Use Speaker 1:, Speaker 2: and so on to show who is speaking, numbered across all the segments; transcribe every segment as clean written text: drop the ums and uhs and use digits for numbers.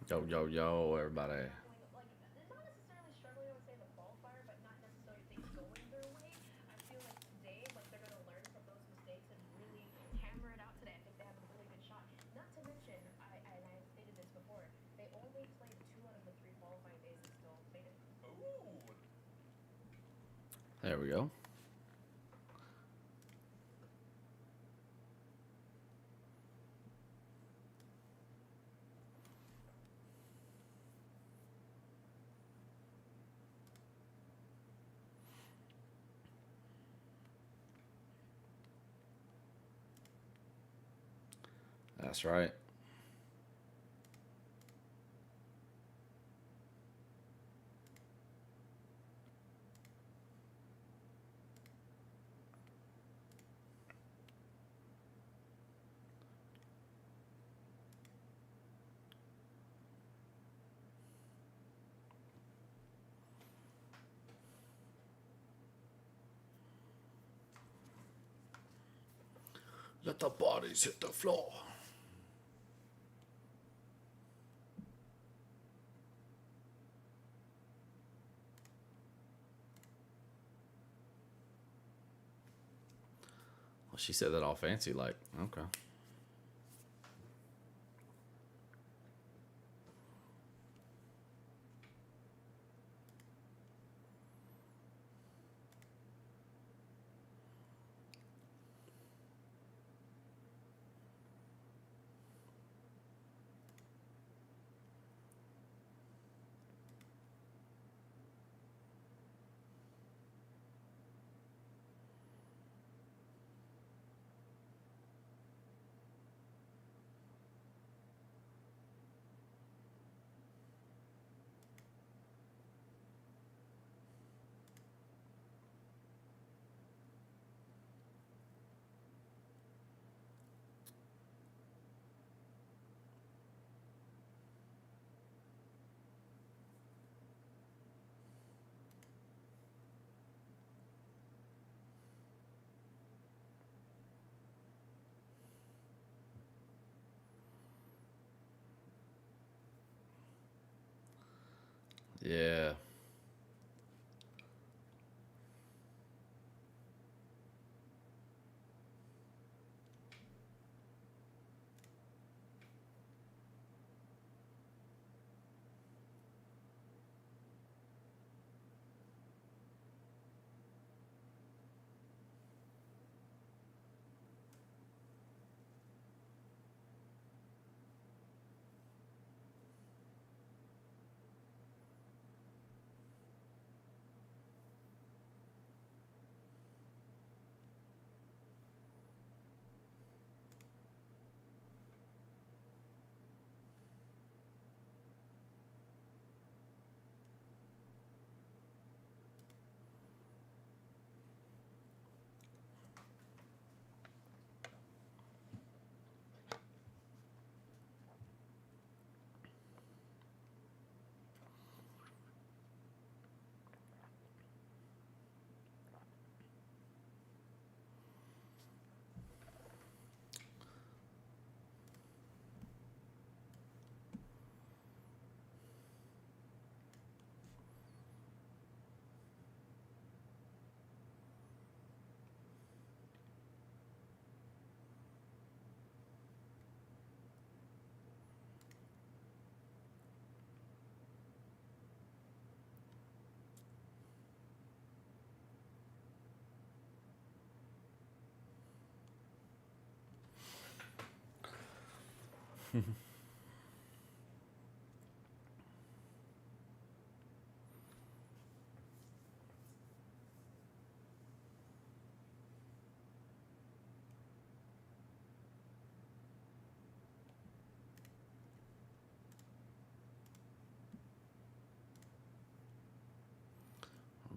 Speaker 1: Yo, yo, yo, everybody. There we go. That's right. Let the bodies hit the floor. Well, she said that all fancy, like, okay. Yeah.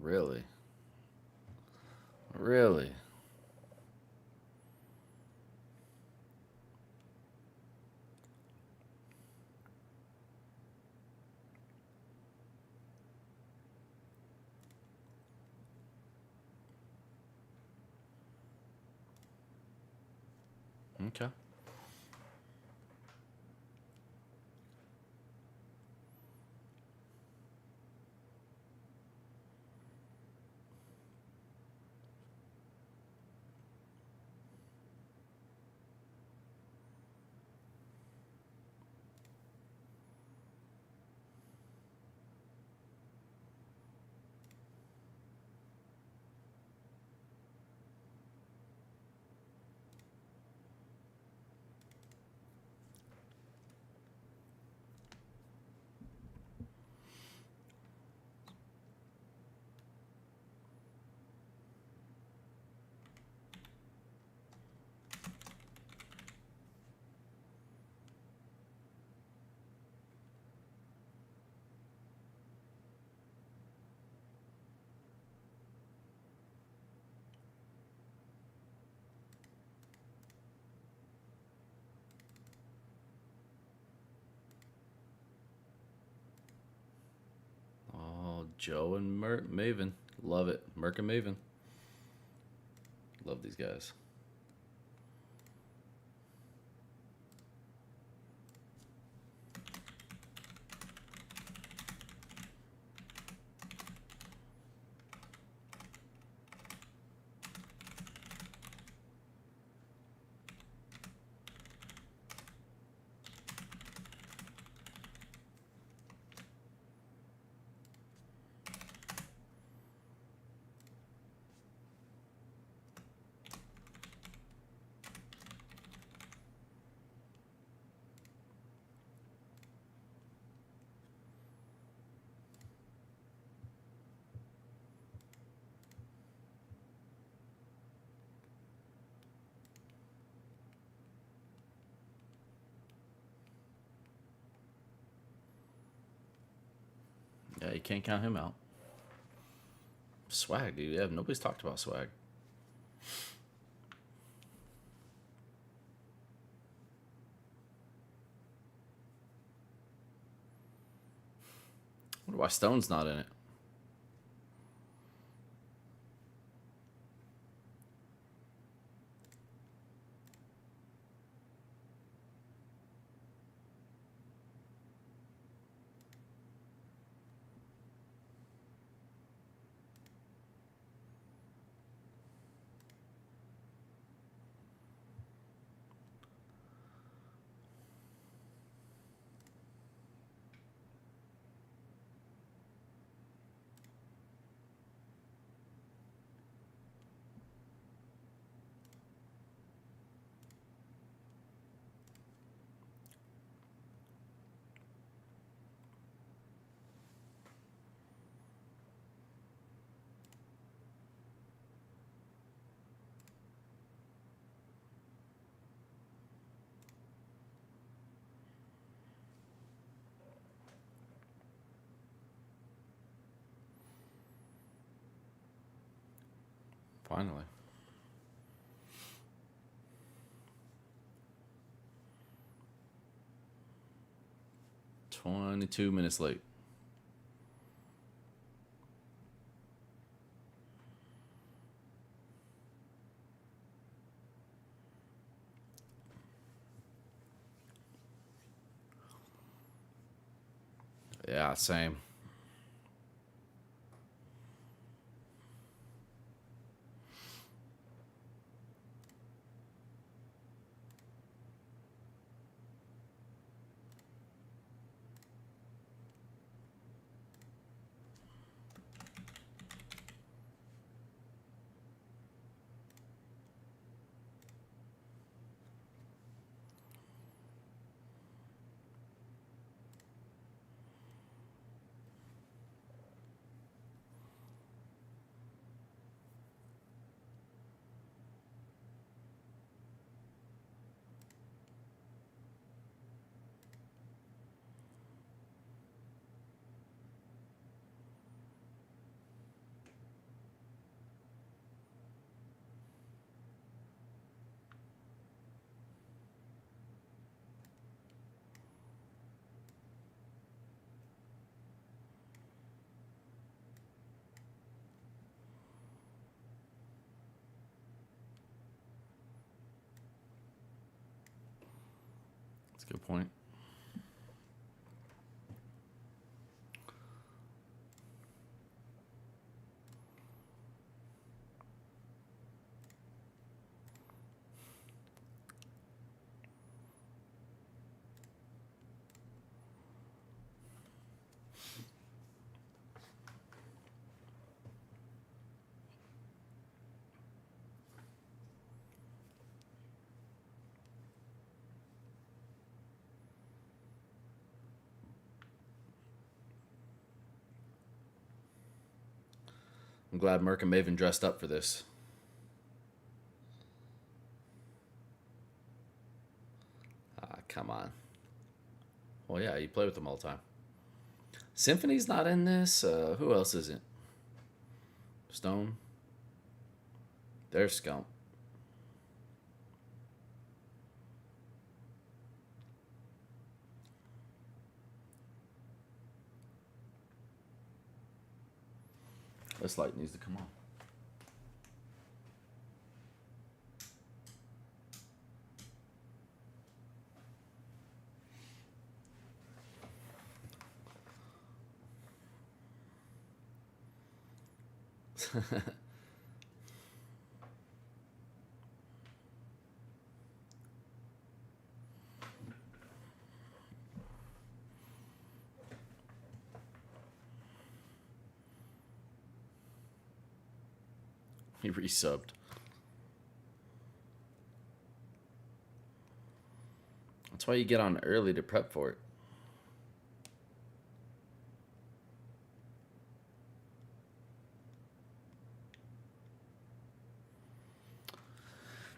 Speaker 1: Really? Really? Okay.
Speaker 2: Joe and Maven. Love it. Merc and Maven. Love these guys. Yeah, you can't count him out. Swag, dude. Yeah, nobody's talked about swag. I wonder why Stone's not in it. Finally. 22 minutes late. Yeah, same. That's a good point. I'm glad Merc and Maven dressed up for this. Come on. Well, yeah, you play with them all the time. Symphony's not in this. Who else isn't? Stone. There's Scump. This light needs to come on. He resubbed. That's why you get on early to prep for it.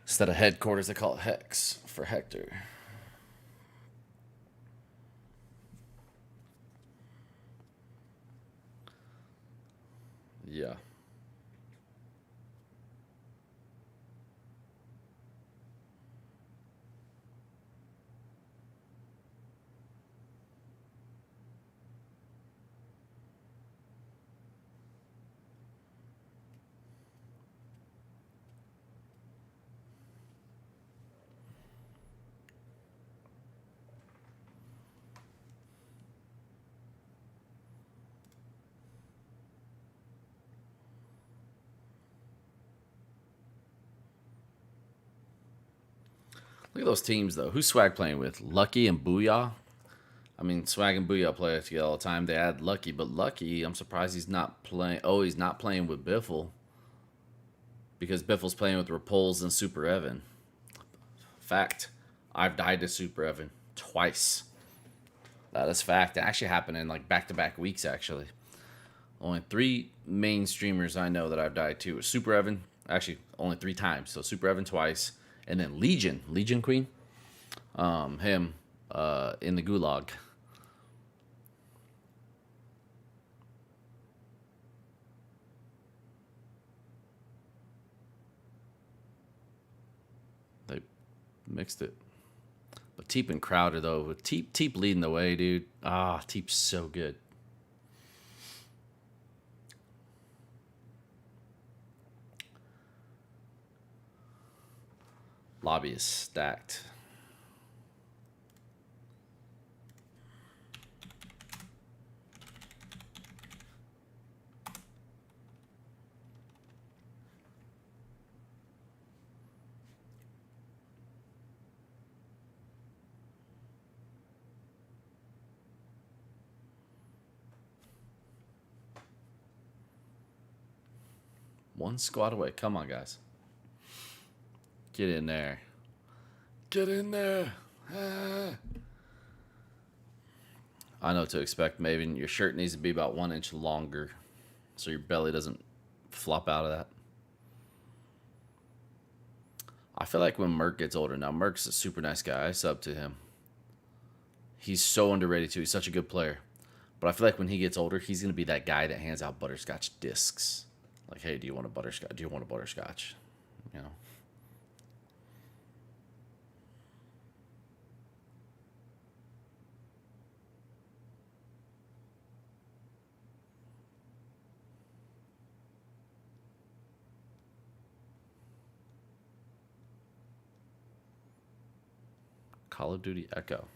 Speaker 2: Instead of headquarters, they call it Hex for Hector. Yeah. Look at those teams, though. Who's Swag playing with? Lucky and Booyah? I mean, Swag and Booyah play together all the time. They add Lucky, but Lucky, I'm surprised he's not playing. Oh, he's not playing with Biffle. Because Biffle's playing with Repulse and Super Evan. Fact. I've died to Super Evan twice. That is fact. It actually happened in like back-to-back weeks, actually. Only 3 main streamers I know that I've died to. Super Evan, actually only 3 times. So Super Evan twice. And then Legion Queen. Him in the gulag. They mixed it. But Teep and Crowder, though. With Teep leading the way, dude. Ah, Teep's so good. Lobby is stacked. One squad away. Come on, guys. Get in there. Get in there. Ah. I know what to expect, Maven. Your shirt needs to be about 1 inch longer so your belly doesn't flop out of that. I feel like when Merc gets older, now Merc's a super nice guy. I sub to him. He's so underrated too. He's such a good player. But I feel like when he gets older, he's going to be that guy that hands out butterscotch discs. Like, hey, do you want a butterscotch? Do you want a butterscotch? You know. Call of Duty Echo.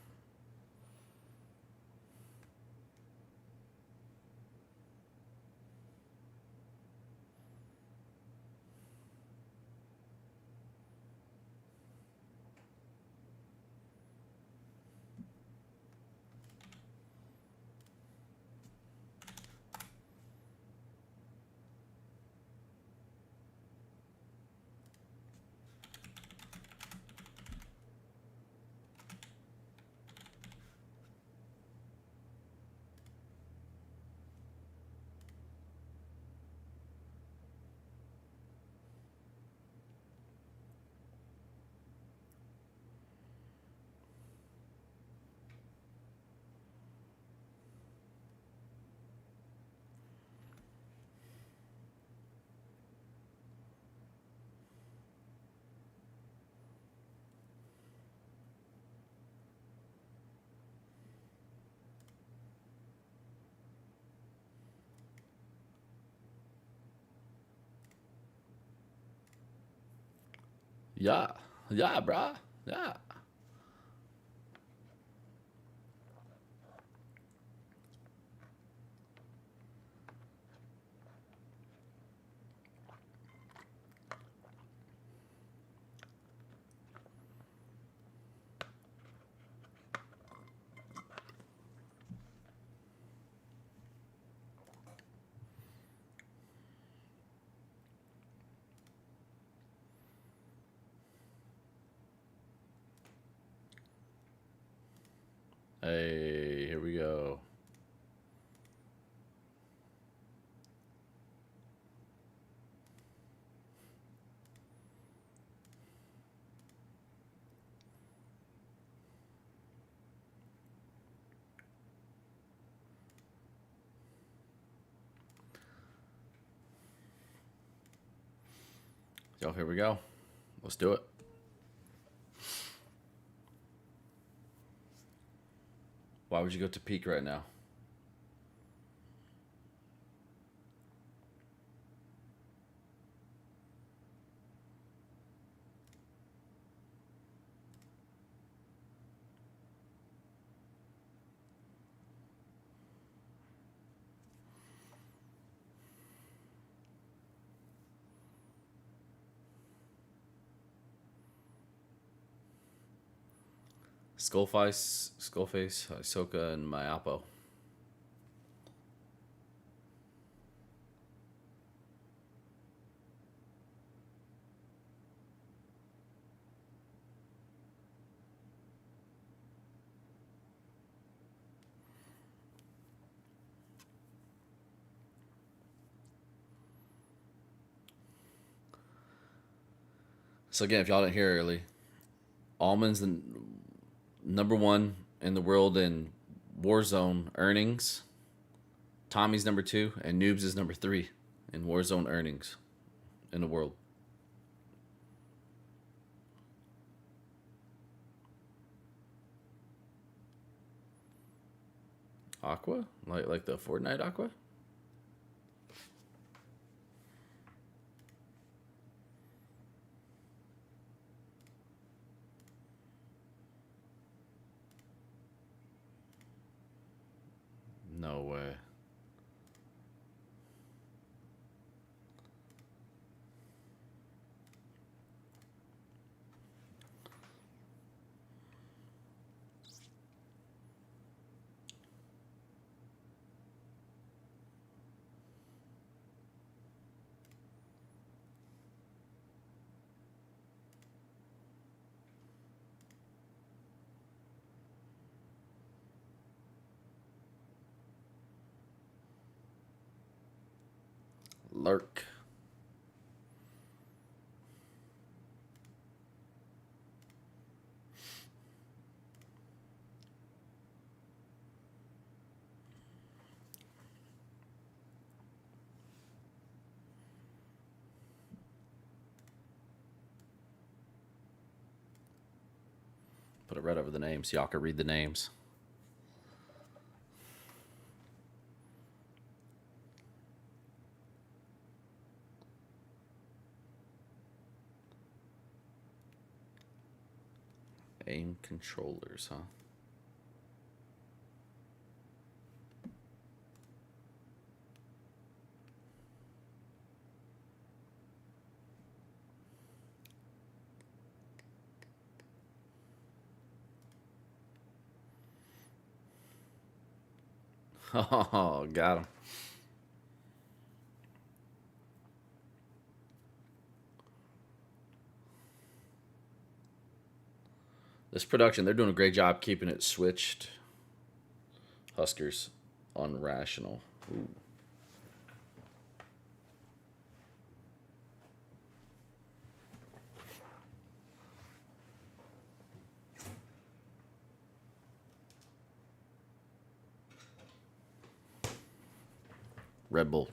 Speaker 2: Yeah. Yeah, bruh. Yeah. Hey, here we go. Yo, here we go. Let's do it. Why would you go to peak right now? Skullface, Hisoka, and Myapo. So again, if y'all didn't hear early, Almond's the number one in the world in Warzone earnings. Tommy's number two, and Noobs is number three in Warzone earnings in the world. Aqua? Like the Fortnite Aqua? No way. Lurk. Put it right over the names so y'all can read the names. Aim controllers, huh? Oh, got him. This production, they're doing a great job keeping it switched. Huskers, unrational. Ooh. Red Bull.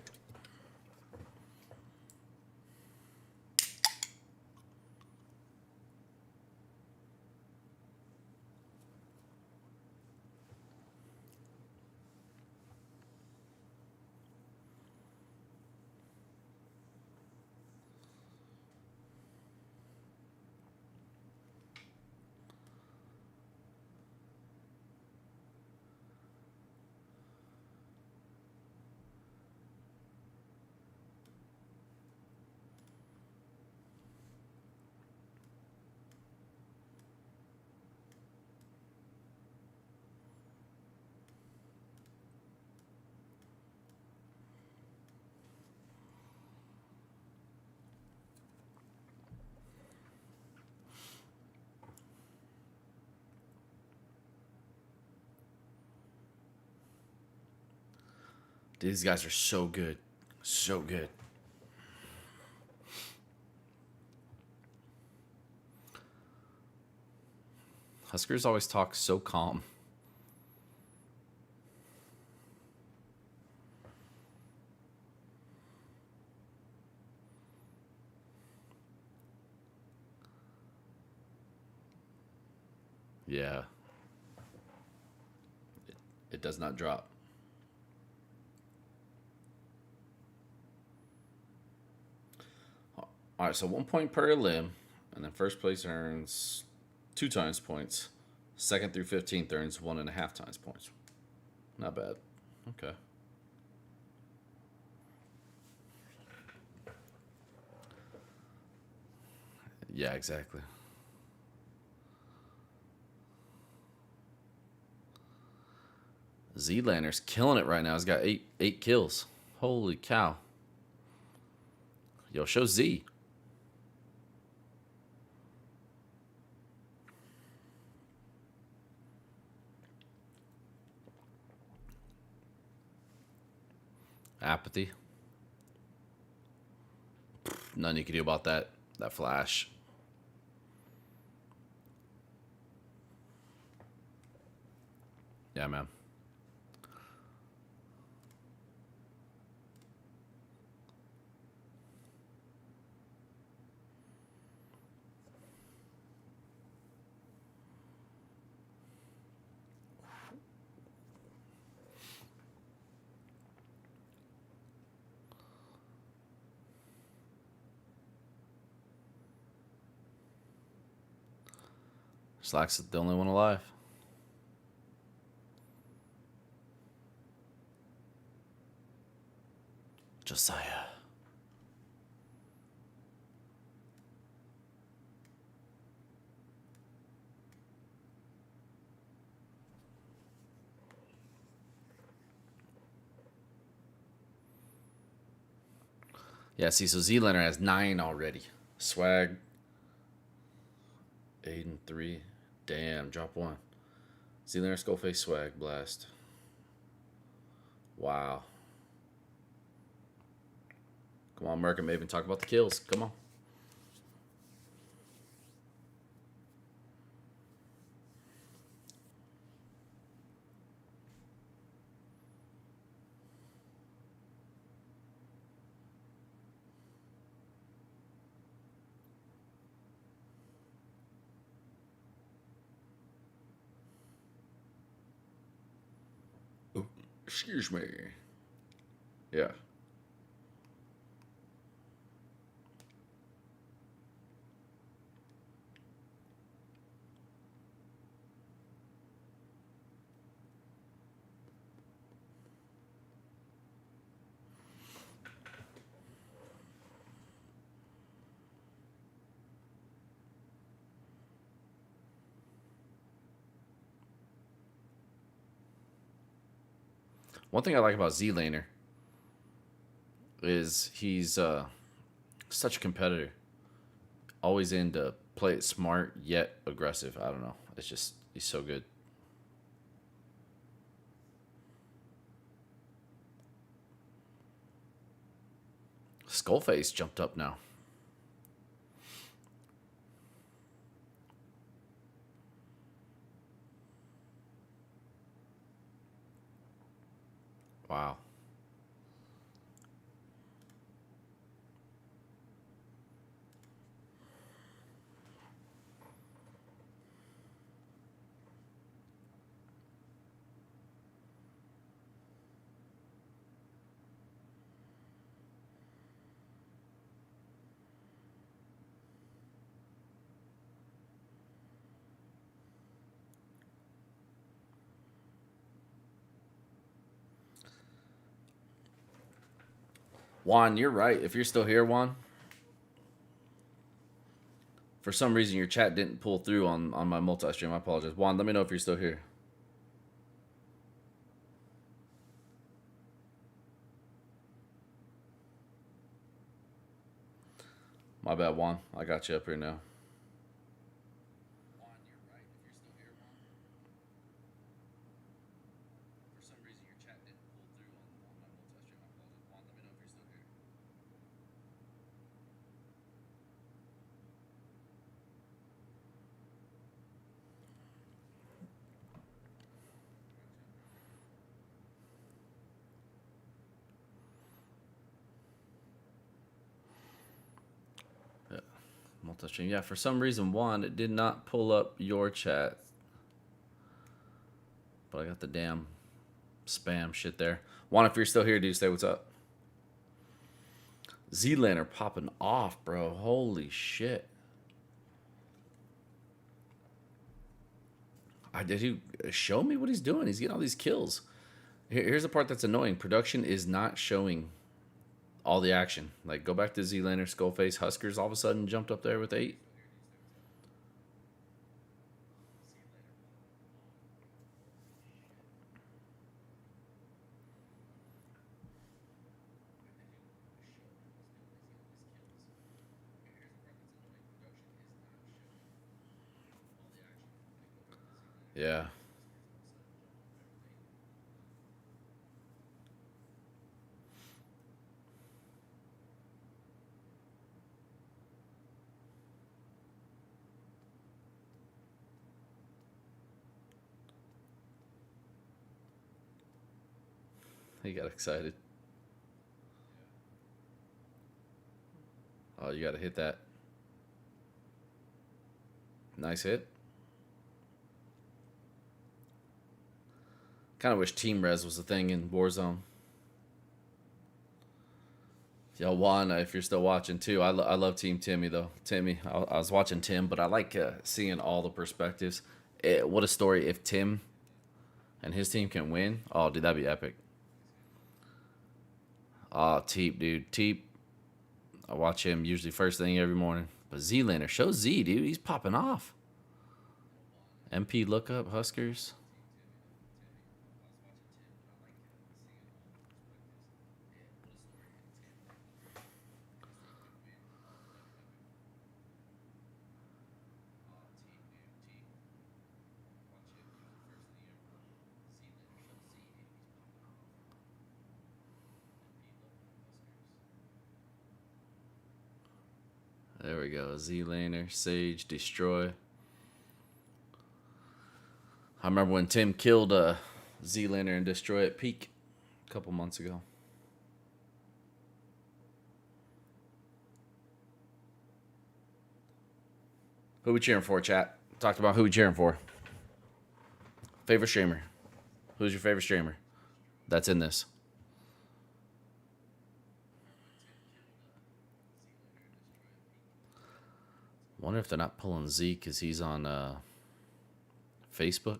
Speaker 2: These guys are so good. So good. Huskers always talk so calm. Yeah. It does not drop. All right, so 1 point per limb, and then first place earns 2 times points. Second through 15th earns 1.5 times points. Not bad. Okay. Yeah, exactly. Z-Lander's killing it right now. He's got eight kills. Holy cow. Yo, show Z. Apathy. Nothing you can do about that. That flash. Yeah, man. Slack's the only one alive. Josiah. Yeah, see, so Z-Lander has 9 already. Swag. 8 and 3. Damn, drop 1. Z-Lander, Skullface, Swag, Blast. Wow. Come on, Merc and Maven, talk about the kills. Come on. Excuse me. Yeah. One thing I like about Z-Laner is he's such a competitor. Always in to play it smart yet aggressive. I don't know. It's just he's so good. Skullface jumped up now. Wow. Juan, you're right. If you're still here, Juan, for some reason your chat didn't pull through on my multi-stream. I apologize. Juan, let me know if you're still here. My bad, Juan. I got you up here now. Juan, you're right. If you're still here, Juan, for some reason your chat didn't pull through on my multi-stream. Multi-stream. Yeah, for some reason, Juan, it did not pull up your chat. But I got the damn spam shit there. Juan, if you're still here, dude, say what's up. Z-Lander popping off, bro. Holy shit. Did he show me what he's doing? He's getting all these kills. Here's the part that's annoying. Production is not showing all the action. Like, go back to Z-Lander, Skullface, Huskers all of a sudden jumped up there with 8. Yeah. He got excited. Oh, you got to hit that. Nice hit. Kind of wish Team Res was a thing in Warzone. Yo, Juan, if you're still watching too, I love Team Timmy though. Timmy, I was watching Tim, but I like seeing all the perspectives. What a story if Tim and his team can win. Oh, dude, that'd be epic. Oh, Teep, dude. Teep. I watch him usually first thing every morning. But Z-Lander, show Z, dude. He's popping off. MP lookup, Huskers. There we go. Z-Laner, Sage, Destroy. I remember when Tim killed Z-Laner and Destroy at peak a couple months ago. Who we cheering for, chat? Talked about who we cheering for. Favorite streamer. Who's your favorite streamer that's in this? Wonder if they're not pulling Z because he's on Facebook.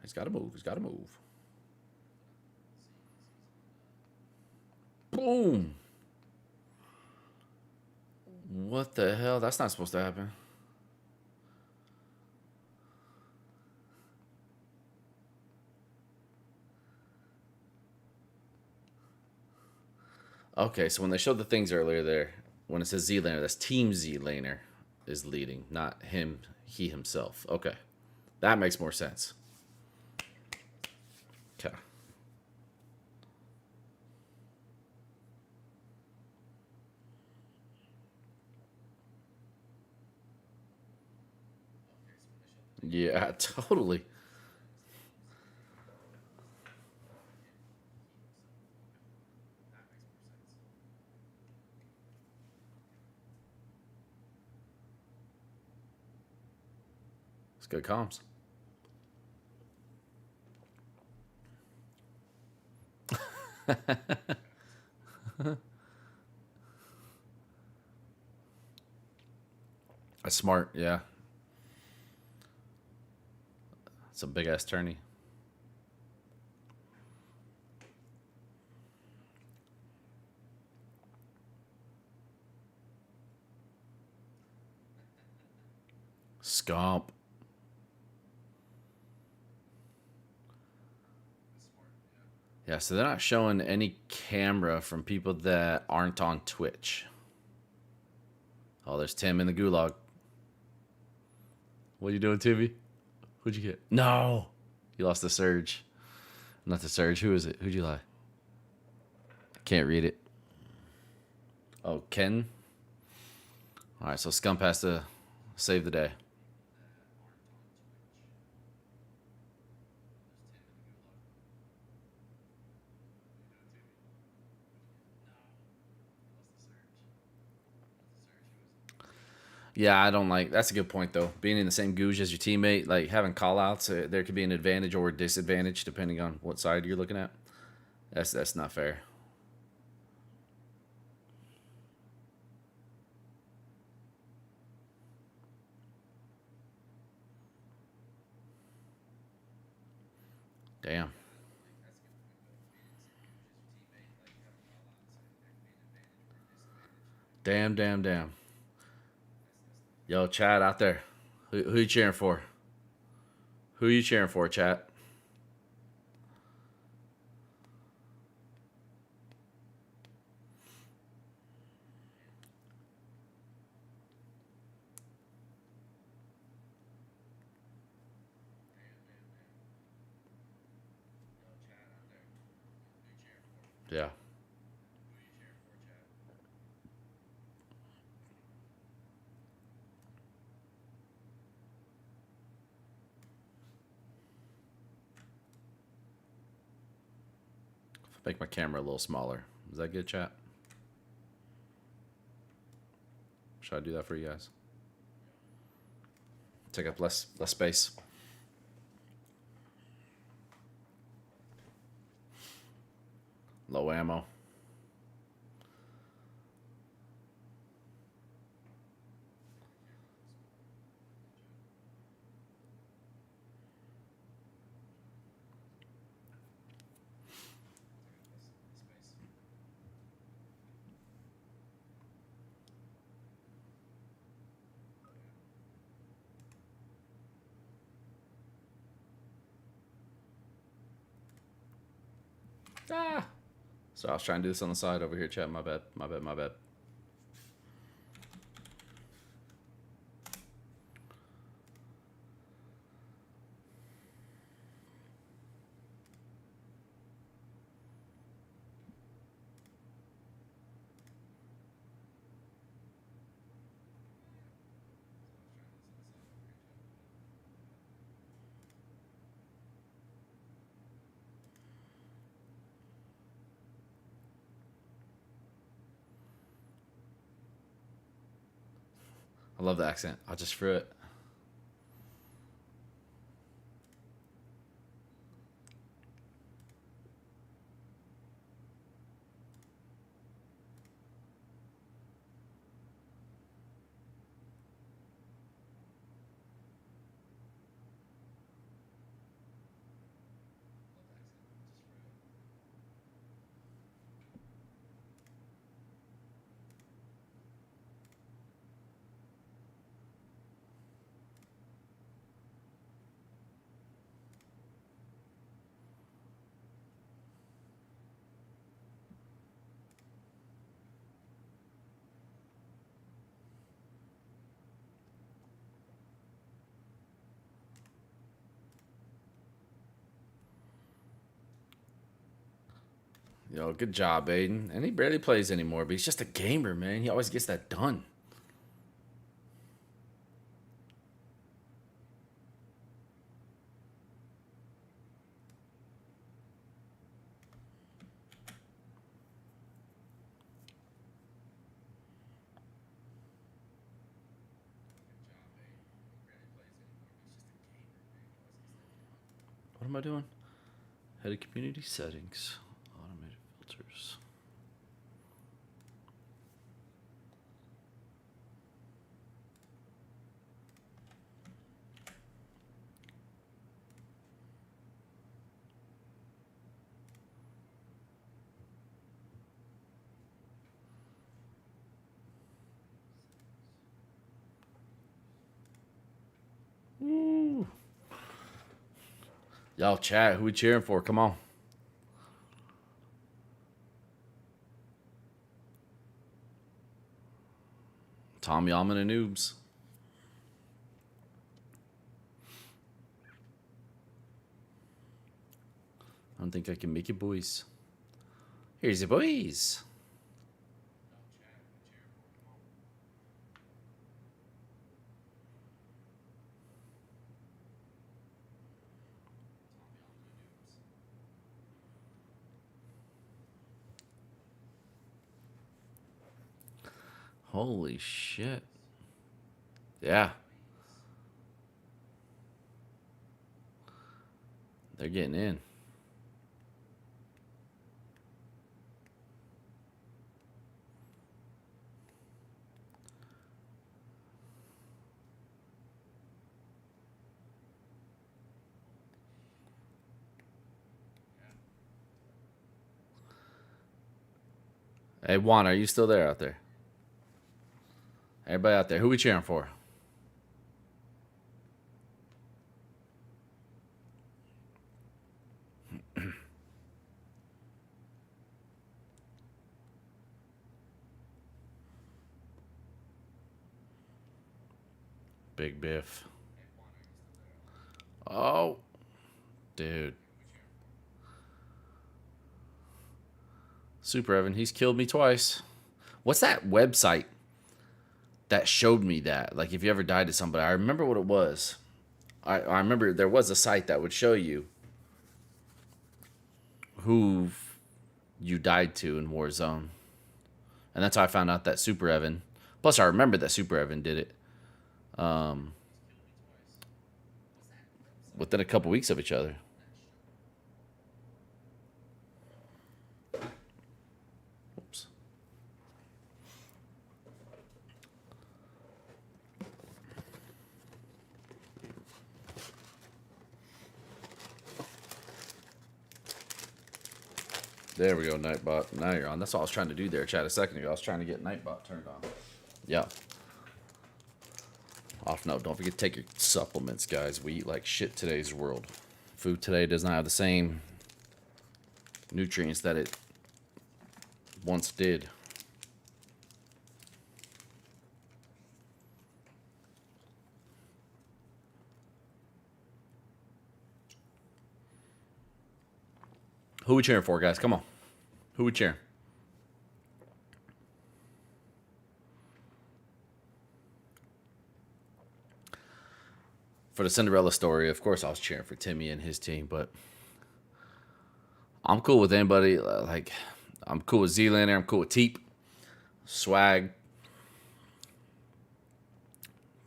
Speaker 2: He's got to move. He's got to move. Boom. What the hell? That's not supposed to happen. Okay, so when they showed the things earlier there, when it says Z-Laner, that's Team Z-Laner is leading, not him, he himself. Okay. That makes more sense. Okay. Yeah, totally. It's good comms. That's smart, yeah. It's a big ass tourney. Scomp. Yeah, so they're not showing any camera from people that aren't on Twitch. Oh, there's Tim in the gulag. What are you doing, Timmy? Who'd you get? No! You lost the Surge. Not the Surge. Who is it? Who'd you lie? I can't read it. Oh, Ken? Alright, so Scump has to Save the day. Yeah, I don't like. That's a good point though. Being in the same gouge as your teammate, like having call outs, there could be an advantage or a disadvantage depending on what side you're looking at. That's not fair. Damn. Damn, damn, damn. Yo, Chad out there. Who you cheering for? Who you cheering for, chat? Yeah. Make my camera a little smaller. Is that good, chat? Should I do that for you guys? Take up less space. Low ammo. Ah. So I was trying to do this on the side over here, chat. My bad. My bad. My bad. I love the accent. I just threw it. Yo, good job, Aiden. And he barely plays anymore, but he's just a gamer, man. He always gets that done. What am I doing? Head of community settings. Automated filters. Woo. Yo, chat, who we cheering for? Come on. Tom Yaman and Noobs. I don't think I can make it, boys. Here's your boys. Holy shit. Yeah. They're getting in. Hey, Juan, are you still there out there? Everybody out there, who we cheering for? Big Biff. Oh, dude. Super Evan, he's killed me twice. What's that website that showed me that? Like, if you ever died to somebody, I remember what it was. I remember there was a site that would show you who you died to in Warzone. And that's how I found out that Super Evan. Plus, I remember that Super Evan did it within a couple weeks of each other. Oops. There we go, Nightbot. Now you're on. That's all I was trying to do there, chat, a second ago. I was trying to get Nightbot turned on. Yeah. Off note, don't forget to take your supplements, guys. We eat like shit today's world. Food today does not have the same nutrients that it once did. Who we cheering for, guys? Come on. Who we cheering? For the Cinderella story, of course, I was cheering for Timmy and his team, but I'm cool with anybody. Like, I'm cool with Zealander. I'm cool with Teep. Swag.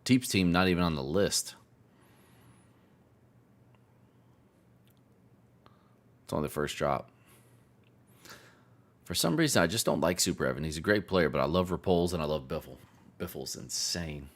Speaker 2: Teep's team not even on the list. It's only the first drop. For some reason, I just don't like Super Evan. He's a great player, but I love Repulse and I love Biffle. Biffle's insane.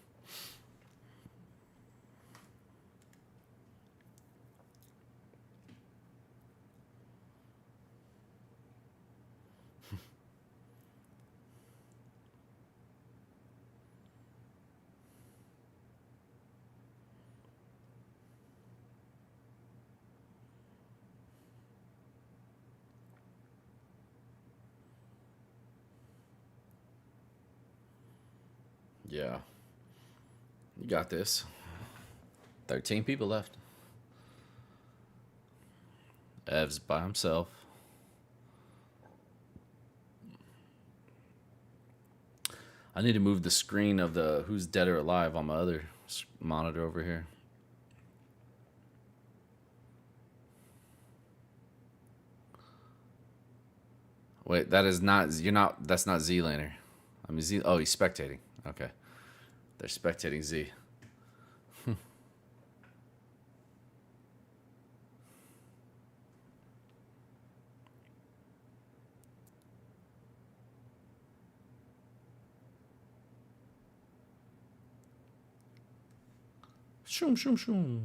Speaker 2: Yeah. You got this. 13 people left. Ev's by himself. I need to move the screen of the who's dead or alive on my other monitor over here. Wait, that is not, you're not, that's not Z-Laner. I mean, Z, oh, he's spectating. Okay. They're spectating Z. Shoom, shoom, shoom.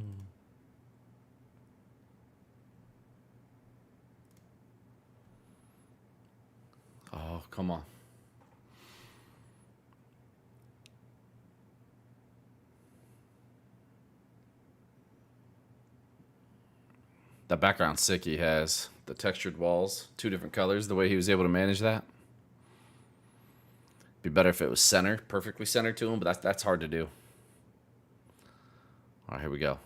Speaker 2: Oh, come on. That background sick he has. The textured walls, 2 different colors, the way he was able to manage that. Be better if it was centered, perfectly centered to him, but that's hard to do. All right, here we go.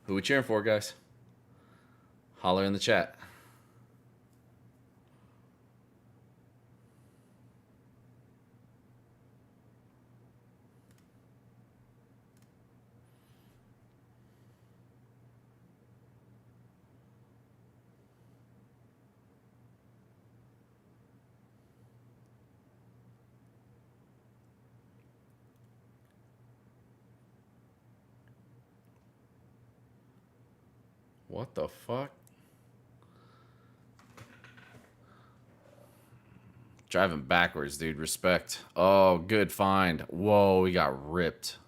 Speaker 2: Who we cheering for, guys? Holler in the chat. What the fuck? Driving backwards, dude. Respect. Oh, good find. Whoa, we got ripped.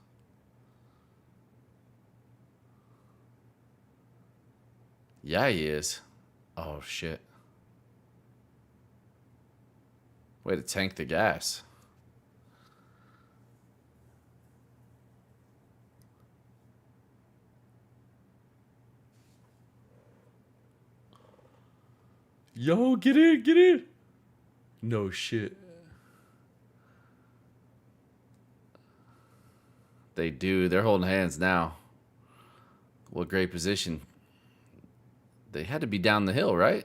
Speaker 2: Yeah, he is. Oh, shit. Way to tank the gas. Yo, get in, get in. No shit. They do. They're holding hands now. What great position. They had to be down the hill, right?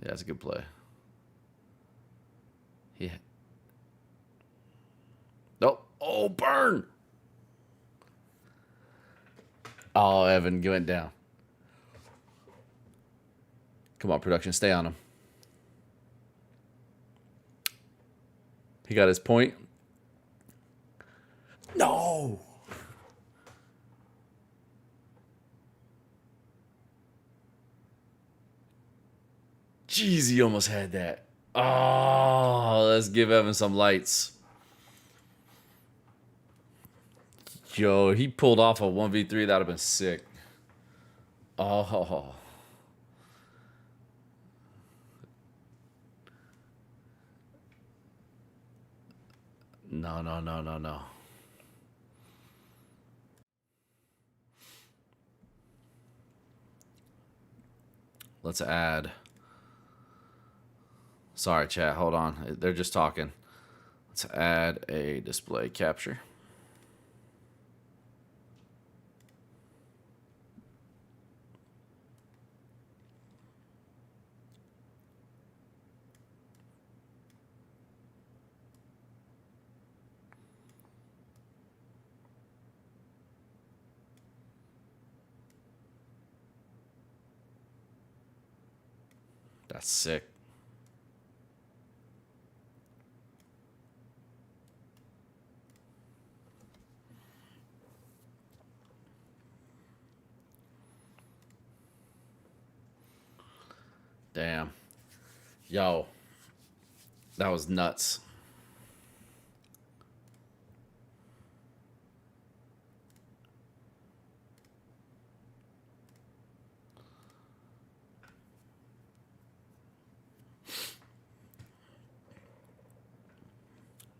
Speaker 2: Yeah, that's a good play. Yeah. Nope. Oh, burn. Oh, Evan went down. Come on, production. Stay on him. He got his point. No. Jeez, he almost had that. Oh, let's give Evan some lights. Yo, he pulled off a 1v3. That would have been sick. Oh. No. Let's add. Sorry, chat. Hold on. They're just talking. Let's add a display capture. That's sick. Damn. Yo. That was nuts.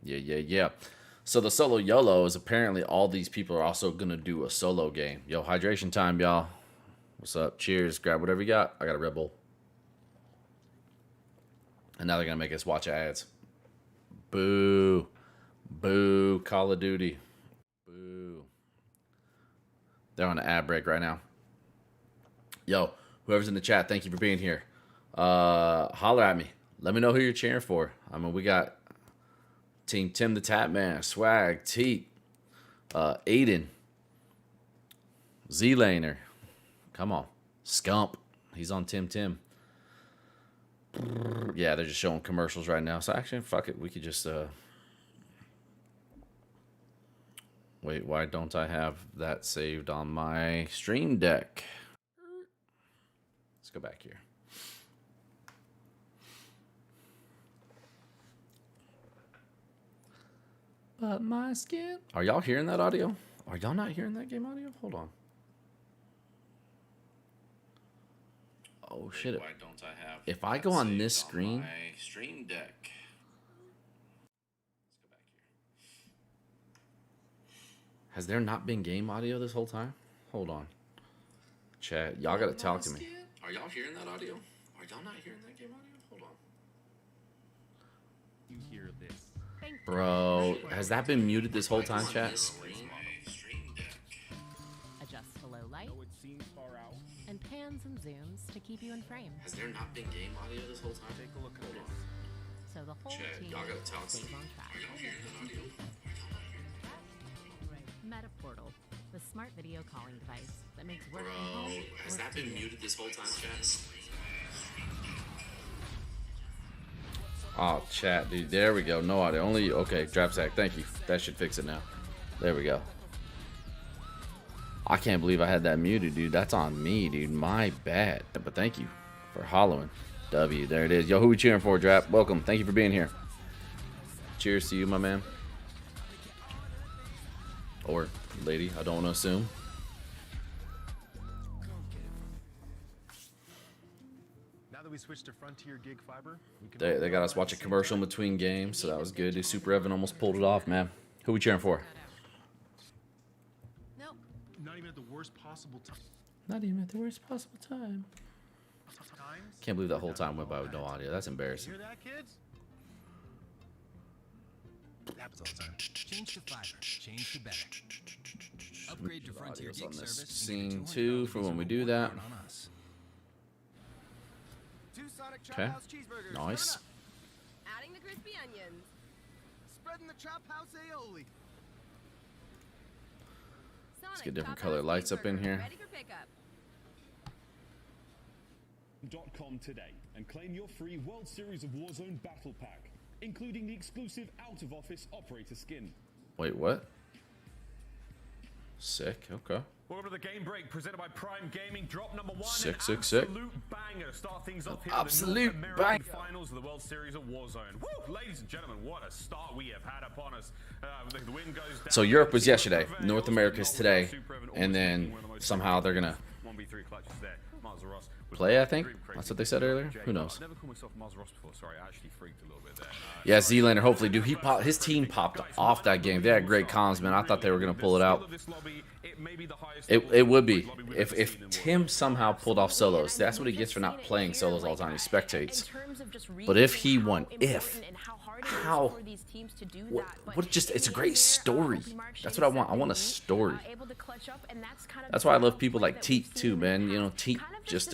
Speaker 2: Yeah. So the solo YOLO is apparently all these people are also going to do a solo game. Yo, hydration time, y'all. What's up? Cheers. Grab whatever you got. I got a Red Bull. And now they're going to make us watch ads. Boo. Boo. Call of Duty. Boo. They're on an ad break right now. Yo, whoever's in the chat, thank you for being here. Holler at me. Let me know who you're cheering for. I mean, we got Team Tim the Tap Man, Swag, Teat, Aiden, Z-Laner. Come on. Scump. He's on Tim. Yeah, they're just showing commercials right now. So actually, fuck it. We could just... Wait, why don't I have that saved on my stream deck? Let's go back here. But my skin. Are y'all hearing that audio? Are y'all not hearing that game audio? Hold on. Oh shit! Why don't I have? If I go on this screen, my stream deck. Let's go back here. Has there not been game audio this whole time? Hold on. Chat, y'all gotta talk to me. Are y'all hearing that audio? Are y'all not hearing that game audio? Hold on.
Speaker 3: You hear this?
Speaker 2: Bro, has that been muted this whole time, chat?
Speaker 4: Adjust to low light
Speaker 3: Though it seems far out,
Speaker 4: and pans and zooms to keep you in frame.
Speaker 2: Has there not been game audio this whole time?
Speaker 3: take a look at
Speaker 2: Hold
Speaker 3: this.
Speaker 2: on.
Speaker 4: So the whole
Speaker 2: Chat,
Speaker 4: team
Speaker 2: y'all gotta talk to
Speaker 4: stays
Speaker 2: me.
Speaker 4: on track.
Speaker 2: Are y'all hearing that audio?
Speaker 4: Meta Portal, the smart video calling device that makes work from
Speaker 2: Bro,
Speaker 4: home
Speaker 2: has
Speaker 4: work
Speaker 2: that been
Speaker 4: together.
Speaker 2: muted this whole time, chat? Oh, chat, dude. There we go. No audio. Only, okay, Drapsack. Thank you. That should fix it now. There we go. I can't believe I had that muted, dude. That's on me, dude. My bad. But thank you for hollowing. W, there it is. Yo, who we cheering for, Drap? Welcome. Thank you for being here. Cheers to you, my man. Or lady, I don't want to assume.
Speaker 3: Now that we switched to Frontier Gig Fiber,
Speaker 2: They got us watch a commercial in between games, so that was good. Dude, Super Evan almost pulled it off, man. Who we cheering for?
Speaker 4: Nope.
Speaker 3: not even at the worst possible time.
Speaker 2: Not even at the worst possible time. Can't believe that whole time went by with no audio. That's embarrassing.
Speaker 3: Hear that, kids? Happens all the time.
Speaker 5: Change to fiber. Change to better. Upgrade to Frontier
Speaker 2: Audio's
Speaker 5: Gig
Speaker 2: on this
Speaker 5: service.
Speaker 2: scene too for when we do that. Okay. Nice.
Speaker 6: Adding the crispy onions.
Speaker 3: Spreading the chop house aioli.
Speaker 6: Let's
Speaker 2: get different color lights up in here.
Speaker 6: Ready for pickup.
Speaker 7: .com today and claim your free World Series of Warzone Battle Pack, including the exclusive out-of-office operator skin.
Speaker 2: Wait, what? Sick. Okay.
Speaker 8: Welcome to the game break presented by Prime Gaming. Drop number 1.
Speaker 2: Sick,
Speaker 8: an
Speaker 2: sick, sick.
Speaker 8: absolute banger to start things off here.
Speaker 2: Absolute
Speaker 8: in the North
Speaker 2: banger.
Speaker 8: American finals of the World Series of Warzone. Woo! Ladies and gentlemen, what a start we have had upon us. The win goes down.
Speaker 2: So Europe was yesterday, North America's today, and then somehow they're gonna
Speaker 8: 1v3 clutches there. Miles Ross
Speaker 2: play. I think that's what they said earlier. Who knows?
Speaker 8: I've never called myself Miles Ross before. Sorry, I actually freaked a little bit there.
Speaker 2: Yeah, Z-Lander. Hopefully, dude. His team popped off that game. They had great comms, man. I thought they were gonna pull it out. It would be if Tim somehow pulled off solos. That's what he gets for not playing solos all the time. He spectates. But if he won, how? What? Just it's a great story. That's what I want. I want a story. That's why I love people like Teak too, man. You know, Teak just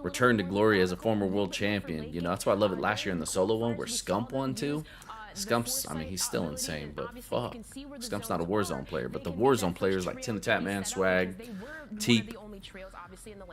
Speaker 2: returned to glory as a former world champion. You know, that's why I love it last year in the solo one where Scump won too. Scump's, I mean, he's still insane, but fuck. Scump's not a Warzone player, but the Warzone players like Tim the Tap Man, Swag, Teep,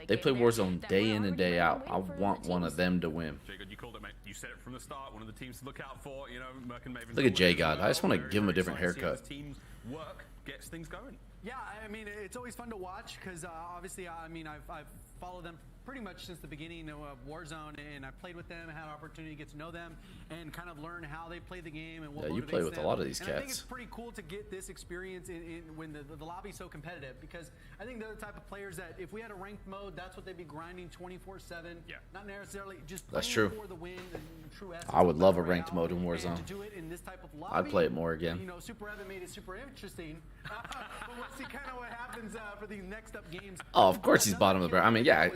Speaker 2: they play Warzone day in and day out. I want one of them to win.
Speaker 8: You called it, mate. You said it from the start. One of the teams to look out for. You know, Merc and Maven.
Speaker 2: Look at J God. I just want to give him a different haircut.
Speaker 8: Teams work gets things going.
Speaker 9: Yeah, I mean, it's always fun to watch because obviously, I mean, I've followed them pretty much since the beginning of Warzone, and I played with them, had an opportunity to get to know them, and kind of learn how they play the game and what motivates
Speaker 2: you play with
Speaker 9: them.
Speaker 2: a lot of these
Speaker 9: and
Speaker 2: cats.
Speaker 9: I think it's pretty cool to get this experience in when the lobby's so competitive, because I think they're the type of players that if we had a ranked mode, that's what they'd be grinding 24/7.
Speaker 8: Yeah.
Speaker 9: Not necessarily just
Speaker 2: That's
Speaker 9: playing
Speaker 2: true.
Speaker 9: for the win. And true essence
Speaker 2: I would
Speaker 9: of
Speaker 2: love a
Speaker 9: battle
Speaker 2: ranked
Speaker 9: royale.
Speaker 2: mode in Warzone.
Speaker 9: And to do it in this type of lobby,
Speaker 2: I'd play it more again.
Speaker 9: You know, Super Evan made it super interesting. But we'll see kind of what happens for these next up games.
Speaker 2: Oh, of course he's bottom of the barrel. I mean, yeah,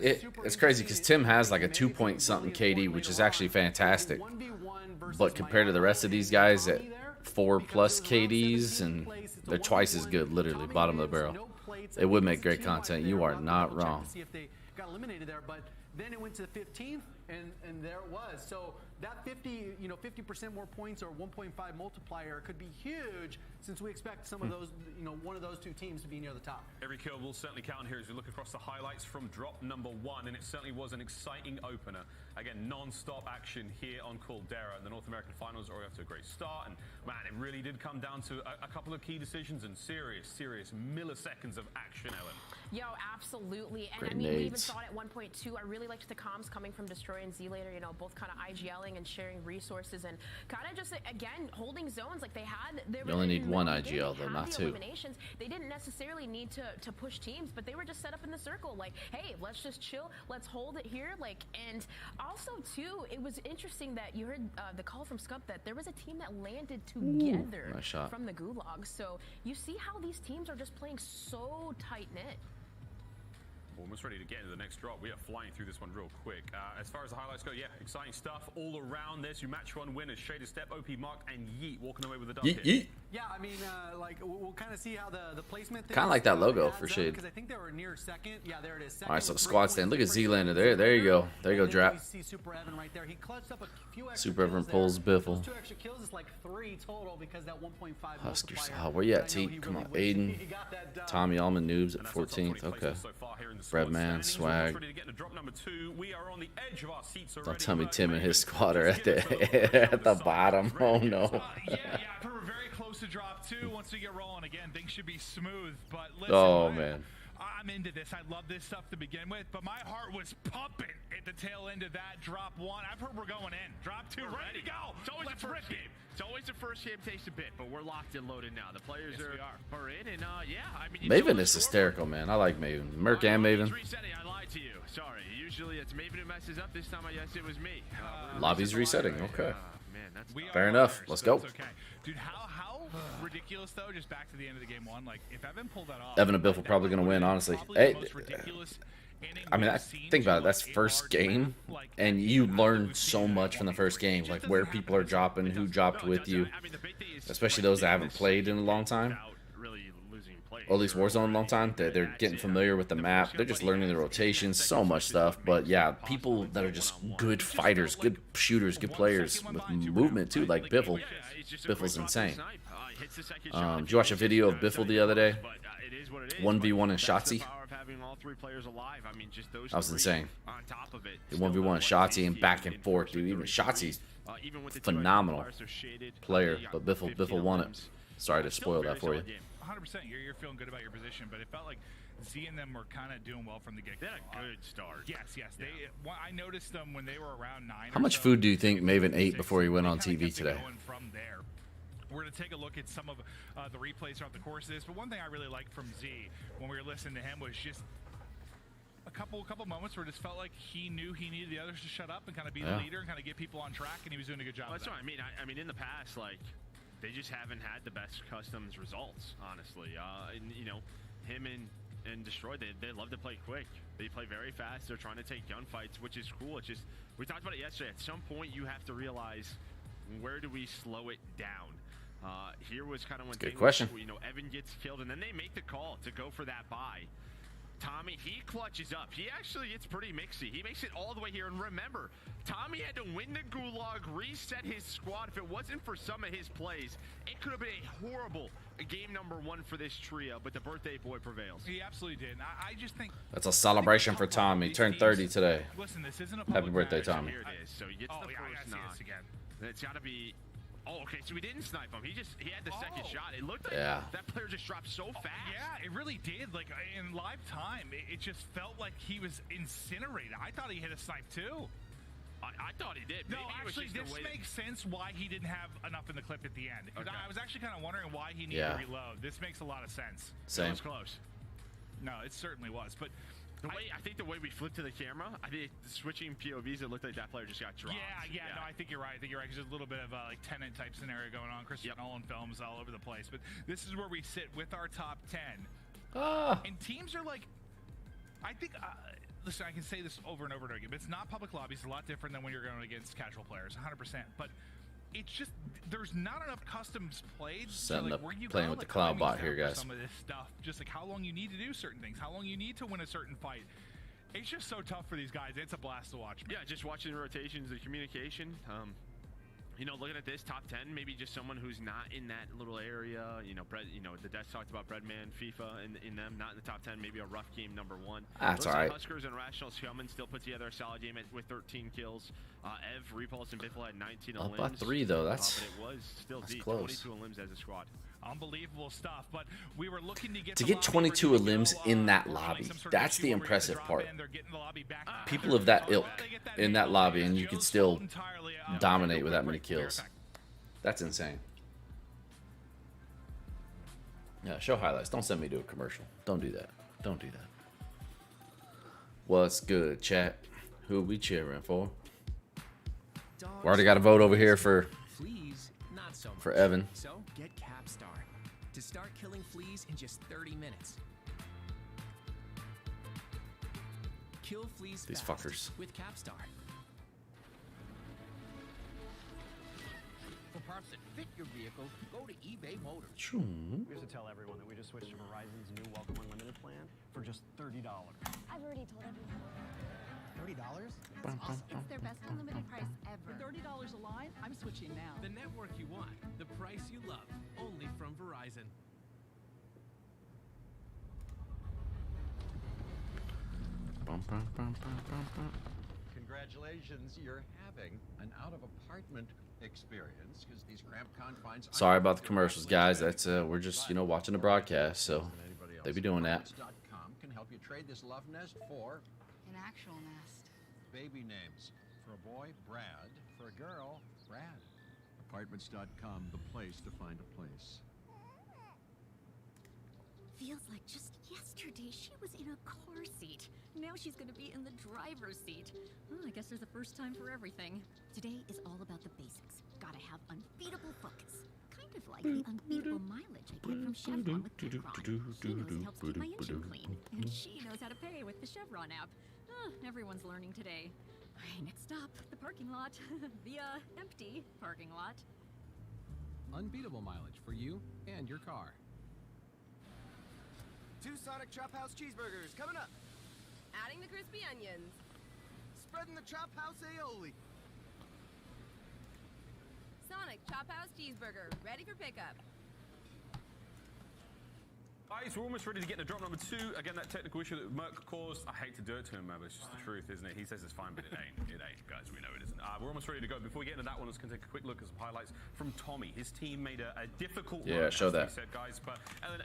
Speaker 2: it's crazy because Tim has like a 2-point-something KD, which is actually fantastic. But compared to the rest of these guys at 4+ KDs, and they're twice as good, literally, bottom of the barrel. It would make great content. You are not wrong.
Speaker 9: See if they got eliminated there, but then it went to the 15th, and there it was. So that 50% more points or 1.5 multiplier could be huge, since we expect some of those, one of those two teams to be near the top.
Speaker 8: Every kill will certainly count here as we look across the highlights from drop number 1, and it certainly was an exciting opener. Again, non-stop action here on Caldera, and the North American Finals are off to a great start. And man, it really did come down to a couple of key decisions and serious milliseconds of action, Ellen.
Speaker 4: Yo, absolutely. And
Speaker 2: Great
Speaker 4: I mean, we even
Speaker 2: nades.
Speaker 4: saw it at one point too. I really liked the comms coming from Destroy and Z-Later, both kind of IGLing and sharing resources and kind of just, again, holding zones like they had.
Speaker 2: You only need one IGL though, not two.
Speaker 4: Eliminations. They didn't necessarily need to push teams, but they were just set up in the circle like, hey, let's just chill. Let's hold it here. And also too, it was interesting that you heard the call from Scump that there was a team that landed together
Speaker 2: nice shot.
Speaker 4: from the Gulag. So you see how these teams are just playing so tight-knit.
Speaker 8: Almost ready to get into the next drop. We are flying through this one real quick. As far as the highlights go, yeah, exciting stuff all around. There's your match 1 winners, Shaded Step, OP Mark, and Yeet walking away with the dub
Speaker 2: Yeet,
Speaker 8: here.
Speaker 2: yeet.
Speaker 9: Yeah, I mean, we'll kind of see how the placement.
Speaker 2: Kinda like that logo for Shade.
Speaker 9: Because I think they were near second. Yeah, there it is.
Speaker 2: All right, so squad stand. Look at Z-Lander there. There you go. There you go, Drap.
Speaker 9: See Super Evan right there. He clutched up a few extra
Speaker 2: Super Evan
Speaker 9: kills
Speaker 2: pulls
Speaker 9: there.
Speaker 2: Biffle.
Speaker 9: Those 2 extra kills is like 3 total because that 1.5
Speaker 2: Huskers.
Speaker 9: multiplier.
Speaker 2: Oh, where you at,
Speaker 9: I know
Speaker 2: T?
Speaker 9: he
Speaker 2: Come
Speaker 9: really
Speaker 2: on,
Speaker 9: wished
Speaker 2: Aiden.
Speaker 9: he got that done.
Speaker 2: Tommy Almond Noobs at
Speaker 8: And that's what's up
Speaker 2: 14th.
Speaker 8: 20
Speaker 2: Okay.
Speaker 8: places so far here in the squad
Speaker 2: Breadman,
Speaker 8: standings.
Speaker 2: Swag.
Speaker 8: We're almost ready to get to drop number 2. We are on the edge of our seats already.
Speaker 2: Don't tell me
Speaker 8: Merc
Speaker 2: Tim and his
Speaker 8: Maven,
Speaker 2: squad are
Speaker 8: let's
Speaker 2: at
Speaker 8: get into
Speaker 2: the at the
Speaker 8: side.
Speaker 2: bottom. Oh no.
Speaker 10: Yeah, we're very close to drop 2. Once we get rolling again, things should be smooth. But listen,
Speaker 2: Oh man.
Speaker 10: I'm into this. I love this stuff to begin with, but my heart was pumping at the tail end of that drop 1. I've heard we're going in. Drop 2, ready to go.
Speaker 11: It's always the first game. It's always the first game takes a bit, but we're locked and loaded now. The players are in, and yeah, I mean,
Speaker 2: Maven is hysterical, man. I like Maven. Merc and Maven.
Speaker 11: Resetting. I lied to you. Sorry. Usually it's Maven who messes up. This time I guess it was me.
Speaker 2: Lobby's resetting. Okay.
Speaker 11: Man, that's
Speaker 2: fair enough. Let's go.
Speaker 10: Okay. Dude, how ridiculous though? Just back to the end of the game 1. Like if Evan pulled that off,
Speaker 2: Evan and Biff are probably going to win, honestly. Hey, I mean, think about it. That's first game, and you learn so much from the first game, like where people are dropping, who dropped with you, especially those that haven't played in a long time, or at least Warzone in a long time. They're getting familiar with the map. They're just learning the rotations, so much stuff. But yeah, people that are just good fighters, good shooters, good players with movement too, like Biffle. Biffle's insane. Did you watch a video of Biffle the other day? 1v1 in Shotzi. That was insane. The 1v1 Shotzi and back and forth, dude. Even Shotzi's phenomenal player, but Biffle won it. Sorry to spoil that for you.
Speaker 10: 100%. You're feeling good about your position, but it felt like Z and them were kind of doing well from the get-go.
Speaker 11: They had a good start.
Speaker 10: Yes. I noticed them when they were around 9.
Speaker 2: How much food do you think Maven ate before he went on TV today?
Speaker 10: From there. We're going to take a look at some of the replays throughout the course of this, but one thing I really liked from Z when we were listening to him was just a couple moments where it just felt like he knew he needed the others to shut up and kind of be the leader and kind of get people on track, and he was doing a good job.
Speaker 11: Well, that's what I mean. I mean, in the past, like, they just haven't had the best customs results, honestly. And, you know, him and Destroy, they love to play quick. They play very fast. They're trying to take gunfights, which is cool. It's just, we talked about it yesterday. At some point, you have to realize, where do we slow it down? Here was kind of when
Speaker 2: good question.
Speaker 11: You know, Evan gets killed, and then they make the call to go for that buy. Tommy, he clutches up. He actually gets pretty mixy. He makes it all the way here. And remember, Tommy had to win the gulag, reset his squad. If it wasn't for some of his plays, it could have been a horrible game number 1 for this trio, but the birthday boy prevails.
Speaker 10: He absolutely did. I just think
Speaker 2: that's a celebration for Tommy. Turned 30 today.
Speaker 10: Listen, this isn't a
Speaker 2: happy birthday, Tommy.
Speaker 11: Here it is. So he gets the first knock. It's got to be... Oh, okay, so we didn't snipe him. He had the second shot. It looked like that player just dropped so fast.
Speaker 10: Yeah, it really did. Like, in live time, it just felt like he was incinerated. I thought he hit a snipe, too.
Speaker 11: I thought he did.
Speaker 10: No, actually, this makes sense why he didn't have enough in the clip at the end. Because I was actually kind of wondering why he needed to reload. This makes a lot of sense.
Speaker 2: Same.
Speaker 11: It was close.
Speaker 10: No, it certainly was. But
Speaker 11: I think the way we flipped to the camera, I think switching POVs, it looked like that player just got dropped.
Speaker 10: Yeah. No, I think you're right. Because there's a little bit of a like Tenet type scenario going on. Christopher Nolan films all over the place. But this is where we sit with our top 10. And teams are like, I think. Listen, I can say this over and over again, but it's not public lobbies. It's a lot different than when you're going against casual players, 100%. But it's just there's not enough customs played.
Speaker 2: Setting
Speaker 10: like,
Speaker 2: up,
Speaker 10: where you
Speaker 2: playing with the cloud bot here, guys.
Speaker 10: Some of this stuff, just like how long you need to do certain things, how long you need to win a certain fight. It's just so tough for these guys. It's a blast to watch. Man.
Speaker 11: Yeah, just watching the rotations, the communication. You know, looking at this top 10, maybe just someone who's not in that little area. You know, the Death talked about Breadman, FIFA, in them not in the top 10. Maybe a rough game number 1.
Speaker 2: That's all right.
Speaker 11: Huskers and Rational Scumman still put together a solid game with 13 kills. Ev, Repulse, and Biffle had 19 elims.
Speaker 2: About 3 though. That's
Speaker 11: but it was still deep.
Speaker 2: close.
Speaker 11: 22 elims as a squad.
Speaker 10: Unbelievable stuff, but we were looking
Speaker 2: to get 22 elims in that lobby. That's the impressive part. People of that ilk in that lobby, and you can still dominate with that many kills. That's insane. Yeah, show highlights. Don't send me to a commercial. Don't do that. Don't do that. What's good, chat? Who we cheering for? We already got a vote over here for Evan.
Speaker 5: So get Capstar to start killing fleas in just 30 minutes. Kill fleas
Speaker 2: These
Speaker 5: fast
Speaker 2: fuckers.
Speaker 5: with Capstar.
Speaker 12: For parts that fit your vehicle, go to eBay Motors.
Speaker 3: We have to tell everyone that we just switched to Verizon's new Welcome Unlimited plan for just $30.
Speaker 13: I've already told everyone.
Speaker 12: $30?
Speaker 13: That's awesome. It's their best unlimited price ever.
Speaker 14: For $30 a line, I'm switching now.
Speaker 5: The network you want, the price you love, only from Verizon.
Speaker 12: Congratulations, you're having an out-of-apartment experience because these cramped confines.
Speaker 2: Sorry about the commercials, guys. That's we're just watching the broadcast, so they be doing that.
Speaker 12: Can help you trade this love nest for
Speaker 13: An actual nest.
Speaker 12: baby names. For a boy, Brad. For a girl, Brad. Apartments.com, the place to find a place.
Speaker 15: Feels like just yesterday she was in a car seat. Now she's gonna be in the driver's seat. Oh, I guess there's a first time for everything. Today is all about the basics. Gotta have unbeatable focus. Kind of like the unbeatable mileage I get from Chevron with Chevron. He knows it helps keep my engine clean. And she knows how to pay with the Chevron app. Everyone's learning today. Next stop, the parking lot. The, empty parking lot.
Speaker 16: Unbeatable mileage for you and your car.
Speaker 6: 2 Sonic Chop House cheeseburgers coming up. Adding the crispy onions. Spreading the Chop House aioli. Sonic Chop House cheeseburger, ready for pickup.
Speaker 8: Guys, we're almost ready to get to drop number 2. Again, that technical issue that Merc caused. I hate to do it to him, man, but it's just the truth, isn't it? He says it's fine, but it ain't. It ain't, guys. We know it isn't. We're almost ready to go. Before we get into that one, let's take a quick look at some highlights from Tommy. His team made a difficult run,
Speaker 2: show that.
Speaker 8: said, guys. But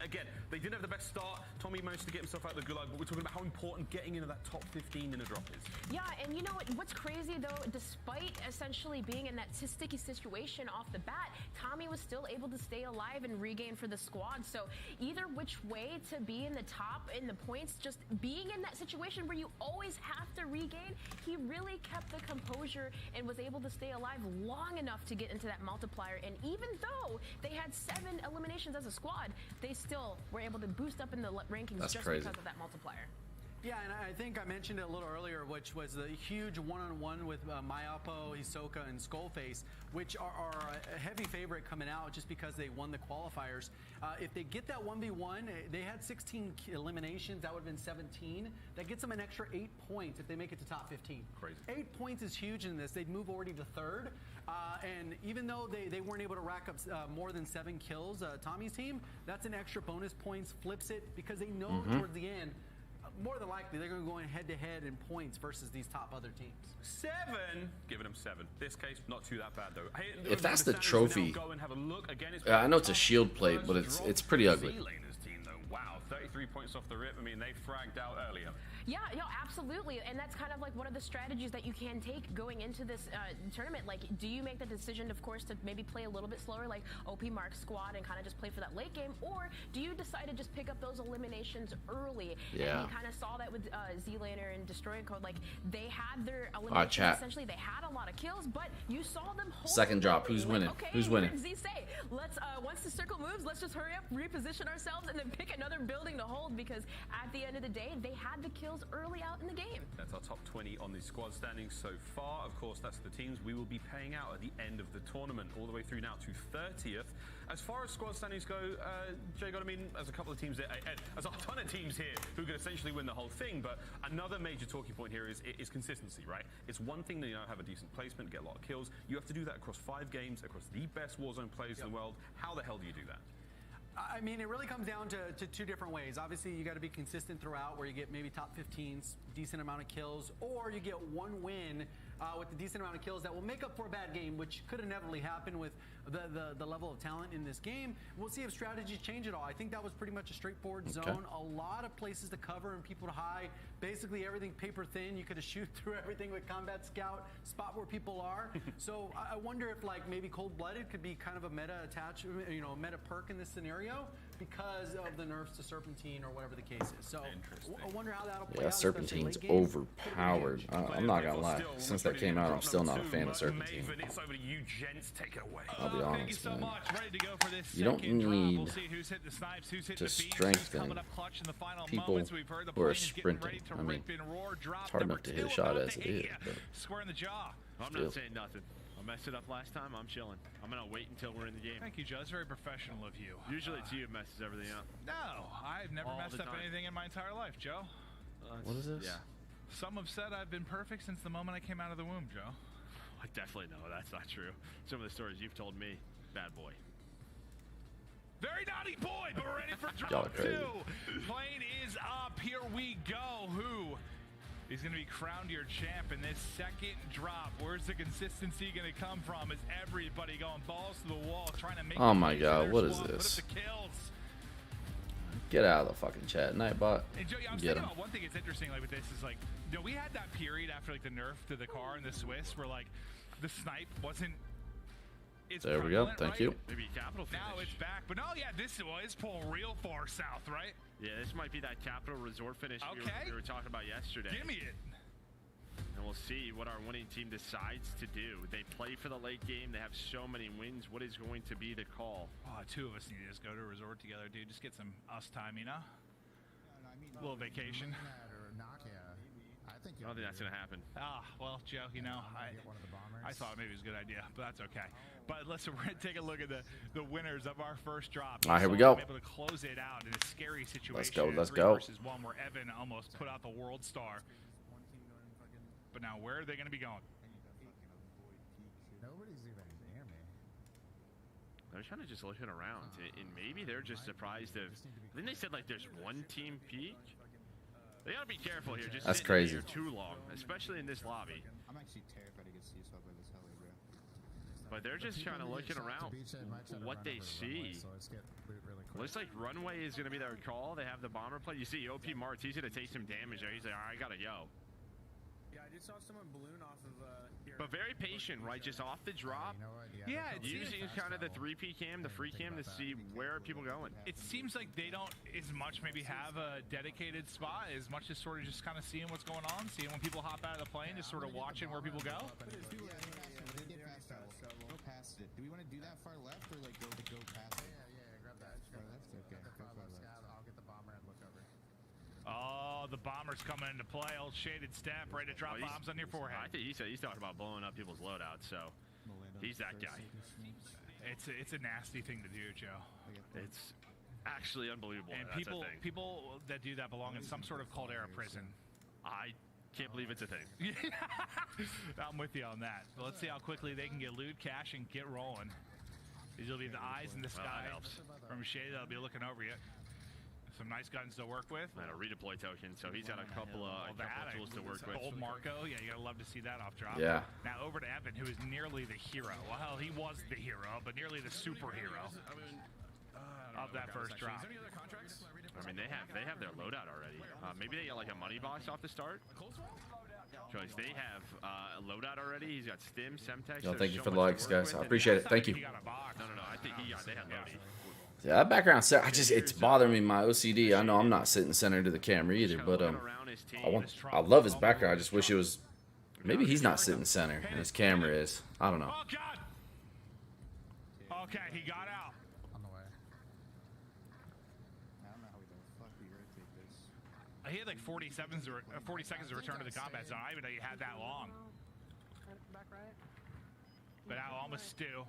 Speaker 8: again, they didn't have the best start. Tommy managed to get himself out of the gulag, but we're talking about how important getting into that top 15 in a drop is.
Speaker 4: Yeah, and you know what's crazy though? Despite essentially being in that sticky situation off the bat, Tommy was still able to stay alive and regain for the squad. So either which way to be in the top in the points, just being in that situation where you always have to regain, he really kept the composure and was able to stay alive long enough to get into that multiplier. And even though they had 7 eliminations as a squad, they still were able to boost up in the rankings just because of that multiplier.
Speaker 9: Yeah, and I think I mentioned it a little earlier, which was the huge one-on-one with Mayapo, Hisoka, and Skullface, which are a heavy favorite coming out just because they won the qualifiers. If they get that 1v1, they had 16 eliminations. That would have been 17. That gets them an extra 8 points if they make it to top 15.
Speaker 8: Crazy. 8
Speaker 9: points is huge in this. They'd move already to 3rd. And even though they weren't able to rack up more than 7 kills, Tommy's team, that's an extra bonus points, flips it, because they know towards the end, more than likely, they're going to go in head-to-head in points versus these top other teams.
Speaker 8: 7? Giving them 7. This case, not too that bad, though. Hey,
Speaker 2: if that's the trophy,
Speaker 8: go and have a look. Again,
Speaker 2: I know it's a shield plate, but it's pretty ugly.
Speaker 8: Team, though. Wow, 33 points off the rip. I mean, they fragged out earlier.
Speaker 4: Yeah, no, absolutely. And that's kind of like one of the strategies that you can take going into this tournament. Like, do you make the decision, of course, to maybe play a little bit slower, like OP Mark's squad, and kind of just play for that late game? Or do you decide to just pick up those eliminations early?
Speaker 2: Yeah.
Speaker 4: And you kind of saw that with Z-Laner and Destroy Code. Like, they had their eliminations, essentially. They had a lot of kills, but you saw them hold.
Speaker 2: Second drop. Who's winning?
Speaker 4: Okay,
Speaker 2: who's winning?
Speaker 4: Z say, let's, once the circle moves, let's just hurry up, reposition ourselves, and then pick another building to hold, because at the end of the day, they had the kills early out in the game.
Speaker 8: That's our top 20 on the squad standings so far. Of course, that's the teams we will be paying out at the end of the tournament, all the way through now to 30th. As far as squad standings go, Jay, I mean, there's a couple of teams there, there's a ton of teams here who could essentially win the whole thing, but another major talking point here is consistency, right? It's one thing to have a decent placement, get a lot of kills. You have to do that across 5 games, across the best Warzone players in the world. How the hell do you do that?
Speaker 9: I mean, it really comes down to 2 different ways. Obviously, you got to be consistent throughout, where you get maybe top 15s, decent amount of kills, or you get 1 win with a decent amount of kills that will make up for a bad game, which could inevitably happen with the level of talent in this game. We'll see if strategies change at all. I think that was pretty much a straightforward zone. A lot of places to cover and people to hide. Basically, everything paper thin. You could have shoot through everything with Combat Scout, spot where people are. So I wonder if, like, maybe Cold Blooded could be kind of a meta attach, meta perk in this scenario, because of the nerfs to Serpentine or whatever the case is. So I wonder how that'll play out.
Speaker 2: Serpentine's overpowered. I'm not gonna lie. Since that came out, I'm still not a fan of Serpentine.
Speaker 8: It's over to you, gents. Take it away.
Speaker 2: I'll be honest, man.
Speaker 10: Ready to go for this
Speaker 2: You don't need
Speaker 10: who's hit the snipes, who's hit
Speaker 2: to
Speaker 10: the feeds,
Speaker 2: strengthen
Speaker 10: coming up clutch in the final
Speaker 2: people
Speaker 10: moments. We've heard the
Speaker 2: who are
Speaker 10: plane is getting ready
Speaker 2: sprinting.
Speaker 10: to
Speaker 2: I mean,
Speaker 10: rip and roar. Drop
Speaker 2: it's hard
Speaker 10: number
Speaker 2: enough to
Speaker 10: 2
Speaker 2: hit a shot
Speaker 10: about
Speaker 2: as
Speaker 10: to
Speaker 2: it
Speaker 10: hit
Speaker 2: is.
Speaker 10: ya.
Speaker 2: But
Speaker 10: Square in the jaw.
Speaker 11: I'm not saying nothing. I messed it up last time. I'm chilling. I'm gonna wait until we're in the game.
Speaker 10: Thank you, Joe. That's very professional of you.
Speaker 11: Usually it's you who messes everything up.
Speaker 10: No, I've never
Speaker 11: All
Speaker 10: messed
Speaker 11: the
Speaker 10: up
Speaker 11: time.
Speaker 10: anything in my entire life, Joe.
Speaker 2: what is this?
Speaker 11: Yeah.
Speaker 10: Some have said I've been perfect since the moment I came out of the womb, Joe.
Speaker 11: I definitely know that's not true. Some of the stories you've told me, bad boy.
Speaker 10: Very naughty boy, but we're ready for
Speaker 2: Y'all are
Speaker 10: drop
Speaker 2: crazy.
Speaker 10: 2. Plane is up. Here we go. Who is going to be crowned your champ in this second drop? Where's the consistency going to come from? Is everybody going balls to the wall, trying to make
Speaker 2: Oh my God, what is
Speaker 10: put
Speaker 2: this?
Speaker 10: up the kills?
Speaker 2: Get out of the fucking chat, Nightbot.
Speaker 10: And Joe, I was
Speaker 2: Get
Speaker 10: thinking
Speaker 2: him.
Speaker 10: about one thing that's interesting, like with this is like, you know, we had that period after like the nerf to the car in the Swiss where like the snipe wasn't.
Speaker 2: There we go. Thank
Speaker 10: right?
Speaker 2: you.
Speaker 11: Maybe capital finish.
Speaker 10: Now it's back, but no, yeah, this is pulling real far south, right?
Speaker 11: Yeah, this might be that Capital Resort finish we were talking about yesterday.
Speaker 10: Give me it.
Speaker 11: And we'll see what our winning team decides to do. They play for the late game. They have so many wins. What is going to be the call?
Speaker 10: Oh, two of us need to just go to a resort together, dude. Just get some us time, you know? A little vacation.
Speaker 11: I don't think that's going to happen.
Speaker 10: Ah, well, Joe, you know, I thought maybe it was a good idea, but that's okay. But listen, we're going to take a look at the winners of our first drop.
Speaker 2: All right, here we go.
Speaker 10: Able to close it out in a scary situation.
Speaker 2: Let's go, let's
Speaker 10: 3
Speaker 2: go.
Speaker 10: versus 1 where Evan almost put out the world star. But now where are they going to be going?
Speaker 17: Nobody's even near me.
Speaker 11: They're kind of just looking around, and maybe they're just surprised of. Then they said like there's one team peak. They gotta be careful here. Just
Speaker 2: That's
Speaker 11: sitting
Speaker 2: crazy.
Speaker 11: here too long, especially in this lobby.
Speaker 17: I'm actually terrified to get seesaw by this heli, bro.
Speaker 11: But they're just kind of looking around what they see. Looks like runway is gonna be their call. They have the bomber play. You see OP Martz, he's gonna take some damage there. He's like, all right, I gotta go.
Speaker 18: Yeah, I just saw someone balloon off of here.
Speaker 11: But very patient, right? Just off the drop.
Speaker 10: Yeah, it's
Speaker 11: using kind of the 3P cam, the free cam to see where are people going.
Speaker 10: It seems like they don't as much maybe have a dedicated spot as much as sort of just kind of seeing what's going on, seeing when people hop out of the plane, just sort of watching where people go.
Speaker 17: Go past it. Do we want to do that far left or like go past it? Yeah, grab that. Far left? Okay. I'll get the bomber and look over.
Speaker 10: Oh, the bomber's coming into play. Old shaded step, ready to drop bombs on your forehead.
Speaker 11: I think he's talking about blowing up people's loadouts, so he's that guy.
Speaker 10: It's a nasty thing to do, Joe.
Speaker 11: It's actually unbelievable.
Speaker 10: And
Speaker 11: that's a thing.
Speaker 10: people that do that belong in some sort of Caldera prison.
Speaker 11: I can't believe it's a thing.
Speaker 10: I'm with you on that. But let's see how quickly they can get loot, cash, and get rolling. These will be the eyes in the sky from Shady that'll be looking over you. Some nice guns to work with.
Speaker 11: And a redeploy token, so he's got a couple of tools to work with.
Speaker 10: Old Marco, yeah, you gotta love to see that off drop.
Speaker 2: Yeah.
Speaker 10: Now over to Evan, who is nearly the hero. Well, he was the hero, but nearly the superhero of that first drop.
Speaker 11: I mean, they have their loadout already. Maybe they got like a money box off the start. Because they have a loadout already. He's got Stim, Semtex.
Speaker 2: Yo, thank you for the likes, guys. I appreciate it. Thank you.
Speaker 11: No, I think they had loading.
Speaker 2: Yeah, that background set, it's bothering me, my OCD. I know I'm not sitting center to the camera either, but I love his background. I just wish it was, maybe he's not sitting center and his camera is. I don't know.
Speaker 10: Oh God! Okay, he got out.
Speaker 17: On the way. I don't know how the fuck we rotate this.
Speaker 10: He had like 40 seconds to return to the combat zone. I didn't even know you had that long.
Speaker 3: Back right.
Speaker 10: But now almost stew.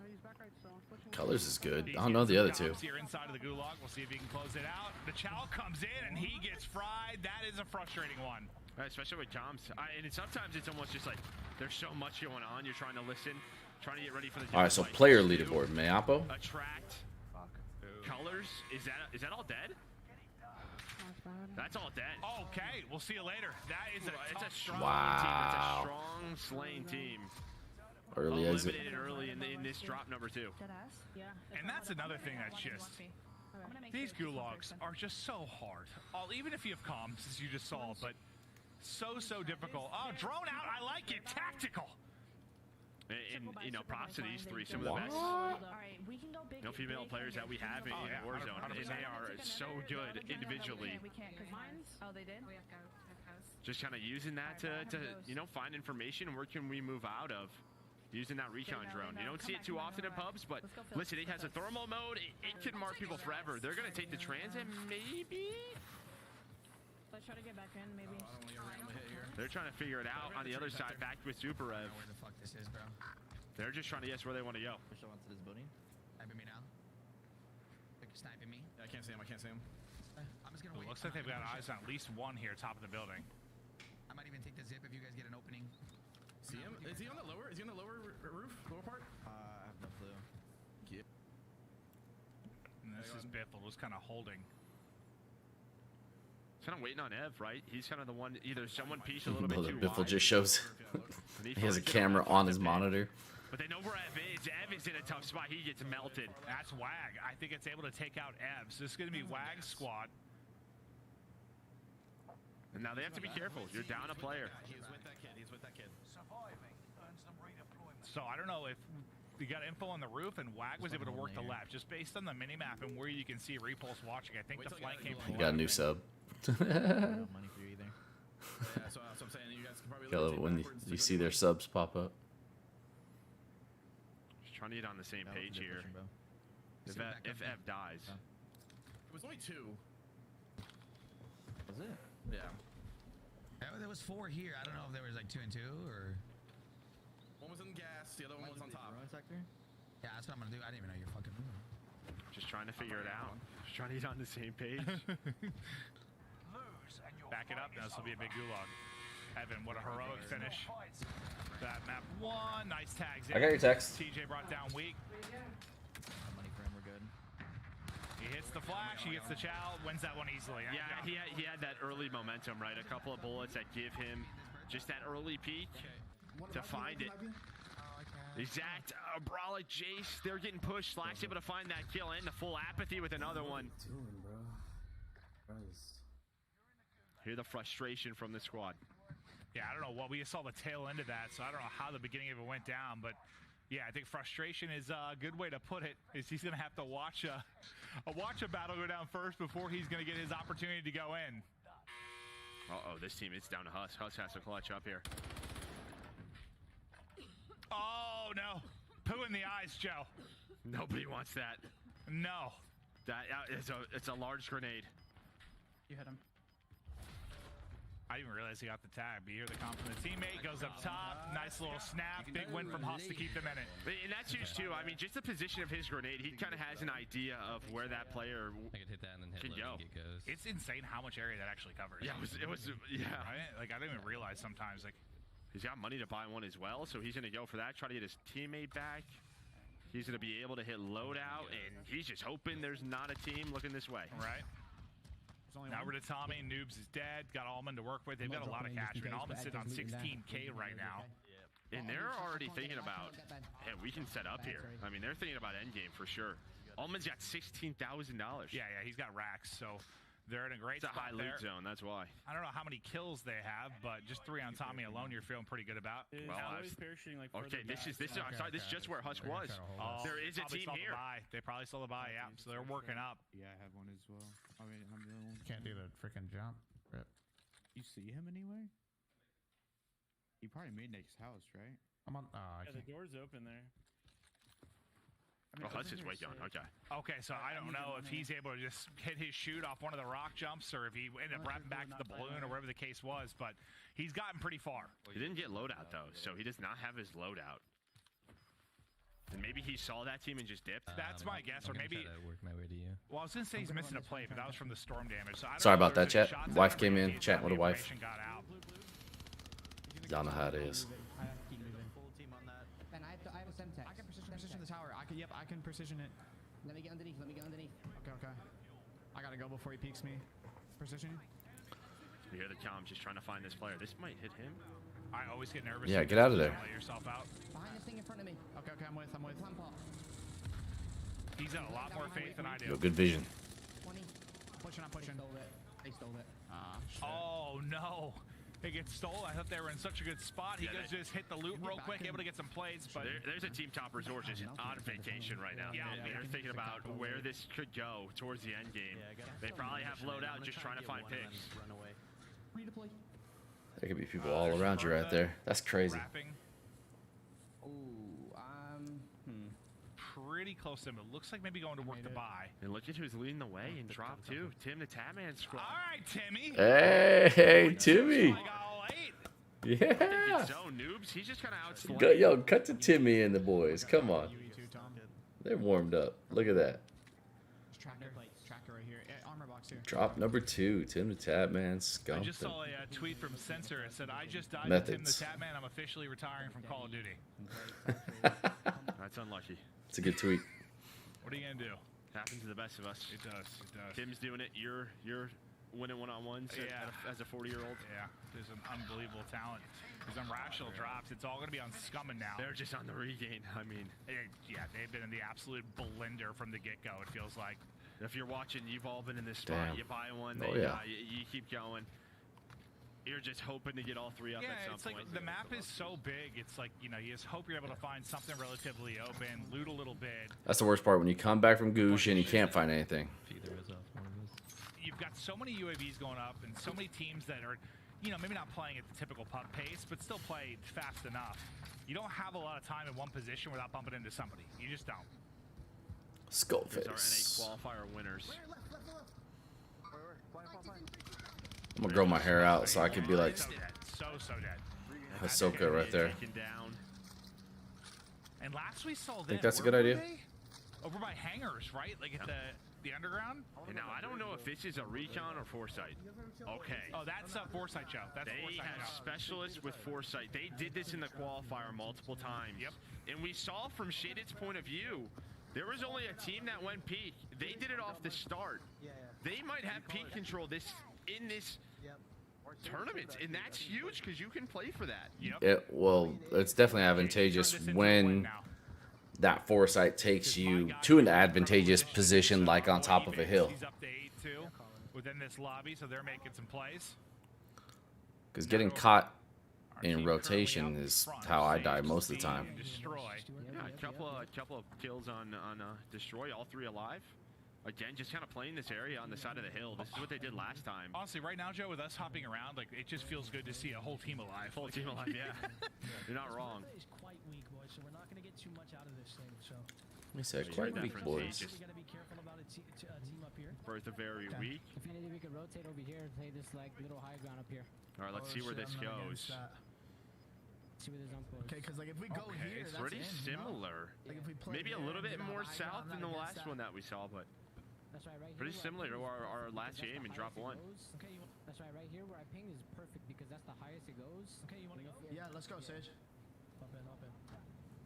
Speaker 2: Colors is good. I don't know the other two.
Speaker 10: Here inside of the gulag, we'll see if he can close it out. The Chow comes in and he gets fried. That is a frustrating one.
Speaker 11: Especially with comms. And sometimes it's almost just like there's so much going on. You're trying to listen, trying to get ready for the.
Speaker 2: All right, so player leaderboard, Mayapo.
Speaker 11: Attract. Colors. Is that all dead? That's all dead.
Speaker 10: Okay, we'll see you later. That is
Speaker 11: it's a strong
Speaker 2: Wow.
Speaker 11: team. It's a strong slaying team.
Speaker 2: Early exit.
Speaker 11: Eliminated early in this drop number 2.
Speaker 10: And that's another thing that's just. These gulags are just so hard. Even if you have comms, as you just saw, but so difficult. Oh, drone out. I like it. Tactical.
Speaker 11: And props to these three, some of the best female players that we have in Warzone, and they are so good individually.
Speaker 4: Oh, they did?
Speaker 11: Just kind of using that to find information and where can we move out of. Using that recon drone. You don't see it too often in pubs, but listen, it has a thermal mode. It can mark people forever. They're going to take the transit, maybe?
Speaker 4: Let's try to get back in, maybe.
Speaker 11: They're trying to figure it out on the other side, back with Super Rev.
Speaker 17: Where the fuck this is, bro?
Speaker 11: They're just trying to guess where they want to go.
Speaker 17: Push up onto this building. Sniping me now. Like sniping me.
Speaker 18: I can't see him.
Speaker 17: I'm just gonna wait.
Speaker 10: Looks like they've got eyes on at least one here, top of the building.
Speaker 17: I might even take the zip if you guys get an opening.
Speaker 18: See him? Is he on the lower? Is he on the lower roof? Lower part?
Speaker 17: I have no clue.
Speaker 18: Yeah.
Speaker 10: And this is Biffle just kind of holding.
Speaker 11: Kind of waiting on Ev, right? He's kind of the one. Either someone pieced a little bit too
Speaker 2: Biffle
Speaker 11: wide.
Speaker 2: just shows. He has a camera on his monitor.
Speaker 11: But they know where Ev is. Ev is in a tough spot. He gets melted.
Speaker 10: That's WAG. I think it's able to take out Ev. So this is going to be WAG's squad.
Speaker 11: And now they have to be careful. You're down a player.
Speaker 18: He's with that kid. He's with that kid.
Speaker 10: So I don't know if you got info on the roof, and Wag was able to work the left just based on the mini map and where you can see Repulse watching. I think the flank came from.
Speaker 2: You got a new sub.
Speaker 18: No money for you either. Yeah, so that's what I'm saying. You guys can probably
Speaker 2: Love it when you see their subs pop up.
Speaker 11: Just trying to get on the same page here. If Ev dies.
Speaker 18: It was only 2.
Speaker 17: Was it?
Speaker 18: Yeah.
Speaker 17: There was 4 here. I don't know if there was like 2 and 2 or.
Speaker 18: One was in gas, the other one was on top.
Speaker 17: Sector? Yeah, that's what I'm gonna do. I didn't even know you're fucking moving.
Speaker 11: Just trying to figure it out. Just trying to get on the same page.
Speaker 10: Back it up now. This will be a big gulag. Evan, what a heroic finish. That map 1. Nice tags in.
Speaker 2: I got your text.
Speaker 10: TJ brought down weak.
Speaker 17: Money for him, we're good.
Speaker 10: He hits the flash. He gets the chow. Wins that one easily.
Speaker 11: Yeah, he had that early momentum, right? A couple of bullets that give him just that early peak to find it. Exact. Brolic, Jace, they're getting pushed. Slack's able to find that kill and the full apathy with another one. Hear the frustration from the squad.
Speaker 10: Yeah, I don't know what we saw the tail end of that, so I don't know how the beginning of it went down, but yeah, I think frustration is a good way to put it. Is he's gonna have to watch a battle go down first before he's gonna get his opportunity to go in.
Speaker 11: Uh-oh, this team, it's down to Huss. Huss has to clutch up here.
Speaker 10: Oh no, poo in the eyes, Joe.
Speaker 11: Nobody wants that.
Speaker 10: No.
Speaker 11: That it's a large grenade.
Speaker 17: You hit him.
Speaker 10: I didn't even realize he got the tag, but you hear the comp from the teammate, goes up top, nice little snap, big win from Huss to keep them in it.
Speaker 11: And that's huge too. I mean, just the position of his grenade, he kind of has an idea of where that player
Speaker 19: I could hit that and then hit
Speaker 11: go.
Speaker 19: and it goes.
Speaker 10: It's insane how much area that actually covers.
Speaker 11: Yeah, it was yeah.
Speaker 10: Right? Like, I didn't even realize sometimes, like.
Speaker 11: He's got money to buy one as well, so he's going to go for that, try to get his teammate back. He's going to be able to hit loadout, and he's just hoping there's not a team looking this way.
Speaker 10: Right. Now we're to Tommy. Noobs is dead. Got Allman to work with. They've got a lot of cash. I mean, Allman's sitting on 16K right now.
Speaker 11: And they're already thinking about, hey, we can set up here. I mean, they're thinking about endgame for sure. Allman's got $16,000.
Speaker 10: Yeah, he's got racks, so they're in a great
Speaker 11: spot. It's a high loot zone, that's why.
Speaker 10: I don't know how many kills they have, but just 3 on Tommy alone, you're feeling pretty good about.
Speaker 11: Well, okay, this is I'm sorry, this is just where Husk was. There is a team here.
Speaker 10: They probably saw the buy, yeah. So they're working up.
Speaker 17: Yeah, I have one as well. I mean, I'm the only one. Can't do the freaking jump. Rip. You see him anywhere? He probably made next house, right? I'm on.
Speaker 20: Yeah, the door's open there.
Speaker 11: Oh, Huss is way gone. Okay.
Speaker 10: Okay, so I don't know if he's able to just hit his shoot off one of the rock jumps or if he ended up wrapping back to the balloon or whatever the case was, but he's gotten pretty far.
Speaker 11: He didn't get loadout, though, so he does not have his loadout. And maybe he saw that team and just dipped.
Speaker 10: That's my guess, or maybe.
Speaker 19: Try to work my way to you.
Speaker 10: Well, I was gonna say he's missing a play, but that was from the storm damage. So I don't
Speaker 2: Sorry
Speaker 10: know
Speaker 2: about that, chat. Wife came in, chatting with a wife.
Speaker 10: Got out.
Speaker 2: Y'all know how it is.
Speaker 17: Ben, I have a Semtex. I can precision the tower. I can precision it. Let me get underneath. Okay. I gotta go before he peeks me. Precision.
Speaker 11: You hear the comms just trying to find this player. This might hit him.
Speaker 10: I always get nervous.
Speaker 2: Yeah, get out of there.
Speaker 10: Let yourself out.
Speaker 17: Behind this thing in front of me. Okay, I'm with.
Speaker 10: He's got a lot more faith than I do.
Speaker 2: Yo, good vision.
Speaker 17: 20. I'm pushing. They stole it.
Speaker 10: Oh no. It gets stolen. I thought they were in such a good spot. He goes to just hit the loot real quick, able to get some plays. But
Speaker 11: there's a team top resort just on vacation right now.
Speaker 10: Yeah,
Speaker 11: they're thinking about where this could go towards the end game. They probably have loadout just trying to find picks.
Speaker 17: Redeploy.
Speaker 2: There could be people all around you right there. That's crazy.
Speaker 10: Pretty close to him. It looks like maybe going to work the buy.
Speaker 11: And look at who's leading the way in drop two. Tim the Tatman squad.
Speaker 10: All right, Timmy.
Speaker 2: Hey, Timmy. Yeah.
Speaker 11: So noobs, he's just kind of out.
Speaker 2: Yo, cut to Timmy and the boys. Come on. They're warmed up. Look at that.
Speaker 17: Tracker right here. Armor box here.
Speaker 2: Drop number 2. Tim the Tatman
Speaker 10: I
Speaker 2: skumped
Speaker 10: just
Speaker 2: him.
Speaker 10: saw a tweet from Censor. It said, I just died
Speaker 2: Methods.
Speaker 10: to Tim the Tatman. I'm officially retiring from Call of Duty.
Speaker 11: That's unlucky.
Speaker 2: It's a good tweet.
Speaker 10: What are you going to do?
Speaker 11: Happens to the best of us.
Speaker 10: It does.
Speaker 11: Tim's doing it. You're winning one-on-ones as a 40-year-old.
Speaker 10: Yeah, there's an unbelievable talent. There's unrational drops. It's all going to be on Scummin now.
Speaker 11: They're just on the regain. I mean,
Speaker 10: yeah, they've been in the absolute blender from the get-go. It feels like.
Speaker 11: If you're watching, you've all been in this spot.
Speaker 2: Damn.
Speaker 11: You buy one,
Speaker 2: Oh,
Speaker 11: they
Speaker 2: yeah.
Speaker 11: you keep going. you're just hoping to get all three up
Speaker 10: Yeah,
Speaker 11: at some
Speaker 10: it's like
Speaker 11: point.
Speaker 10: the map is so big. It's like, you know, you just hope you're able to find something relatively open, loot a little bit.
Speaker 2: That's the worst part when you come back from Goosh and you can't find anything.
Speaker 10: You've got so many UAVs going up and so many teams that are, you know, maybe not playing at the typical pub pace, but still play fast enough. You don't have a lot of time in one position without bumping into somebody. You just don't.
Speaker 2: Skullface.
Speaker 11: These are NA qualifier winners.
Speaker 2: I'm gonna grow my hair out so I could be like
Speaker 10: So dead.
Speaker 2: Ahsoka right there.
Speaker 10: And last we saw
Speaker 2: Think
Speaker 10: them,
Speaker 2: that's a good
Speaker 10: where
Speaker 2: idea?
Speaker 10: were they? Over by hangars, right? Like at the underground?
Speaker 11: And now, I don't know if this is a recon or foresight. Okay.
Speaker 10: Oh, that's a foresight show. That's a
Speaker 11: They
Speaker 10: foresight
Speaker 11: have
Speaker 10: show.
Speaker 11: specialists with foresight. They did this in the qualifier multiple times. Yep. And we saw from Shaded's point of view, there was only a team that went peak. They did it off the start. They might have peak control in this tournament, and that's huge because you can play for that.
Speaker 2: Well, it's definitely advantageous when that foresight takes you to an advantageous position, like on top of a hill.
Speaker 10: He's up to 8-2 within this lobby, so they're making some plays.
Speaker 2: Because getting caught in rotation is how I die most of the time.
Speaker 11: Yeah, a couple of kills on destroy, all three alive. Again, just kind of playing this area on the side of the hill. This is what they did last time.
Speaker 10: Honestly, right now, Joe, with us hopping around, like it just feels good to see a whole team alive.
Speaker 11: Full team alive, yeah. You're not wrong.
Speaker 20: It's quite weak, boys, so we're not going to get too much out of this thing. So
Speaker 2: He said quite weak, boys.
Speaker 20: we got to be careful about a team up here.
Speaker 11: Both are very weak.
Speaker 21: If anything, we could rotate over here and play this like little high ground up here.
Speaker 11: All right, let's see where this goes.
Speaker 21: See where the zone goes.
Speaker 20: Okay, because like if we go here,
Speaker 11: It's
Speaker 20: that's
Speaker 11: pretty
Speaker 20: in, you know?
Speaker 11: similar.
Speaker 20: Like if we play
Speaker 11: Maybe a
Speaker 20: there
Speaker 11: little
Speaker 20: and
Speaker 11: bit
Speaker 20: get on
Speaker 11: more
Speaker 20: high
Speaker 11: south
Speaker 20: ground,
Speaker 11: than the
Speaker 20: not
Speaker 11: last
Speaker 20: against
Speaker 11: one that we saw, but
Speaker 21: That's right, right
Speaker 11: pretty
Speaker 21: here.
Speaker 11: similar to our last game in drop one.
Speaker 21: Okay, that's right, right here where I ping is perfect because that's the highest it goes.
Speaker 20: Okay, you want to go? Yeah, let's go, Sage. Up in, up in.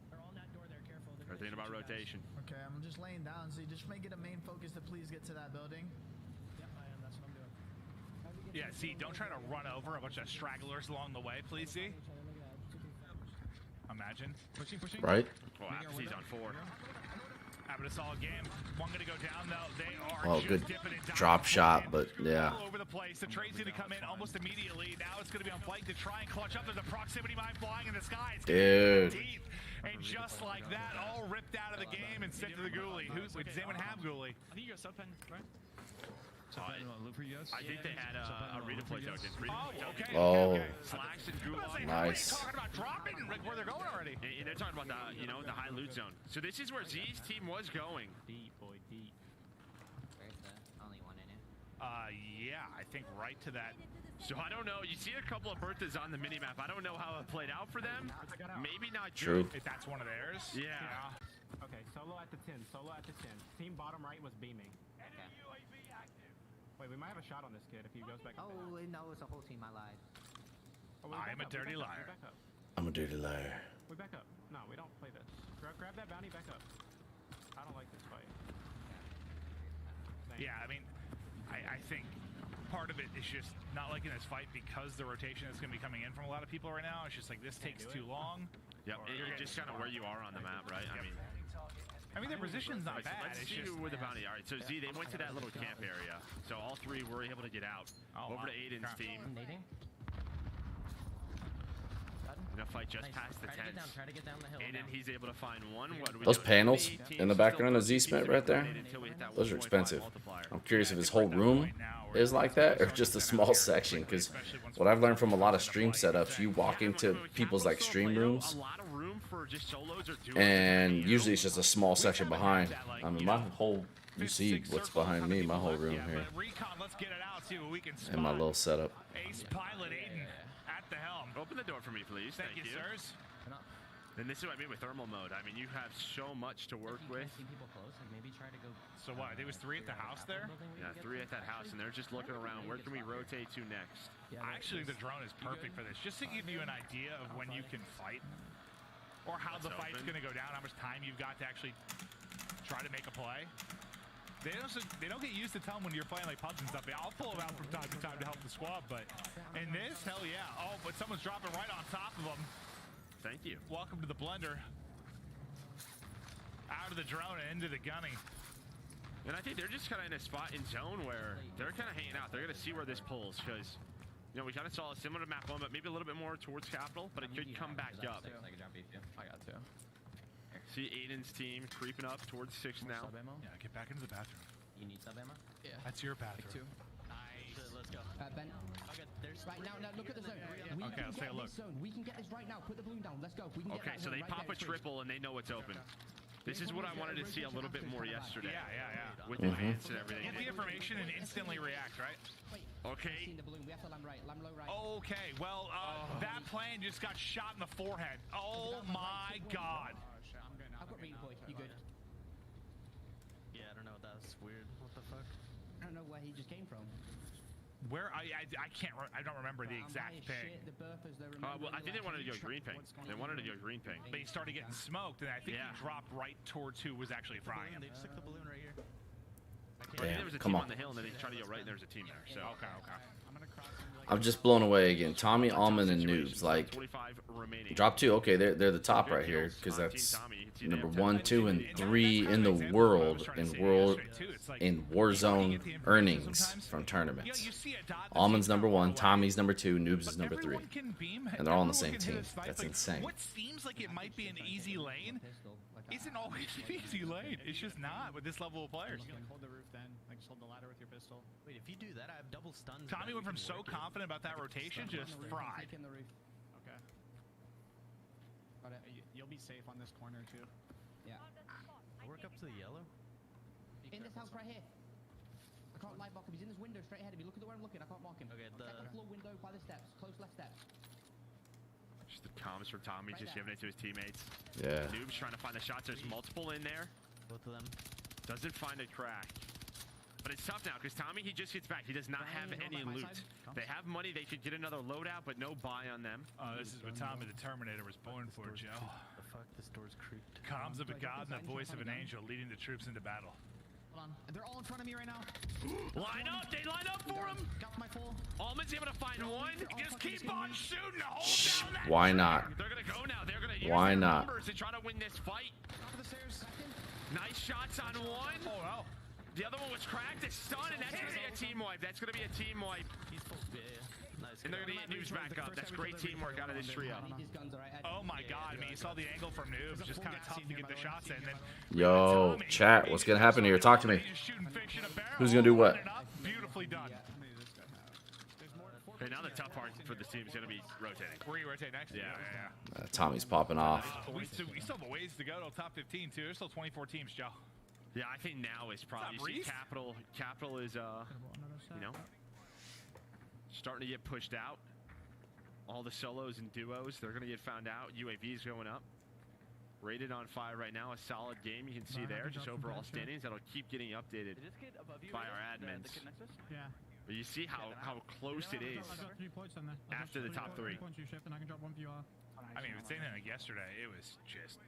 Speaker 20: They're on that door there, careful.
Speaker 11: We're thinking about rotation.
Speaker 20: Okay, I'm just laying down, so you just make it a main focus to please get to that building. Yep, I am. That's what I'm doing.
Speaker 10: Yeah, see, don't try to run over a bunch of stragglers along the way, please, see? Imagine. Pushing.
Speaker 2: Right?
Speaker 11: Oh, he's on 4.
Speaker 10: Having a solid game. One going to go down, though. They are
Speaker 2: Well,
Speaker 10: just
Speaker 2: good
Speaker 10: dipping and diving
Speaker 2: drop shot, but yeah.
Speaker 10: all over the place. The trade's going to come in almost immediately. Now it's going to be on flight to try and clutch up. There's a proximity mine flying in the sky. It's
Speaker 2: Dude.
Speaker 10: deep. And just like that, all ripped out of the game and sent to the ghoulie. Does anyone have ghoulie?
Speaker 18: I think you got Subpen, right?
Speaker 11: I think they had a redeploy token.
Speaker 10: Okay.
Speaker 2: Oh.
Speaker 11: Slacks and Gulag.
Speaker 2: Nice.
Speaker 10: Talking about dropping, like where they're going already.
Speaker 11: And they're talking about the high loot zone. So this is where Z's team was going.
Speaker 18: Deep, boy, deep.
Speaker 22: Where's the only one in it?
Speaker 10: Yeah, I think right to that.
Speaker 11: So I don't know. You see a couple of Berthas on the minimap. I don't know how it played out for them. Maybe not
Speaker 2: True.
Speaker 11: good.
Speaker 10: If that's one of theirs.
Speaker 11: Yeah.
Speaker 3: Okay, solo at the 10. Solo at the 10. Team bottom right was beaming. Wait, we might have a shot on this kid if he goes back.
Speaker 22: Oh, no, it's a whole team. I lied.
Speaker 10: I am a dirty liar.
Speaker 2: I'm a dirty liar.
Speaker 3: We back up. No, we don't play this. Grab that bounty, back up. I don't like this fight.
Speaker 10: Yeah, I mean, I think part of it is just not liking this fight because the rotation that's going to be coming in from a lot of people right now. It's just like this takes too long.
Speaker 11: Yep, it's just kind of where you are on the map, right?
Speaker 10: I mean, their position's not
Speaker 11: Right, so
Speaker 10: bad.
Speaker 11: let's
Speaker 10: It's
Speaker 11: see
Speaker 10: just
Speaker 11: where the bounty. All right, so Z, they went to that little camp area. So all 3 were able to get out. Over to Aiden's team. In a fight just past the tents.
Speaker 22: Try to get down the hill.
Speaker 11: Aiden, he's able to find one. What do we
Speaker 2: Those
Speaker 11: know?
Speaker 2: panels
Speaker 11: 3
Speaker 2: in the
Speaker 11: teams
Speaker 2: background of
Speaker 11: still
Speaker 2: Z-Smith right there,
Speaker 11: until we hit that
Speaker 2: those are
Speaker 11: 1.5
Speaker 2: expensive.
Speaker 11: multiplier.
Speaker 2: I'm curious if his whole room is like that or just a small section, because what I've learned from a lot of stream setups, you walk into people's like stream rooms
Speaker 11: A lot of room for just solos or duos.
Speaker 2: and usually it's just a small section behind. I mean, my whole, you see what's behind me, my whole room here,
Speaker 10: Recon, let's get it out, see what we can spot.
Speaker 2: and my little setup.
Speaker 10: Ace pilot Aiden at the helm.
Speaker 11: Open the door for me, please.
Speaker 10: Thank you, sirs.
Speaker 11: And this is what I mean with thermal mode. I mean, you have so much to work with.
Speaker 22: People close, like maybe try to go.
Speaker 10: So what? There was 3 at the house there?
Speaker 11: Yeah, 3 at that house, and they're just looking around. Where can we rotate to next?
Speaker 10: Actually, the drone is perfect for this, just to give you an idea of when you can fight, or how the fight's going to go down, how much time you've got to actually try to make a play. They don't get used to telling when you're playing like pubs and stuff. I'll pull them out from time to time to help the squad, but in this, hell yeah. Oh, but someone's dropping right on top of them.
Speaker 11: Thank you.
Speaker 10: Welcome to the blender. Out of the drone and into the gunny.
Speaker 11: And I think they're just kind of in a spot in zone where they're kind of hanging out. They're going to see where this pulls, because You know, we kind of saw a similar map one, but maybe a little bit more towards Capital, but it could come back up.
Speaker 22: I can drop you too. I got two.
Speaker 11: See Aiden's team creeping up towards 6 now.
Speaker 10: Yeah, get back into the bathroom.
Speaker 22: You need sub ammo?
Speaker 21: Yeah.
Speaker 10: That's your bathroom.
Speaker 21: Nice.
Speaker 18: Let's go.
Speaker 21: Ben.
Speaker 18: Okay, there's
Speaker 21: Right now, look at the zone. We
Speaker 10: Okay,
Speaker 21: can
Speaker 10: let's take
Speaker 21: get
Speaker 10: a look.
Speaker 21: this zone. We can get this right now. Put the balloon down. Let's go. We can get
Speaker 11: Okay,
Speaker 21: that
Speaker 11: so
Speaker 21: zone
Speaker 11: they
Speaker 21: right
Speaker 11: pop
Speaker 21: there.
Speaker 11: a triple and they know it's open. This is what I wanted to see a little bit more yesterday.
Speaker 10: Yeah.
Speaker 11: With advance and everything.
Speaker 10: Get the information and instantly react, right?
Speaker 11: Okay.
Speaker 21: Seen the balloon. We have to land right. Land low right.
Speaker 10: Okay, well, that plane just got shot in the forehead. Oh my god.
Speaker 21: I've got read, boy. You good?
Speaker 18: Yeah, I don't know. That's weird. What the fuck?
Speaker 21: I don't know where he just came from.
Speaker 10: Where I don't remember the exact ping.
Speaker 21: The burpers,
Speaker 11: Well, I think they wanted to go green ping. They wanted to go green ping.
Speaker 10: But he started getting smoked, and I think he dropped right towards who was actually frying him.
Speaker 18: They just stick the balloon right here.
Speaker 11: I think there was a team on the hill, and then they tried to go right, and there was a team there. So
Speaker 10: okay.
Speaker 2: I'm just blown away again. Tommy, Almond, and Noobs. Like, drop 2. Okay, they're the top right here because that's number 1, 2, and 3 in the world in Warzone earnings from tournaments. Almond's number 1, Tommy's number 2, Noobs is number 3, and they're all on the same team. That's insane.
Speaker 10: What seems like it might be an easy lane isn't always an easy lane. It's just not with this level of players.
Speaker 20: You can hold the roof then. Like just hold the ladder with your pistol.
Speaker 18: Wait, if you do that, I have double stuns.
Speaker 10: Tommy went from so confident about that rotation, just fried.
Speaker 20: In the roof. Okay. But you'll be safe on this corner too.
Speaker 21: Yeah.
Speaker 18: I'll work up to the yellow.
Speaker 21: In this house right here. I can't light mark him. He's in this window straight ahead of me. Look at where I'm looking. I can't mark him.
Speaker 18: Okay,
Speaker 21: Second floor window by the steps. Close left steps.
Speaker 11: Just the comms from Tommy, just giving it to his teammates.
Speaker 2: Yeah.
Speaker 11: Noob's trying to find the shots. There's multiple in there.
Speaker 18: Both of them.
Speaker 11: Doesn't find a crack. But it's tough now because Tommy, he just gets back. He does not have any loot. They have money. They could get another loadout, but no buy on them.
Speaker 10: Oh, this is what Tommy the Terminator was born for, Joe.
Speaker 18: The fuck? This door's creeped.
Speaker 10: Comms of a god and the voice of an angel leading the troops into battle.
Speaker 20: Hold on. They're all in front of me right now.
Speaker 11: Line up! They line up for him!
Speaker 20: Got my full.
Speaker 11: Almond's able to find one. Just keep on shooting. Hold down that.
Speaker 2: Why not?
Speaker 11: They're gonna go now. They're gonna use
Speaker 2: Why
Speaker 11: their
Speaker 2: not?
Speaker 11: numbers to try to win this fight.
Speaker 20: Top of the stairs.
Speaker 11: Nice shots on one.
Speaker 10: Oh wow.
Speaker 11: The other one was cracked. It's stunned, and that's gonna be a team wipe. That's gonna be a team wipe.
Speaker 18: He's full. Yeah. Nice.
Speaker 11: And they're gonna get Noobs back up. That's great teamwork out of this trio.
Speaker 10: Oh my god, I mean, you saw the angle from Noobs, just kind of tough to get the shots in. Then
Speaker 2: Yo, chat, what's gonna happen here? Talk to me. Who's gonna do what?
Speaker 10: Beautifully done.
Speaker 11: Okay, now the tough part for the team is gonna be rotating.
Speaker 10: Where you rotate next?
Speaker 11: Yeah.
Speaker 2: Tommy's popping off.
Speaker 10: We still have a ways to go to top 15 too. There's still 24 teams, Joe.
Speaker 11: Yeah, I think now is probably you see Capital. Capital is you know, starting to get pushed out. All the solos and duos, they're gonna get found out. UAV's going up. Rated on 5 right now. A solid game. You can see there, just overall standings. That'll keep getting updated by our admins.
Speaker 20: Yeah.
Speaker 11: But you see how close it is after the top 3.
Speaker 10: I mean, same thing like yesterday. It was just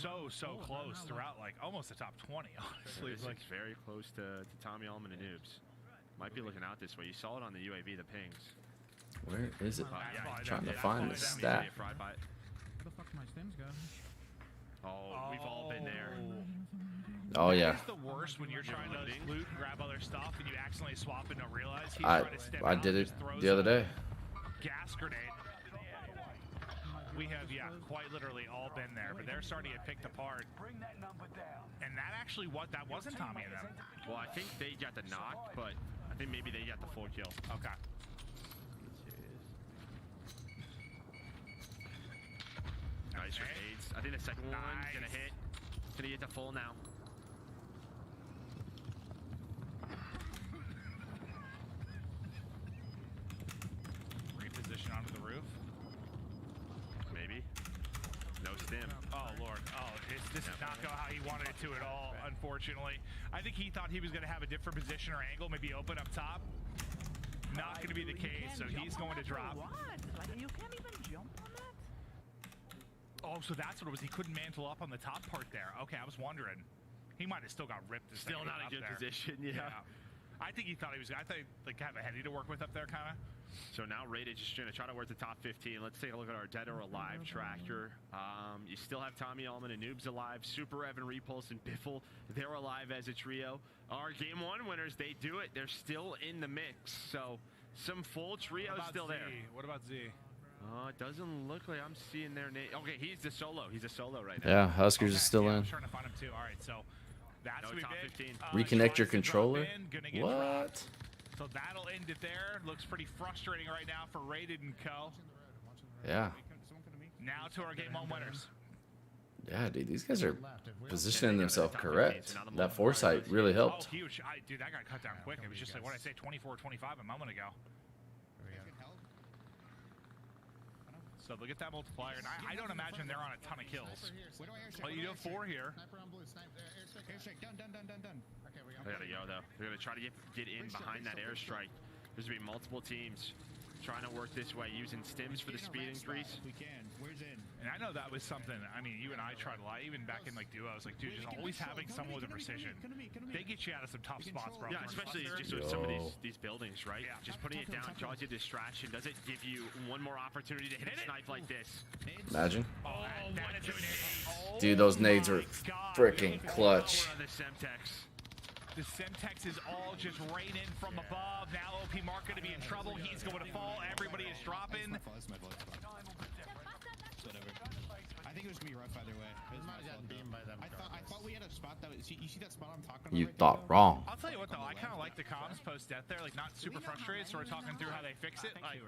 Speaker 10: so close throughout, like almost the top 20. Honestly,
Speaker 11: This is very close to Tommy Almond and Noobs. Might be looking out this way. You saw it on the UAV, the pings.
Speaker 2: Where is it?
Speaker 11: Yeah,
Speaker 2: I'm trying to find the stat.
Speaker 20: Where the fuck do my stems go?
Speaker 11: Oh, we've all been there.
Speaker 2: Oh yeah.
Speaker 10: It's the worst when you're trying to loot and grab other stuff and you accidentally swap and don't realize.
Speaker 2: I did it the other day.
Speaker 10: Gas grenade. We have, quite literally all been there, but they're starting to get picked apart. Bring that number down. And that actually, that wasn't Tommy and them.
Speaker 11: Well, I think they got the knock, but I think maybe they got the full kill.
Speaker 10: Okay.
Speaker 11: Nice grenades. I think the second one's gonna hit. Gonna get the full now.
Speaker 10: Reposition onto the roof.
Speaker 11: Maybe. No stim.
Speaker 10: Oh, Lord. Oh, this did not go how he wanted it to at all, unfortunately. I think he thought he was going to have a different position or angle, maybe open up top. Not going to be the case, so he's going to drop.
Speaker 21: What? Like, you can't even jump on that?
Speaker 10: Oh, so that's what it was. He couldn't mantle up on the top part there. Okay, I was wondering. He might have still got ripped.
Speaker 11: Still not a good position, yeah.
Speaker 10: I think he thought he was. I thought like kind of a heady to work with up there, kind of.
Speaker 11: So now Rated just going to try to work the top 15. Let's take a look at our dead or alive tracker. You still have Tommy Allman and Noobs alive. Super Evan, Repulse, and Biffle, they're alive as a trio. Our game 1 winners, they do it. They're still in the mix. So Some full trio
Speaker 10: What about
Speaker 11: still
Speaker 10: Z?
Speaker 11: there.
Speaker 10: What about Z?
Speaker 11: It doesn't look like I'm seeing their name. Okay, he's the solo. He's a solo right now.
Speaker 2: Yeah, Huskers is still in.
Speaker 10: I'm trying to find him too. All right, so that's
Speaker 11: No
Speaker 10: gonna be
Speaker 11: top
Speaker 10: big.
Speaker 11: 15.
Speaker 2: Reconnect your controller. What?
Speaker 10: Dropped. So that'll end it there. Looks pretty frustrating right now for Rated and Co.
Speaker 2: Yeah.
Speaker 10: Now to our game one winners.
Speaker 2: Yeah, dude, these guys are positioning themselves correct. That foresight really helped.
Speaker 10: Oh, huge. Dude, that got cut down quick. It was just like, what did I say, 24, 25 a moment ago. So look at that multiplier, and I don't imagine they're on a ton of kills. Well, you have 4 here.
Speaker 11: They gotta go though. They're gonna try to get in behind that airstrike. There's gonna be multiple teams trying to work this way, using stims for the speed increase.
Speaker 10: We can. Where's in? And I know that was something. I mean, you and I tried a lot, even back in like duos. Like, dude, just always having someone with a precision. They get you out of some tough spots, bro.
Speaker 11: Yeah, especially just with some of these buildings, right? Just putting it down draws you distraction. Does it give you one more opportunity to hit a snipe like this?
Speaker 2: Imagine.
Speaker 10: Oh,
Speaker 2: Dude, those nades are freaking clutch.
Speaker 10: The Semtex is all just rain in from above. Now OP Mark going to be in trouble. He's going to fall. Everybody is dropping.
Speaker 18: Whatever. I think it was gonna be rough either way. I thought we had a spot that was, you see that spot I'm talking about?
Speaker 2: You thought wrong.
Speaker 10: I'll tell you what though, I kind of like the comms post death there, like not super frustrated. So we're talking through how they fix it. Like,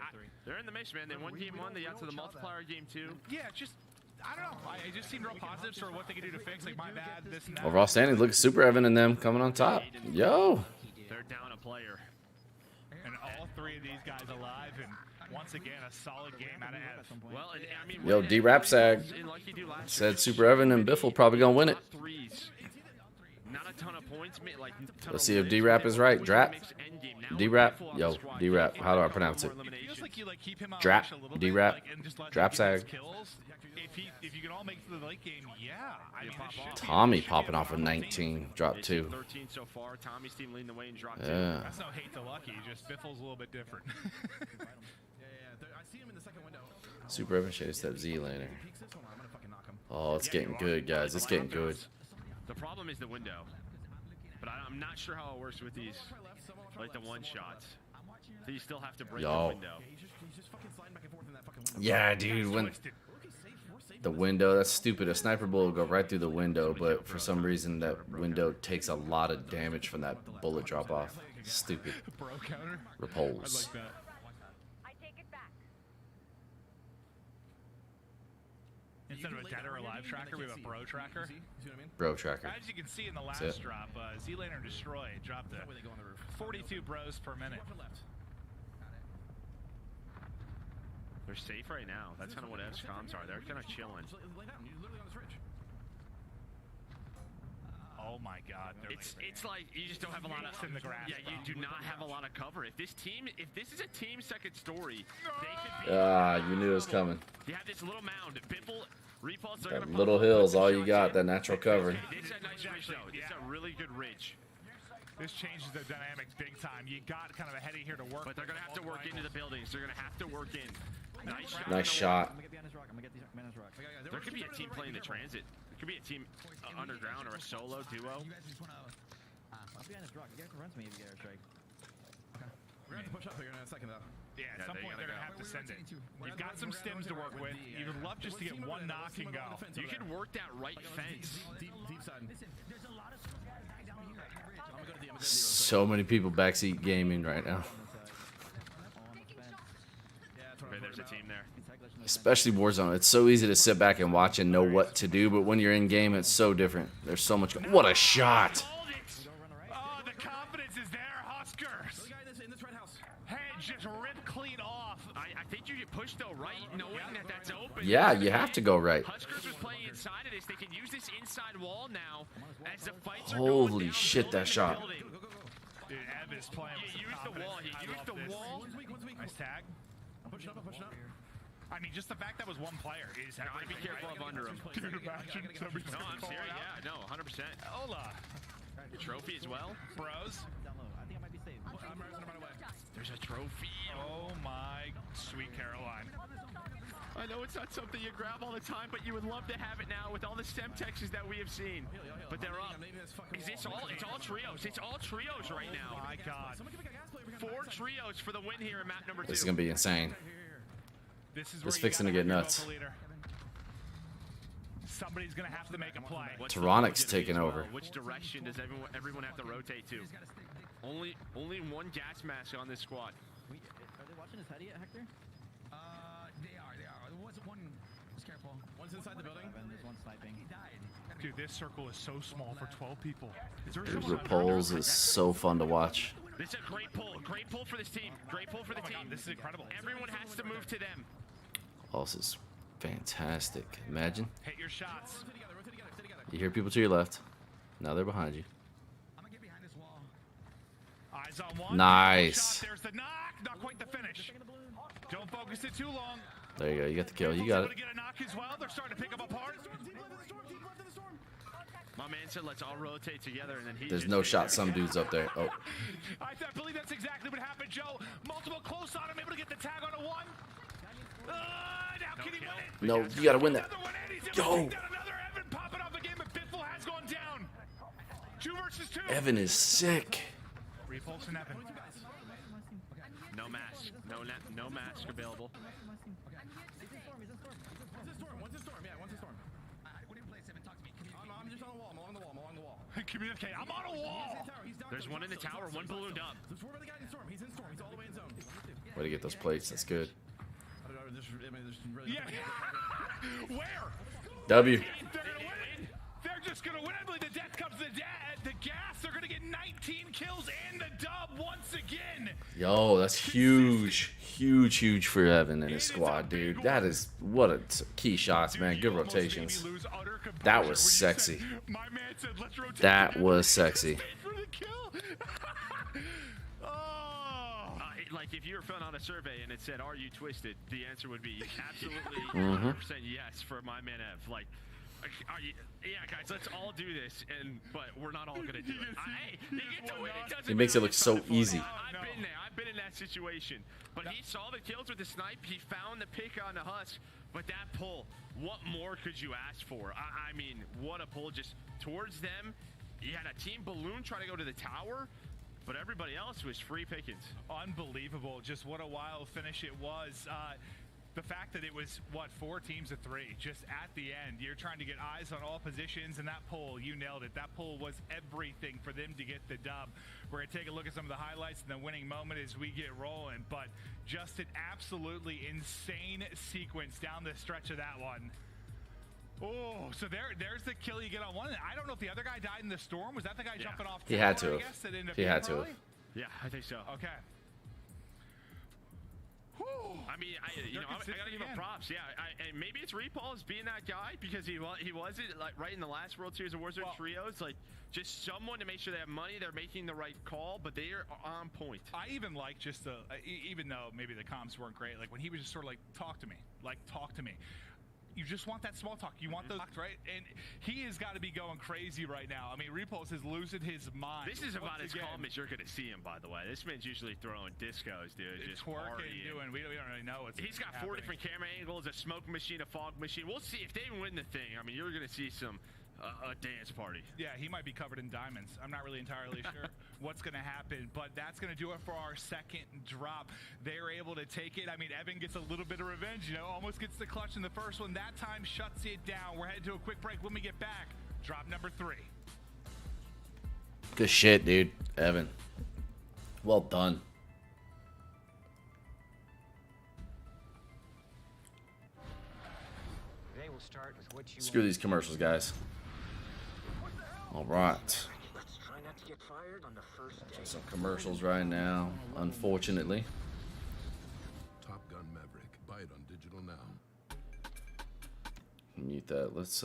Speaker 11: they're in the mix, man. They won game 1. They got to the multiplier game 2.
Speaker 10: Yeah, just. I don't know. I just seemed real positive for what they could do to fix. Like, my bad, this and that.
Speaker 2: Overall standings look super Evan and them coming on top. Yo.
Speaker 11: They're down a player.
Speaker 10: And all 3 of these guys alive, and once again, a solid game out of Ev.
Speaker 11: Well, and, I mean,
Speaker 2: Yo, D-Rap Sag said Super Evan and Biffle probably gonna win it.
Speaker 11: Not a ton of points. Like,
Speaker 2: Let's see if D-Rap is right. Drap. D-Rap. Yo, D-Rap. How do I pronounce it? Drap. D-Rap. Drap Sag.
Speaker 10: If you can all make it to the late game, yeah. I mean,
Speaker 2: Tommy popping off with 19. Drop 2.
Speaker 11: 13 so far. Tommy's team leading the way and drop 2.
Speaker 2: Yeah.
Speaker 10: That's no hate to Lucky. Just Biffle's a little bit different.
Speaker 18: I see him in the second window.
Speaker 2: Super Evan Shade Step Z laner. Oh, it's getting good, guys. It's getting good.
Speaker 11: The problem is the window. But I'm not sure how it works with these, like the one-shots. So you still have to break the window.
Speaker 2: Yeah, dude. When the window, that's stupid. A sniper bullet will go right through the window, but for some reason that window takes a lot of damage from that bullet drop off. Stupid. Repulse.
Speaker 10: Instead of a dead or alive tracker, we have a bro tracker.
Speaker 2: Bro tracker.
Speaker 10: As you can see in the last drop, Z-Laner Destroy dropped to 42 bros per minute.
Speaker 11: They're safe right now. That's kind of what F's comms are. They're kind of chilling.
Speaker 10: Oh my God!
Speaker 11: It's like you just don't have a lot of
Speaker 10: in the grass.
Speaker 11: Yeah, you do not have a lot of cover. If this is a team second story, they could be.
Speaker 2: You knew it was coming.
Speaker 11: You have this little mound. Biffle, repulse.
Speaker 2: That little hills, all you got. That natural cover.
Speaker 11: It's a nice ridge though. It's a really good ridge.
Speaker 10: This changes the dynamic big time. You got kind of a heady here to work.
Speaker 11: But they're gonna have to work into the buildings. They're gonna have to work in.
Speaker 2: Nice shot.
Speaker 11: There could be a team playing the transit. There could be a team underground or a solo duo.
Speaker 18: We're gonna have to push up here in a second though.
Speaker 10: Yeah, at some point they're gonna have to send it. You've got some stims to work with. You would love just to get one knock and go.
Speaker 11: You could work that right fence.
Speaker 18: Deep side.
Speaker 2: So many people backseat gaming right now.
Speaker 11: Okay, there's a team there.
Speaker 2: Especially Warzone. It's so easy to sit back and watch and know what to do, but when you're in game, it's so different. There's so much. What a shot!
Speaker 10: Oh, the confidence is there, Huskers. Head just ripped clean off.
Speaker 11: I think you get pushed though, right? Knowing that that's open.
Speaker 2: Yeah, you have to go right.
Speaker 11: Huskers was playing inside of this. They can use this inside wall now as the fights are
Speaker 2: Holy
Speaker 11: going down.
Speaker 2: shit, that shot.
Speaker 10: Dude, Ev is playing with
Speaker 11: Use the wall. He used the wall.
Speaker 10: Nice tag.
Speaker 18: I'm pushing up.
Speaker 10: I mean, just the fact that was one player is.
Speaker 11: You gotta be careful of under him.
Speaker 10: Dude, imagine somebody.
Speaker 11: No, I'm serious. Yeah, no, 100%.
Speaker 10: Hola.
Speaker 11: Trophy as well.
Speaker 10: Bros.
Speaker 11: There's a trophy.
Speaker 10: Oh my sweet Caroline.
Speaker 11: I know it's not something you grab all the time, but you would love to have it now with all the Semtexes that we have seen. But they're up. It's all trios. It's all trios right now.
Speaker 10: My God.
Speaker 11: 4 trios for the win here in map number 2.
Speaker 2: This is gonna be insane.
Speaker 10: This is
Speaker 2: It's fixing to get nuts.
Speaker 10: Somebody's gonna have to make a play.
Speaker 2: Tyrannic's taking over.
Speaker 11: Which direction does everyone have to rotate to? Only one gas mask on this squad.
Speaker 21: Are they watching his head yet, Hector?
Speaker 20: They are. One is careful.
Speaker 21: One's inside the building. There's one sniping.
Speaker 20: He died.
Speaker 10: Dude, this circle is so small for 12 people.
Speaker 2: Dude, Repulse is so fun to watch.
Speaker 11: This is a great pull. Great pull for this team. Great pull for the team.
Speaker 10: God, this is incredible.
Speaker 11: Everyone has to move to them.
Speaker 2: Oh, this is fantastic. Imagine.
Speaker 10: Hit your shots.
Speaker 2: You hear people to your left. Now they're behind you.
Speaker 10: Eyes on one.
Speaker 2: Nice.
Speaker 10: There's the knock. Not quite the finish. Don't focus it too long.
Speaker 2: There you go. You got the kill. You got it.
Speaker 10: Get a knock as well. They're starting to pick up apart.
Speaker 11: My man said let's all rotate together, and then he.
Speaker 2: There's no shot. Some dude's up there. Oh.
Speaker 10: I believe that's exactly what happened, Joe. Multiple close on him, able to get the tag on a 1. Now can he win it?
Speaker 2: No, you gotta win that. Yo.
Speaker 10: Another Evan popping off again, but Biffle has gone down. 2 versus 2.
Speaker 2: Evan is sick.
Speaker 10: Repulse and Evan.
Speaker 11: No mask. No mask available.
Speaker 21: One's in storm. Yeah, one's in storm. What do you play, Seven? Talk to me. I'm just on the wall. I'm along the wall.
Speaker 10: Communicate. I'm on a wall.
Speaker 11: There's one in the tower. One ballooned up.
Speaker 21: There's 4 by the guy in storm. He's in storm. He's all the way in zone.
Speaker 2: Way to get those plates. That's good.
Speaker 21: I don't know. There's really.
Speaker 10: Yeah. Where?
Speaker 2: W.
Speaker 10: They're gonna win. They're just gonna win. I believe the death comes to the gas. They're gonna get 19 kills and the dub once again.
Speaker 2: Yo, that's huge. Huge for Evan and his squad, dude. That is what a key shots, man. Good rotations. That was sexy. That was sexy.
Speaker 11: Like if you were filling out a survey and it said, "Are you twisted?" the answer would be absolutely 100% yes for my man Ev. Like, yeah, guys, let's all do this, but we're not all gonna do it. You get to win.
Speaker 2: He makes it look so easy.
Speaker 11: I've been there. I've been in that situation. But he saw the kills with the snipe. He found the pick on the husk. But that pull, what more could you ask for? I mean, what a pull just towards them. You had a team balloon trying to go to the tower. But everybody else was free pickings.
Speaker 10: Unbelievable. Just what a wild finish it was. The fact that it was, 4 teams of 3, just at the end. You're trying to get eyes on all positions, and that pull, you nailed it. That pull was everything for them to get the dub. We're going to take a look at some of the highlights and the winning moment as we get rolling. But just an absolutely insane sequence down the stretch of that one. Oh, so there's the kill you get on one. I don't know if the other guy died in the storm. Was that the guy jumping off?
Speaker 2: He had to have. He had to have.
Speaker 11: Yeah, I think so.
Speaker 10: Okay.
Speaker 11: I mean, I gotta give him props. Yeah, and maybe it's Repulse being that guy because he was it like right in the last World Series of Warzone trios, like just someone to make sure they have money, they're making the right call, but they are on point.
Speaker 10: I even like just even though maybe the comms weren't great, like when he was just sort of like talk to me. You just want that small talk. You want those, right? And he has got to be going crazy right now. I mean, Repulse is losing his mind.
Speaker 11: This is about as calm as you're going to see him, by the way. This man's usually throwing discos, dude. Just
Speaker 10: twerking, doing. We don't really know what's
Speaker 11: He's got 4 different camera angles, a smoke machine, a fog machine. We'll see if they win the thing. I mean, you're going to see some a dance party.
Speaker 10: Yeah, he might be covered in diamonds. I'm not really entirely sure what's going to happen, but that's going to do it for our second drop. They're able to take it. I mean, Evan gets a little bit of revenge, almost gets the clutch in the first one. That time shuts it down. We're headed to a quick break. When we get back, drop number 3.
Speaker 2: Good shit, dude. Evan. Well done.
Speaker 1: Today we'll start with what you
Speaker 2: Screw these commercials, guys. All right. Some commercials right now, unfortunately.
Speaker 7: Top Gun Maverick. Buy it on digital now.
Speaker 2: Mute that. Let's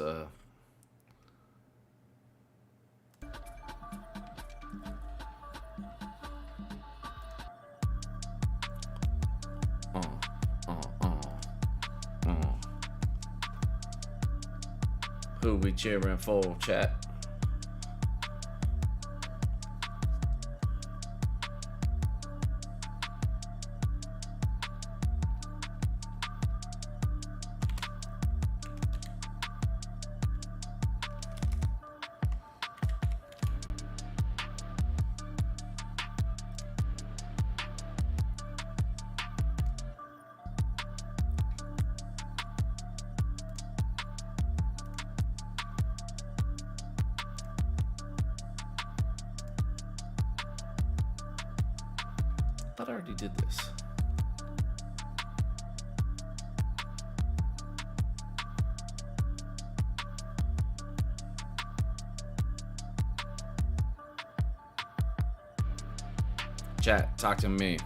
Speaker 2: who we cheering for, chat? thought I already did this. Chat, talk to me.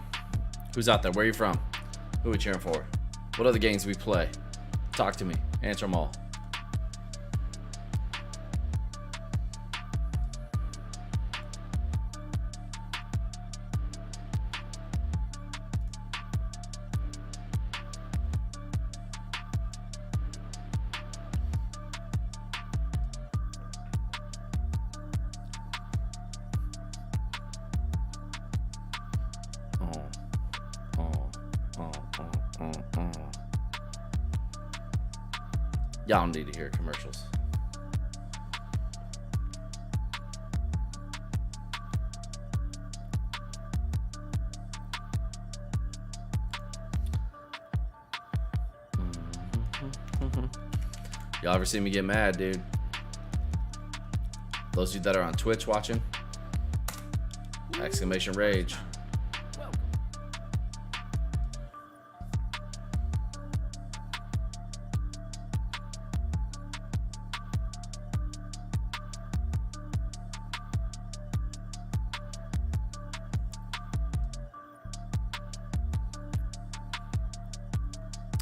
Speaker 2: Who's out there? Where are you from? Who are we cheering for? What other games we play? Talk to me. Answer them all. Y'all don't need to hear commercials. Y'all ever see me get mad, dude? Those of you that are on Twitch watching, exclamation rage.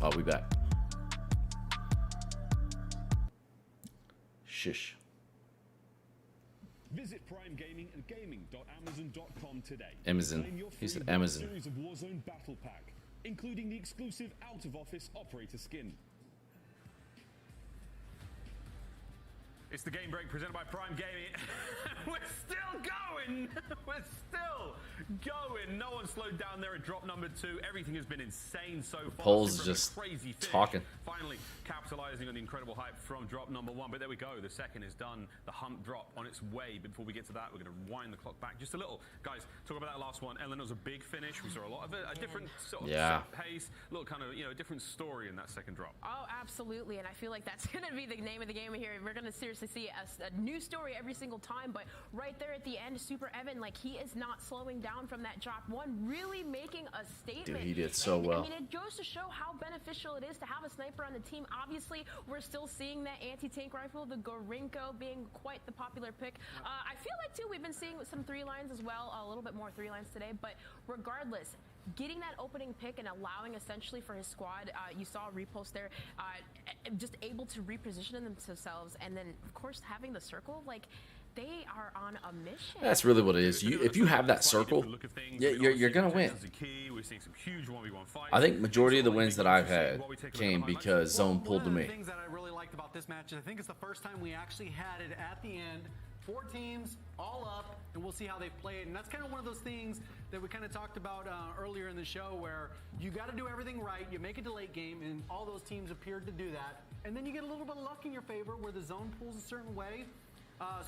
Speaker 2: Oh, we back. Shish.
Speaker 5: Visit Prime Gaming and gaming.amazon.com today.
Speaker 2: Amazon.
Speaker 5: Claim your
Speaker 2: He
Speaker 5: free
Speaker 2: said Amazon.
Speaker 5: series of Warzone Battle Pack, including the exclusive out-of-office operator skin.
Speaker 8: It's the game break presented by Prime Gaming. We're still going. We're still going. No one slowed down there at drop number 2. Everything has been insane so far.
Speaker 2: Polls
Speaker 8: Super
Speaker 2: just
Speaker 8: crazy finish.
Speaker 2: talking.
Speaker 8: Finally capitalizing on the incredible hype from drop number 1. But there we go. The second is done. The hunt drop on its way. But before we get to that, we're going to wind the clock back just a little. Guys, talk about that last one. Ellen, was a big finish. We saw a lot of a different sort of set pace, a little kind of, different story in that second drop.
Speaker 4: Oh, absolutely. And I feel like that's going to be the name of the game here. We're going to seriously see a new story every single time. But right there at the end, Super Evan, like, he is not slowing down from that drop 1, really making a statement.
Speaker 2: Dude, he did so well.
Speaker 4: I mean, it goes to show how beneficial it is to have a sniper on the team. Obviously, we're still seeing that anti-tank rifle, the Gorinko, being quite the popular pick. I feel like, too, we've been seeing some 3 lines as well, a little bit more 3 lines today. But regardless, getting that opening pick and allowing essentially for his squad, you saw a repost there, just able to reposition themselves, and then of course having the circle, like, they are on a mission.
Speaker 2: That's really what it is. If you have that circle, you're gonna win. I think majority of the wins that I've had came because zone pulled to me.
Speaker 9: One of the things that I really liked about this match, and I think it's the first time we actually had it at the end. 4 teams all up, and we'll see how they play it. And that's kind of one of those things that we kind of talked about earlier in the show, where you got to do everything right. You make it to late game, and all those teams appeared to do that. And then you get a little bit of luck in your favor where the zone pulls a certain way.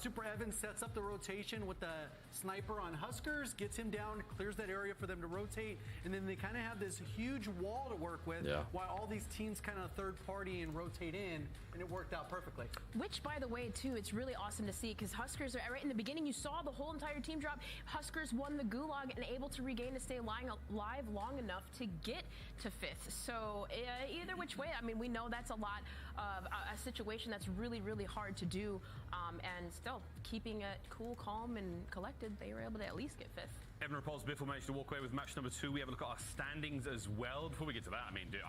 Speaker 9: Super Evan sets up the rotation with the sniper on Huskers, gets him down, clears that area for them to rotate, and then they kind of have this huge wall to work with while all these teams kind of third party and rotate in, and it worked out perfectly.
Speaker 4: Which, by the way, too, it's really awesome to see, because Huskers, right in the beginning, you saw the whole entire team drop. Huskers won the Gulag and able to regain to stay alive long enough to get to 5th. So either which way, I mean, we know that's a lot of a situation that's really, really hard to do, and still keeping it cool, calm, and collected, they were able to at least get 5th.
Speaker 8: Evan Repulse, Biffle managed to walk away with match number 2. We have a look at our standings as well. Before we get to that, I mean, the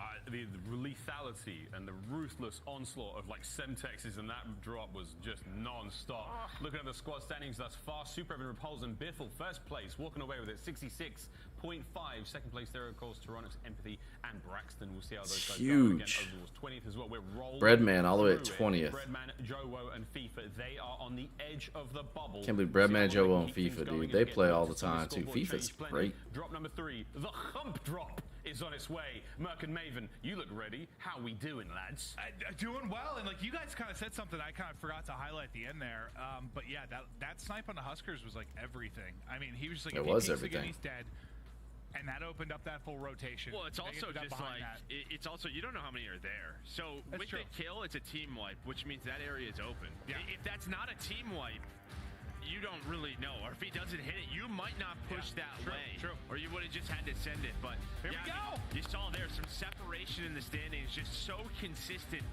Speaker 8: lethality and the ruthless onslaught of like Semtexes and that drop was just non-stop. Looking at the squad standings thus far, Super Evan Repulse and Biffle first place, walking away with it, 66.5. Second place there, of course, Toronix, Empathy, and Braxton. We'll see how those guys go. Again, overall's 20th as well. We're rolling.
Speaker 2: Breadman all the way at 20th.
Speaker 8: Breadman, Jowo, and FIFA, they are on the edge of the bubble.
Speaker 2: Can't believe Breadman, Jowo, and FIFA, dude. They play all the time, too. FIFA's great.
Speaker 8: Drop number 3, the hump drop is on its way. Merc and Maven, you look ready. How we doing, lads?
Speaker 10: Doing well, and like you guys kind of said something I kind of forgot to highlight at the end there. But yeah, that snipe on the Huskers was like everything. I mean, he was like,
Speaker 2: it was everything.
Speaker 10: He's dead. And that opened up that full rotation.
Speaker 11: Well, it's also just like, it's also, you don't know how many are there. So with the kill, it's a team wipe, which means that area is open.
Speaker 10: Yeah.
Speaker 11: If that's not a team wipe, you don't really know. Or if he doesn't hit it, you might not push that way.
Speaker 10: True.
Speaker 11: Or you would have just had to send it. But
Speaker 10: Here we go.
Speaker 11: You saw there some separation in the standings, just so consistent.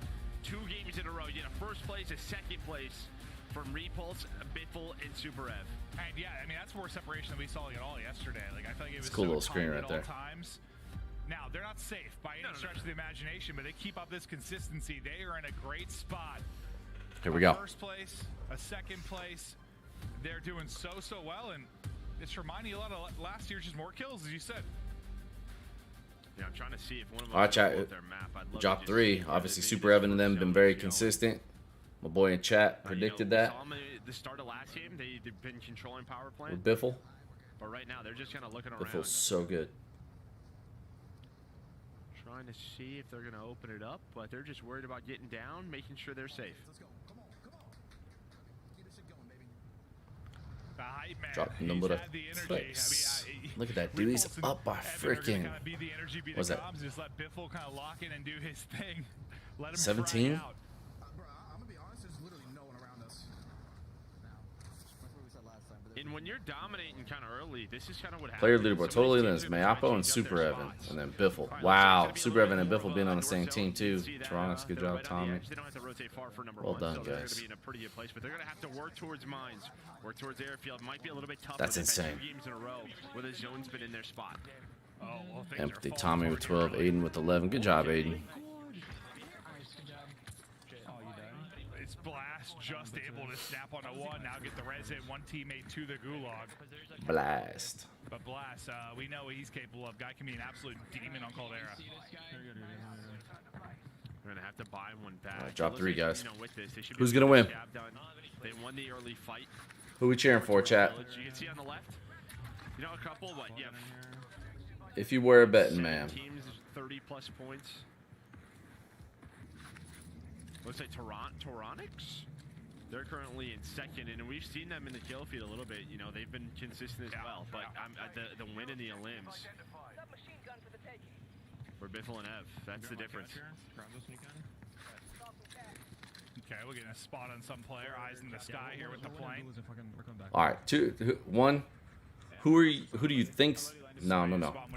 Speaker 11: 2 games in a row. You had a first place, a second place from Repulse, Biffle, and Super Ev.
Speaker 10: And yeah, I mean, that's more separation than we saw at all yesterday. Like, I feel like it was
Speaker 2: It's a cool
Speaker 10: so
Speaker 2: little screen
Speaker 10: tight
Speaker 2: right
Speaker 10: at
Speaker 2: there.
Speaker 10: all times. Now, they're not safe by any stretch of the imagination, but they keep up this consistency. They are in a great spot.
Speaker 2: Here we go.
Speaker 10: First place, a second place. They're doing so well, and it's reminding you a lot of last year's just more kills, as you said.
Speaker 11: Yeah, I'm trying to see if one of them
Speaker 2: All right, chat.
Speaker 11: their map. I'd love
Speaker 2: Drop
Speaker 11: to just
Speaker 2: 3.
Speaker 11: see if
Speaker 2: Obviously,
Speaker 11: they
Speaker 2: Super
Speaker 11: just
Speaker 2: Evan and them been very consistent. My boy in chat predicted
Speaker 11: we
Speaker 2: that
Speaker 11: saw them at the start of last game. They've been controlling power plant.
Speaker 2: with Biffle.
Speaker 11: But right now, they're just kind of looking around.
Speaker 2: Biffle's so good.
Speaker 11: Trying to see if they're going to open it up, but they're just worried about getting down, making sure they're safe.
Speaker 10: The hype man.
Speaker 2: Drop
Speaker 10: He's
Speaker 2: number
Speaker 10: had
Speaker 2: of
Speaker 10: the energy.
Speaker 2: flips.
Speaker 10: I mean,
Speaker 2: Look at that, dude. He's up by freaking. What's that?
Speaker 10: Just let Biffle kind of lock in and do his thing. Let him
Speaker 2: 17?
Speaker 10: fry out.
Speaker 20: I'm gonna be honest, there's literally no one around us.
Speaker 11: And when you're dominating kind of early, this is kind of what happens.
Speaker 2: Player leaderboard. Total eliminates Mayapo and Super Evan. And then Biffle. Wow. Super Evan and Biffle being on the same team, too. Toronto's good job, Tommy.
Speaker 11: They don't have to rotate far for number
Speaker 2: Well
Speaker 11: 1,
Speaker 2: done,
Speaker 11: so they're going
Speaker 2: guys.
Speaker 11: to be in a pretty good place, but they're going to have to work towards mines, work towards airfield. Might be a little bit tough.
Speaker 2: That's
Speaker 11: but they've had
Speaker 2: insane.
Speaker 11: 2 games in a row where the zone's been in their spot.
Speaker 10: Oh, well, things
Speaker 2: Empathy.
Speaker 10: are
Speaker 2: Tommy with 12. Aiden with 11. Good job, Aiden.
Speaker 10: It's Blast just able to snap onto 1. Now get the res hit. 1 teammate to the gulag.
Speaker 2: Blast.
Speaker 10: But Blast, we know what he's capable of. Guy can be an absolute demon on Caldera.
Speaker 11: They're going to have to buy one back.
Speaker 2: All right, drop
Speaker 11: It
Speaker 2: 3,
Speaker 11: looks like,
Speaker 2: guys.
Speaker 11: you know, with this, they should be
Speaker 2: Who's
Speaker 11: able
Speaker 2: gonna
Speaker 11: to
Speaker 2: win?
Speaker 11: get the job done. They won the early fight.
Speaker 2: Who we cheering for, chat?
Speaker 11: You can see on the left, you know, a couple, what, yeah.
Speaker 2: If you were a betting man.
Speaker 11: Teams 30-plus points. Looks like Toronix. They're currently in second, and we've seen them in the kill feed a little bit. You know, they've been consistent as well. But the win in the elims for Biffle and Ev. That's the difference.
Speaker 10: Okay, we're getting a spot on some player. Eyes in the sky here with the plane.
Speaker 2: All right, 2, 1. Who do you think's? No.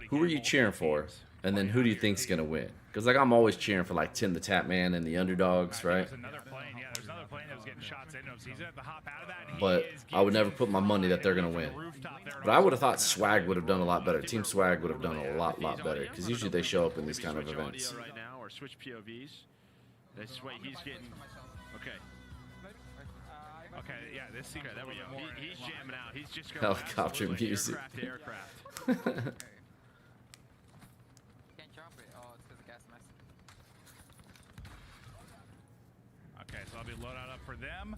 Speaker 2: Who are you cheering for? And then who do you think's gonna win? Because like I'm always cheering for like Tim the Tap Man and the underdogs, right?
Speaker 10: There's another plane. Yeah, there's another plane that was getting shots into him. So he's gonna have to hop out of that. And
Speaker 2: But I would never put my money that they're gonna win. But I would have thought Swag would have done a lot better. Team Swag would have done a lot better because usually they show up in these kind of events.
Speaker 11: Right now, or switch POVs. This way he's getting. Okay.
Speaker 10: Okay, yeah, this seems
Speaker 11: okay, there we go. He's jamming out. He's just going
Speaker 2: Helicopter
Speaker 11: absolutely
Speaker 2: music.
Speaker 11: aircraft to aircraft.
Speaker 22: Can't drop it. Oh, it's because the gas mask.
Speaker 10: Okay, so I'll be loaded up for them.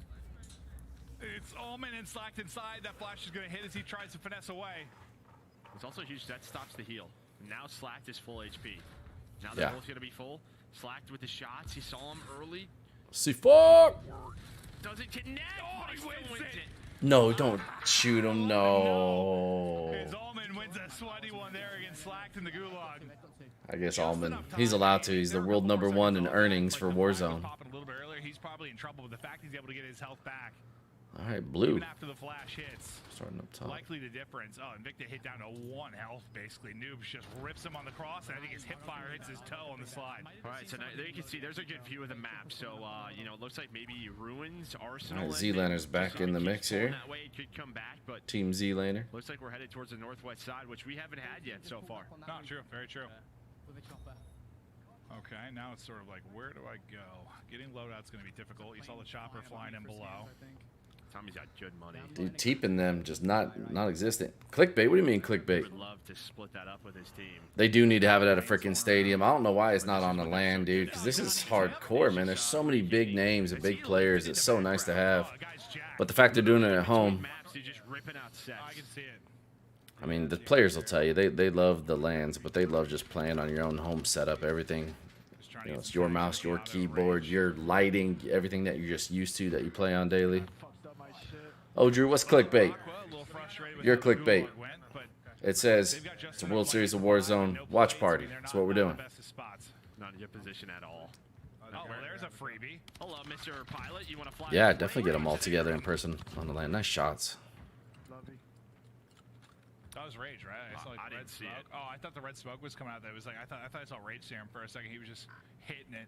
Speaker 10: It's Omen and Slacked inside. That flash is going to hit as he tries to finesse away.
Speaker 11: It's also huge. That stops the heal. Now Slacked is full HP. Now they're both going to be full. Slacked with the shots. He saw him early.
Speaker 2: C4!
Speaker 11: Does it connect? Oh, he wins it.
Speaker 2: No, don't shoot him. No.
Speaker 10: As Allman wins a sweaty one there against Slacked in the gulag.
Speaker 2: I guess Allman. He's allowed to. He's the world #1 in earnings for Warzone.
Speaker 10: Popping a little bit earlier, he's probably in trouble with the fact he's able to get his health back.
Speaker 2: All right, blue.
Speaker 10: Even after the flash hits.
Speaker 2: Starting up top.
Speaker 10: Likely the difference. Oh, Invicta hit down to 1 health, basically. Noobs just rips him on the cross, and I think his hip fire hits his toe on the slide.
Speaker 11: All right, so now, there you can see there's a good view of the map. So, you know, it looks like maybe Ruins, Arsenal.
Speaker 2: All right, Z-Laner's back in the mix here.
Speaker 11: That way it could come back, but
Speaker 2: Team Z-Laner.
Speaker 11: looks like we're headed towards the northwest side, which we haven't had yet so far.
Speaker 10: No, true. Very true. Okay, now it's sort of like, where do I go? Getting loadout's going to be difficult. You saw the chopper flying in below.
Speaker 11: Tommy's got good money.
Speaker 2: Dude, teeping them just not existent. Clickbait? What do you mean clickbait?
Speaker 11: Would love to split that up with his team.
Speaker 2: They do need to have it at a freaking stadium. I don't know why it's not on the land, dude, because this is hardcore, man. There's so many big names and big players. It's so nice to have. But the fact they're doing it at home, I mean, the players will tell you they love the lands, but they love just playing on your own home setup. Everything, you know, it's your mouse, your keyboard, your lighting, everything that you're just used to that you play on daily. Oh, Drew, what's clickbait? You're clickbait. It says it's a World Series of Warzone watch party. That's what we're doing.
Speaker 11: Not in a good position at all.
Speaker 10: Oh, well, there's a freebie.
Speaker 11: Hello, Mr. Pilot. You want to fly?
Speaker 2: Yeah, definitely get them all together in person on the land. Nice shots.
Speaker 10: That was Rage, right? I saw like red smoke. Oh, I thought the red smoke was coming out. That was like I thought I saw Rage serum for a second. He was just hitting it.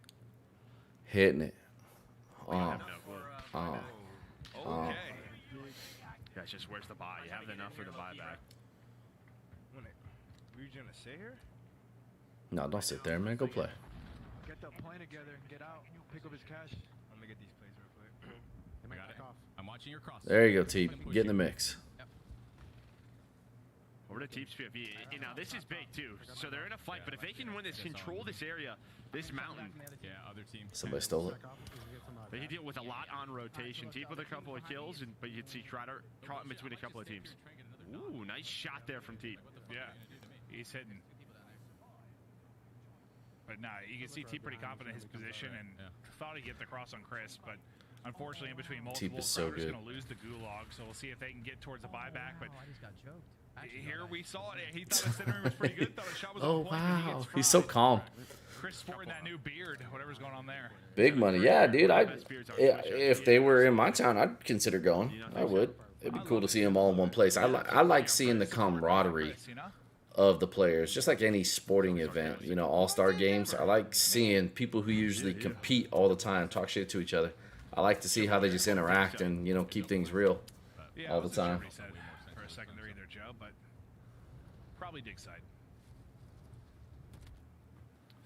Speaker 2: Hitting it. Oh.
Speaker 10: Okay.
Speaker 11: Guys, just where's the buy? You have enough for the buyback.
Speaker 13: Were you gonna stay here?
Speaker 2: No, don't sit there, man. Go play.
Speaker 13: Get the plane together and get out. Pick up his cash. I'm gonna get these plays real quick.
Speaker 16: I got it. I'm watching your cross.
Speaker 2: There you go, T. Get in the mix.
Speaker 11: Over to Teep's PFE. Now, this is big, too. So they're in a fight, but if they can win this, control this area, this mountain.
Speaker 16: Yeah, other team.
Speaker 2: Somebody stole it.
Speaker 11: They can deal with a lot on rotation. Teep with a couple of kills, but you can see Trotter caught in between a couple of teams. Ooh, nice shot there from Teep.
Speaker 10: Yeah, he's hitting. But nah, you can see Teep pretty confident in his position and thought he'd get the cross on Chris, but unfortunately in between multiple,
Speaker 2: Teep is so good.
Speaker 10: going to lose the gulag, so we'll see if they can get towards the buyback. But
Speaker 21: I just got choked.
Speaker 10: here we saw it. He thought his center was pretty good. Thought his shot was
Speaker 2: Oh,
Speaker 10: on point, but he
Speaker 2: wow.
Speaker 10: gets
Speaker 2: He's so
Speaker 10: fried.
Speaker 2: calm.
Speaker 10: Chris sporting that new beard, whatever's going on there.
Speaker 2: Big money. Yeah, dude. If they were in my town, I'd consider going. I would. It'd be cool to see them all in one place. I like seeing the camaraderie of the players, just like any sporting event, you know, all-star games. I like seeing people who usually compete all the time talk shit to each other. I like to see how they just interact and, you know, keep things real all the time.
Speaker 10: For a second, they're either Joe, but probably dig side.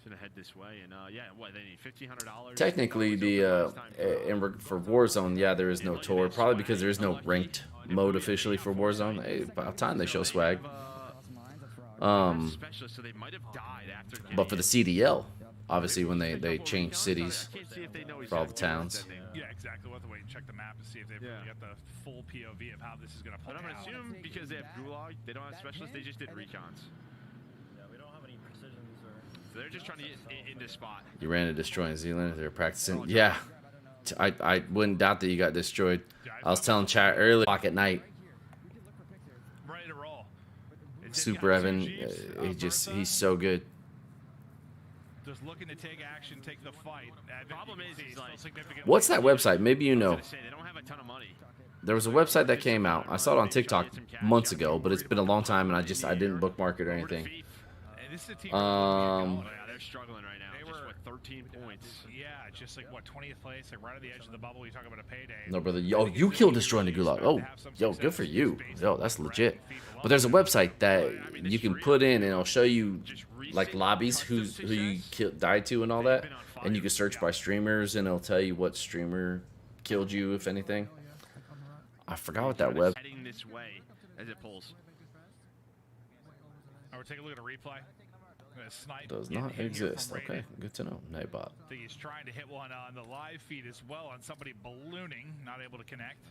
Speaker 11: Gonna head this way, and yeah, what they need $1,500.
Speaker 2: Technically, for Warzone, yeah, there is no tour, probably because there is no ranked mode officially for Warzone. Hey, about time they show swag. But for the CDL, obviously when they change cities for all the towns.
Speaker 10: Yeah, exactly. We'll have to wait and check the map to see if they've really got the full POV of how this is going to play out.
Speaker 11: But I'm going to assume because they have Gulag, they don't have specialists, they just did recons.
Speaker 3: Yeah, we don't have any precisions or...
Speaker 11: So they're just trying to get into spot.
Speaker 2: You ran into destroying Zealand. They're practicing. Yeah, I wouldn't doubt that you got destroyed. I was telling chat earlier, o'clock at night.
Speaker 10: Ready to roll.
Speaker 2: Super Evan, he's so good.
Speaker 10: Just looking to take action, take the fight.
Speaker 11: Problem is, he's like,
Speaker 2: What's that website? Maybe you know.
Speaker 11: they don't have a ton of money.
Speaker 2: There was a website that came out. I saw it on TikTok months ago, but it's been a long time, and I didn't bookmark it or anything.
Speaker 11: They're struggling right now.
Speaker 10: They
Speaker 11: just
Speaker 10: were
Speaker 11: what, 13 points.
Speaker 10: Yeah, just like what, 20th place, like right at the edge of the bubble. You talk about a payday.
Speaker 2: No, brother. Yo, you killed destroying the Gulag. Oh, yo, good for you. Yo, that's legit. But there's a website that you can put in, and it'll show you like lobbies who you died to and all that, and you can search by streamers, and it'll tell you what streamer killed you, if anything. I forgot what that web.
Speaker 11: Heading this way as it pulls.
Speaker 10: We're taking a look at a replay. Snipe
Speaker 2: Does not exist. Okay, good to know. Nabot.
Speaker 10: I think he's trying to hit one on the live feed as well on somebody ballooning, not able to connect.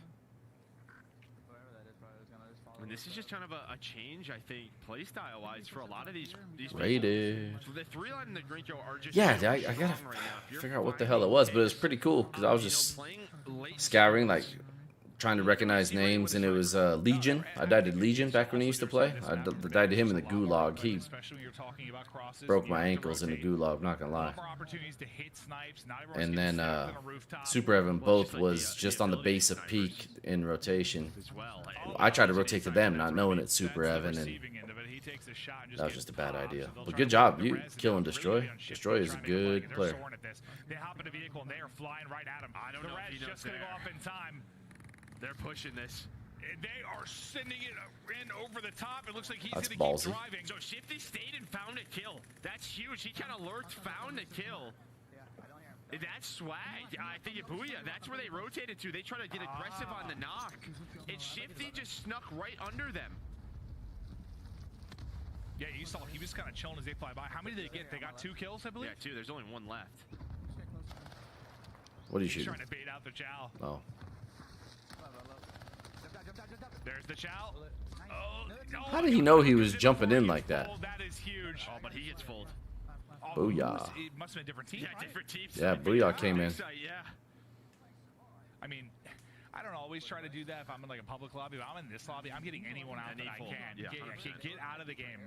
Speaker 11: And this is just kind of a change, I think, play style wise for a lot of these
Speaker 2: Rated.
Speaker 11: people. The 3-line and the Grinko are just
Speaker 2: Yeah, I gotta figure out what the hell it was, but it was pretty cool because I was just scouring, like trying to recognize names, and it was Legion. I died to Legion back when he used to play. I died to him in the Gulag. He broke my ankles in the Gulag, not gonna lie. And then Super Evan both was just on the base of peak in rotation. I tried to rotate to them, not knowing it's Super Evan, and that was just a bad idea. But good job, you killing Destroy. Destroy is a good player.
Speaker 10: They hop in a vehicle and they are flying right at him.
Speaker 11: I don't know if he knows
Speaker 10: just gonna go off in time.
Speaker 11: They're pushing this.
Speaker 10: They are sending it in over the top. It looks like he's
Speaker 2: That's
Speaker 10: going to
Speaker 2: ballsy.
Speaker 10: keep driving.
Speaker 11: So Shifty stayed and found a kill. That's huge. He kind of lurked, found a kill. That's swag. I think Booyah, that's where they rotated to. They try to get aggressive on the knock. And Shifty just snuck right under them.
Speaker 10: Yeah, you saw he was kind of chilling as they fly by. How many did they get? They got 2 kills, I believe?
Speaker 11: Yeah, 2. There's only 1 left.
Speaker 2: What are you
Speaker 10: He's
Speaker 2: shooting?
Speaker 10: trying to bait out the Chow.
Speaker 2: Oh.
Speaker 10: There's the Chow. Oh,
Speaker 2: How did he know he was jumping in like that?
Speaker 10: That is huge.
Speaker 11: Oh, but he gets fooled.
Speaker 2: Booyah.
Speaker 10: It must have been a different team.
Speaker 11: Yeah,
Speaker 10: right?
Speaker 11: different teams.
Speaker 2: Yeah, Booyah came in.
Speaker 11: Yeah.
Speaker 10: I mean, I don't always try to do that if I'm in like a public lobby, but I'm in this lobby. I'm getting anyone out that I can.
Speaker 11: Yeah,
Speaker 10: Get out of the game.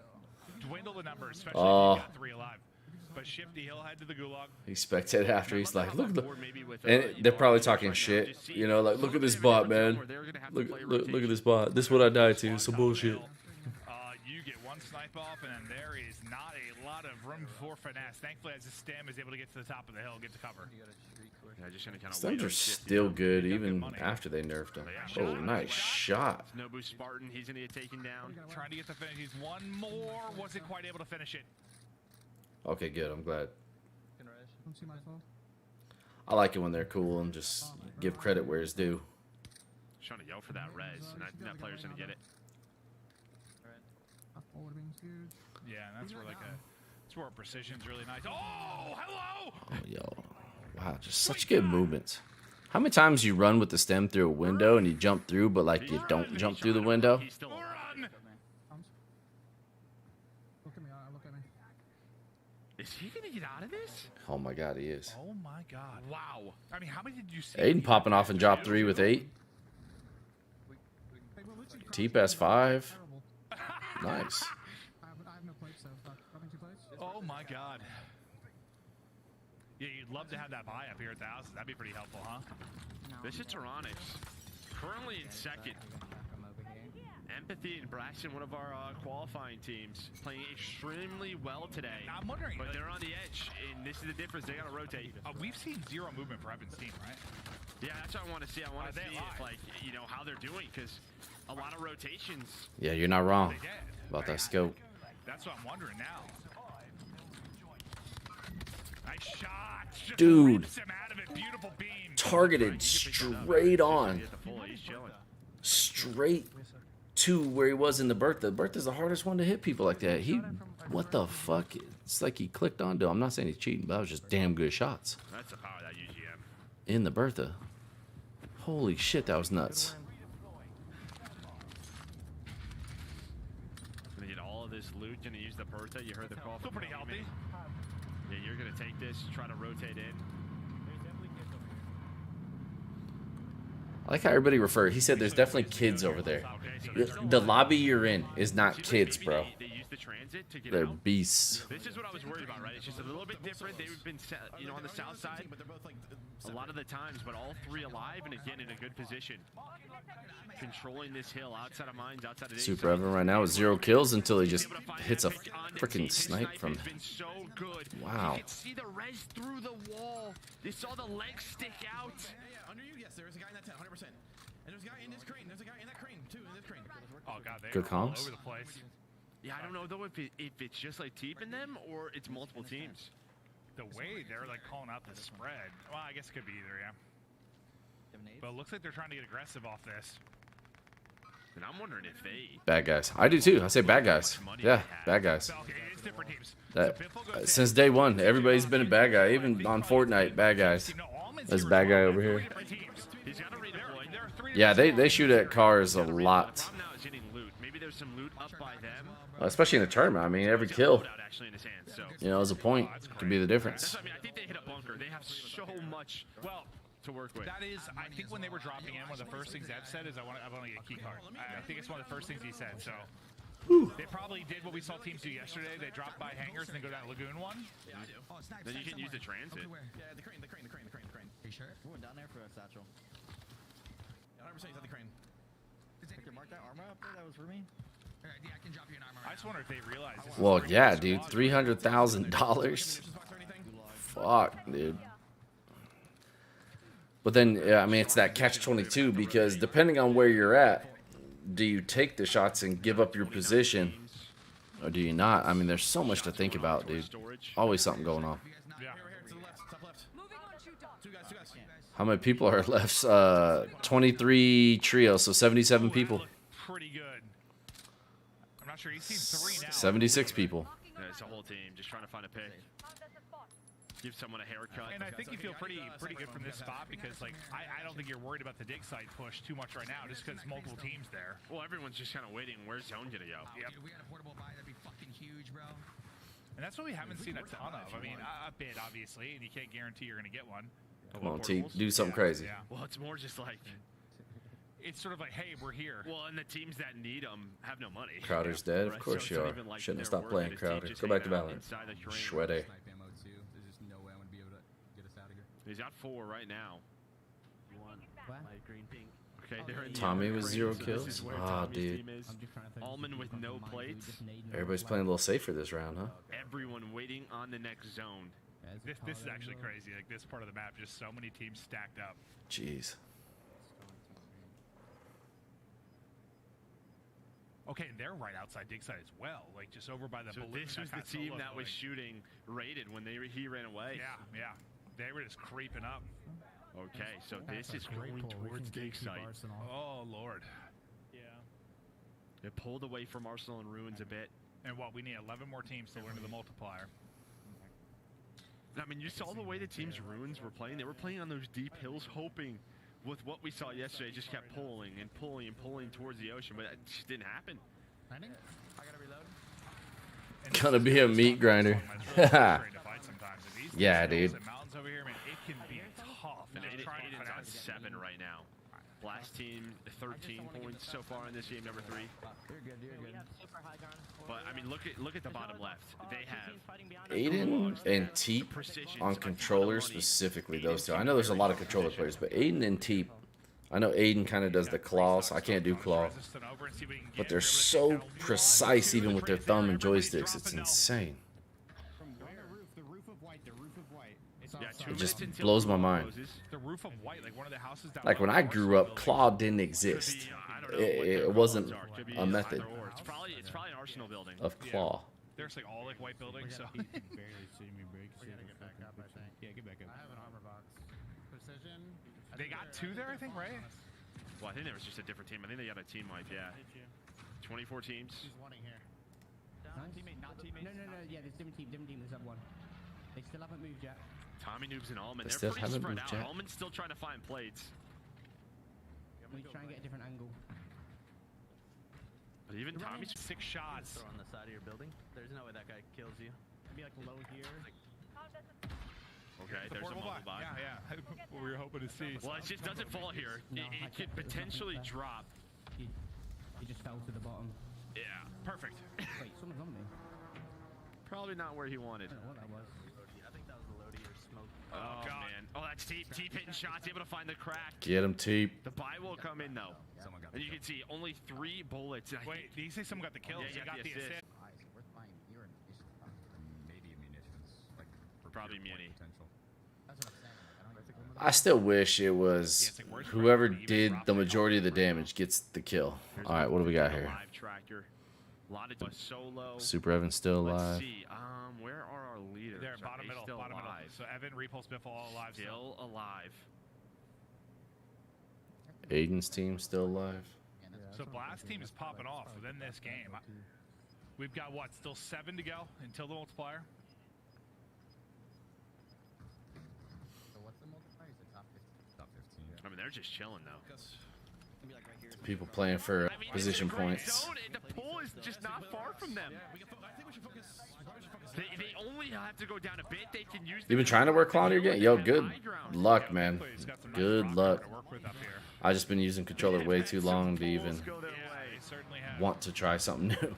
Speaker 10: Dwindle the numbers, especially
Speaker 2: Oh.
Speaker 10: if you got 3 alive. But Shifty, he'll head to the gulag.
Speaker 2: He spectated after. He's like, look, and they're probably talking shit. You know, like, look at this bot, man. Look at this bot. This is what I died to. Some bullshit.
Speaker 10: You get one snipe off, and then there is not a lot of room for finesse. Thankfully, as his stem is able to get to the top of the hill, get to cover.
Speaker 2: Stems are still good even after they nerfed them. Oh, nice shot.
Speaker 11: Nobu Spartan, he's going to get taken down.
Speaker 10: Trying to get the finish. He's one more. Wasn't quite able to finish it.
Speaker 2: Okay, good. I'm glad.
Speaker 20: Don't see my phone.
Speaker 2: I like it when they're cool and just give credit where it's due.
Speaker 11: Trying to yell for that res, and I think that player's going to get it.
Speaker 10: Yeah, and that's where that's where precision's really nice. Oh, hello!
Speaker 2: Oh, yo. Wow, just such good movements. How many times you run with the stem through a window and you jump through, but like you don't jump through the window?
Speaker 10: Run!
Speaker 20: Look at me. Look at me.
Speaker 11: Is he going to get out of this?
Speaker 2: Oh my god, he is.
Speaker 10: Oh my god. Wow. I mean, how many did you see?
Speaker 2: Aiden popping off in drop 3 with 8. T-Pass 5. Nice.
Speaker 20: I have no plates, so dropping 2 plates.
Speaker 10: Oh my god. Yeah, you'd love to have that buy up here at the houses. That'd be pretty helpful, huh?
Speaker 11: This is Tyrannics. Currently in second. Empathy and Braxton, one of our qualifying teams, playing extremely well today.
Speaker 10: Now, I'm wondering,
Speaker 11: but they're on the edge, and this is the difference. They got to rotate.
Speaker 10: We've seen zero movement for Evan's team, right?
Speaker 11: Yeah, that's what I want to see. I want to see if, like, you know, how they're doing, because a lot of rotations.
Speaker 2: Yeah, you're not wrong about that scope.
Speaker 10: That's what I'm wondering now. Nice shot. Just
Speaker 2: dude,
Speaker 10: rips him out of it. Beautiful beam.
Speaker 2: Targeted straight on. Straight to where he was in the Bertha. The Bertha's the hardest one to hit people like that. What the fuck? It's like he clicked onto. I'm not saying he's cheating, but that was just damn good shots.
Speaker 11: That's the power of that UGM.
Speaker 2: In the Bertha. Holy shit, that was nuts.
Speaker 11: Gonna get all of this loot. Gonna use the Bertha. You heard the call.
Speaker 10: Still pretty healthy.
Speaker 11: Yeah, you're gonna take this, try to rotate in.
Speaker 2: I like how everybody referred. He said there's definitely kids over there. The lobby you're in is not kids, bro. They're beasts.
Speaker 11: This is what I was worried about, right? It's just a little bit different. They've been, you know, on the south side a lot of the times, but all three alive and again in a good position. Controlling this hill outside of mines, outside of
Speaker 2: Super Evan right now with 0 kills until he just hits a freaking snipe from. Wow.
Speaker 11: You can see the res through the wall. They saw the legs stick out.
Speaker 18: Under you, yes, there's a guy in that tent, 100%. And there's a guy in this crane. There's a guy in that crane, too, in this crane.
Speaker 10: Oh, God, they're
Speaker 2: good
Speaker 10: all
Speaker 2: comms.
Speaker 10: over the place.
Speaker 11: Yeah, I don't know, though, if it's just like teeping them or it's multiple teams.
Speaker 10: The way they're, like, calling out the spread. Well, I guess it could be either, yeah. But it looks like they're trying to get aggressive off this.
Speaker 11: And I'm wondering if they...
Speaker 2: Bad guys. I do, too. I say bad guys. Yeah, bad guys.
Speaker 10: Okay, it's different teams.
Speaker 2: Since day one, everybody's been a bad guy. Even on Fortnite, bad guys. There's a bad guy over here. Yeah, they shoot at cars a lot. Especially in a tournament. I mean, every kill, you know, is a point. Could be the difference.
Speaker 11: I think they hit a bunker. They have so much to work with.
Speaker 10: That is, I think when they were dropping in, one of the first things Ev said is, I want to get a key card. I think it's one of the first things he said, so. They probably did what we saw teams do yesterday. They drop by hangars and then go down Lagoon 1.
Speaker 18: Yeah, I do. Oh, it's
Speaker 11: Then you can use the transit.
Speaker 18: Yeah, the crane. Are you sure?
Speaker 21: We went down there for a satchel.
Speaker 18: Yeah, 100% he's at the crane.
Speaker 21: Could you mark that armor up there? That was for me.
Speaker 20: Alright, yeah, I can drop you an armor.
Speaker 10: I just wonder if they realize this.
Speaker 2: Well, yeah, dude, $300,000. Fuck, dude. But then, yeah, I mean, it's that catch-22 because depending on where you're at, do you take the shots and give up your position, or do you not? I mean, there's so much to think about, dude. Always something going on. How many people are left? 23 trios, so 77 people.
Speaker 10: Pretty good. I'm not sure. He's seen 3 now.
Speaker 2: 76 people.
Speaker 11: Yeah, it's a whole team just trying to find a pick. Give someone a haircut.
Speaker 10: And I think you feel pretty good from this spot because, like, I don't think you're worried about the dig site push too much right now just because multiple teams there.
Speaker 11: Well, everyone's just kind of waiting. Where's zone gonna go?
Speaker 20: Yep. Dude, we got a portable buy. That'd be fucking huge, bro.
Speaker 10: And that's what we haven't seen a ton of. I mean, a bit, obviously, and you can't guarantee you're going to get one.
Speaker 2: Come on, T, do something crazy.
Speaker 10: Yeah.
Speaker 11: Well, it's more just like...
Speaker 10: It's sort of like, hey, we're here.
Speaker 11: Well, and the teams that need them have no money.
Speaker 2: Crowder's dead? Of course you are. Shouldn't have stopped playing Crowder. Go back to Valorant. Shredder.
Speaker 11: He's got 4 right now.
Speaker 3: Light green, pink.
Speaker 11: Okay, they're in the
Speaker 2: Tommy
Speaker 11: upper
Speaker 2: with
Speaker 11: crane,
Speaker 2: 0
Speaker 11: so
Speaker 2: kills?
Speaker 11: This is where
Speaker 2: Aw,
Speaker 11: Tommy's
Speaker 2: dude.
Speaker 11: team is. Allman with no plates.
Speaker 2: Everybody's playing a little safer this round, huh?
Speaker 11: Everyone waiting on the next zone.
Speaker 10: This is actually crazy. Like this part of the map, just so many teams stacked up.
Speaker 2: Jeez.
Speaker 10: Okay, and they're right outside dig site as well, like just over by the
Speaker 11: So
Speaker 10: balloon.
Speaker 11: this was the team that was shooting raided when he ran away.
Speaker 10: Yeah. They were just creeping up.
Speaker 11: Okay, so this is going towards dig site.
Speaker 10: Oh Lord.
Speaker 3: Yeah.
Speaker 11: It pulled away from Arsenal and Ruins a bit.
Speaker 10: And what we need 11 more teams to win to the multiplier.
Speaker 11: I mean, you saw the way the team's Ruins were playing. They were playing on those deep hills, hoping with what we saw yesterday, just kept pulling and pulling and pulling towards the ocean, but it just didn't happen.
Speaker 3: I gotta reload.
Speaker 2: Gonna be a meat grinder. Yeah, dude.
Speaker 10: Mountains over here, man, it can be tough.
Speaker 11: And Aiden's on 7 right now. Blast team 13 points so far in this game, number 3.
Speaker 3: You're good.
Speaker 11: But I mean, look at the bottom left. They have
Speaker 2: Aiden and Teep on controllers specifically, those two. I know there's a lot of controller players, but Aiden and Teep, I know Aiden kind of does the claw. I can't do claw, but they're so precise even with their thumb and joysticks. It's insane.
Speaker 18: The roof of white.
Speaker 2: It just blows my mind.
Speaker 10: The roof of white, like one of the houses down.
Speaker 2: Like when I grew up, claw didn't exist. It wasn't a method
Speaker 11: It's probably an Arsenal building
Speaker 2: of claw.
Speaker 10: There's like all like white buildings. So.
Speaker 18: Barely see me break.
Speaker 20: We gotta get back up, I think.
Speaker 18: Yeah, get back up.
Speaker 20: I have an armor box. Precision.
Speaker 10: They got 2 there, I think, right?
Speaker 11: Well, I think there was just a different team. I think they got a team wipe. Yeah. 24 teams.
Speaker 20: He's wanting here.
Speaker 3: Nice. Not teammate. No. Yeah, there's different team. There's that one. They still haven't moved yet.
Speaker 11: Tommy, Noobs, and Allman.
Speaker 2: They
Speaker 11: They're
Speaker 2: still
Speaker 11: pretty
Speaker 2: haven't
Speaker 11: spread
Speaker 2: moved
Speaker 11: out.
Speaker 2: yet.
Speaker 11: Allman's still trying to find plates.
Speaker 3: We try and get a different angle.
Speaker 11: But even Tommy's
Speaker 10: 6 shots.
Speaker 3: Throw on the side of your building. There's no way that guy kills you. Maybe like low here.
Speaker 11: okay. There's a mobile bot.
Speaker 10: Yeah. What we were hoping to see.
Speaker 11: Well, it just doesn't fall here. It could potentially drop.
Speaker 3: He just fell to the bottom.
Speaker 11: Yeah. Perfect.
Speaker 3: Wait, someone's on me.
Speaker 11: Probably not where he wanted.
Speaker 3: I don't know what that was. I think that was the Lodi or smoke.
Speaker 11: Oh, man. Oh, that's Teep. Teep hitting shots, able to find the crack.
Speaker 2: Get him, Teep.
Speaker 11: The buy will come in, though. And you can see only 3 bullets.
Speaker 10: Wait, did you say someone got the kills?
Speaker 11: Yeah,
Speaker 10: You got the assist.
Speaker 12: Maybe munitions. Like,
Speaker 11: Probably Muni.
Speaker 2: I still wish it was whoever did the majority of the damage gets the kill. All right, what do we got here?
Speaker 11: Live tracker. A lot of solo.
Speaker 2: Super Evan's still
Speaker 11: Let's
Speaker 2: alive.
Speaker 11: see. Where are our leaders?
Speaker 10: They're
Speaker 11: Are
Speaker 10: bottom
Speaker 11: they
Speaker 10: middle.
Speaker 11: still
Speaker 10: Bottom middle.
Speaker 11: alive?
Speaker 10: So Evan, Repulse, Biffle, all alive.
Speaker 11: Still alive.
Speaker 2: Aiden's team still alive.
Speaker 10: So Blast team is popping off within this game. We've got what? Still 7 to go until the multiplier.
Speaker 12: So what's the multiplier? Is it top 15?
Speaker 11: I mean, they're just chilling, though.
Speaker 2: People playing for position
Speaker 11: Great
Speaker 2: points.
Speaker 11: zone, and the pool is just not far from them. They only have to go down a bit. They can use.
Speaker 2: You been trying to work claw on your game? Yo, good luck, man. Good luck. I just been using controller way too long to even want to try something new.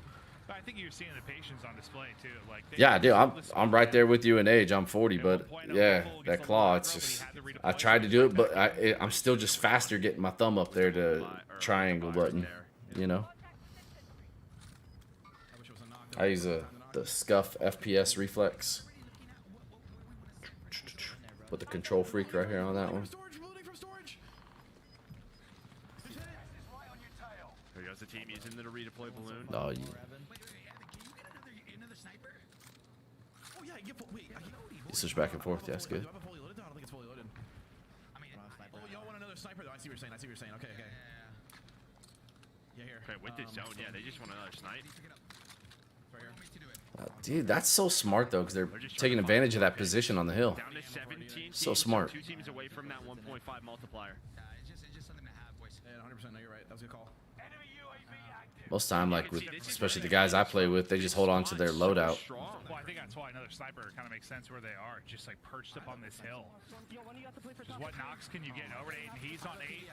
Speaker 10: I think you're seeing the patience on display too. Like
Speaker 2: Yeah, dude, I'm right there with you in age. I'm 40, but yeah, that claw, it's just I tried to do it, but I'm still just faster getting my thumb up there to triangle button, you know. I use the Scuff FPS reflex with the control freak right here on that one.
Speaker 11: There goes the team using the redeploy balloon.
Speaker 2: Oh, yeah. You switch back and forth. Yeah, that's good.
Speaker 18: I don't think it's fully loaded. Oh, y'all want another sniper though? I see what you're saying. Okay. Yeah, here.
Speaker 11: Okay, with this zone, yeah, they just want another snipe.
Speaker 2: Dude, that's so smart though, because they're taking advantage of that position on the hill.
Speaker 11: Down to 17
Speaker 2: So
Speaker 11: teams,
Speaker 2: smart.
Speaker 11: 2 teams away from that 1.5 multiplier.
Speaker 18: It's just something to have, boys. Yeah, 100%. No, you're right. That was a good call.
Speaker 2: Most time, like with especially the guys I play with, they just hold on to their loadout.
Speaker 10: Well, I think that's why another sniper kind of makes sense where they are, just like perched up on this hill. Just what knocks can you get over to 8? And he's on 8.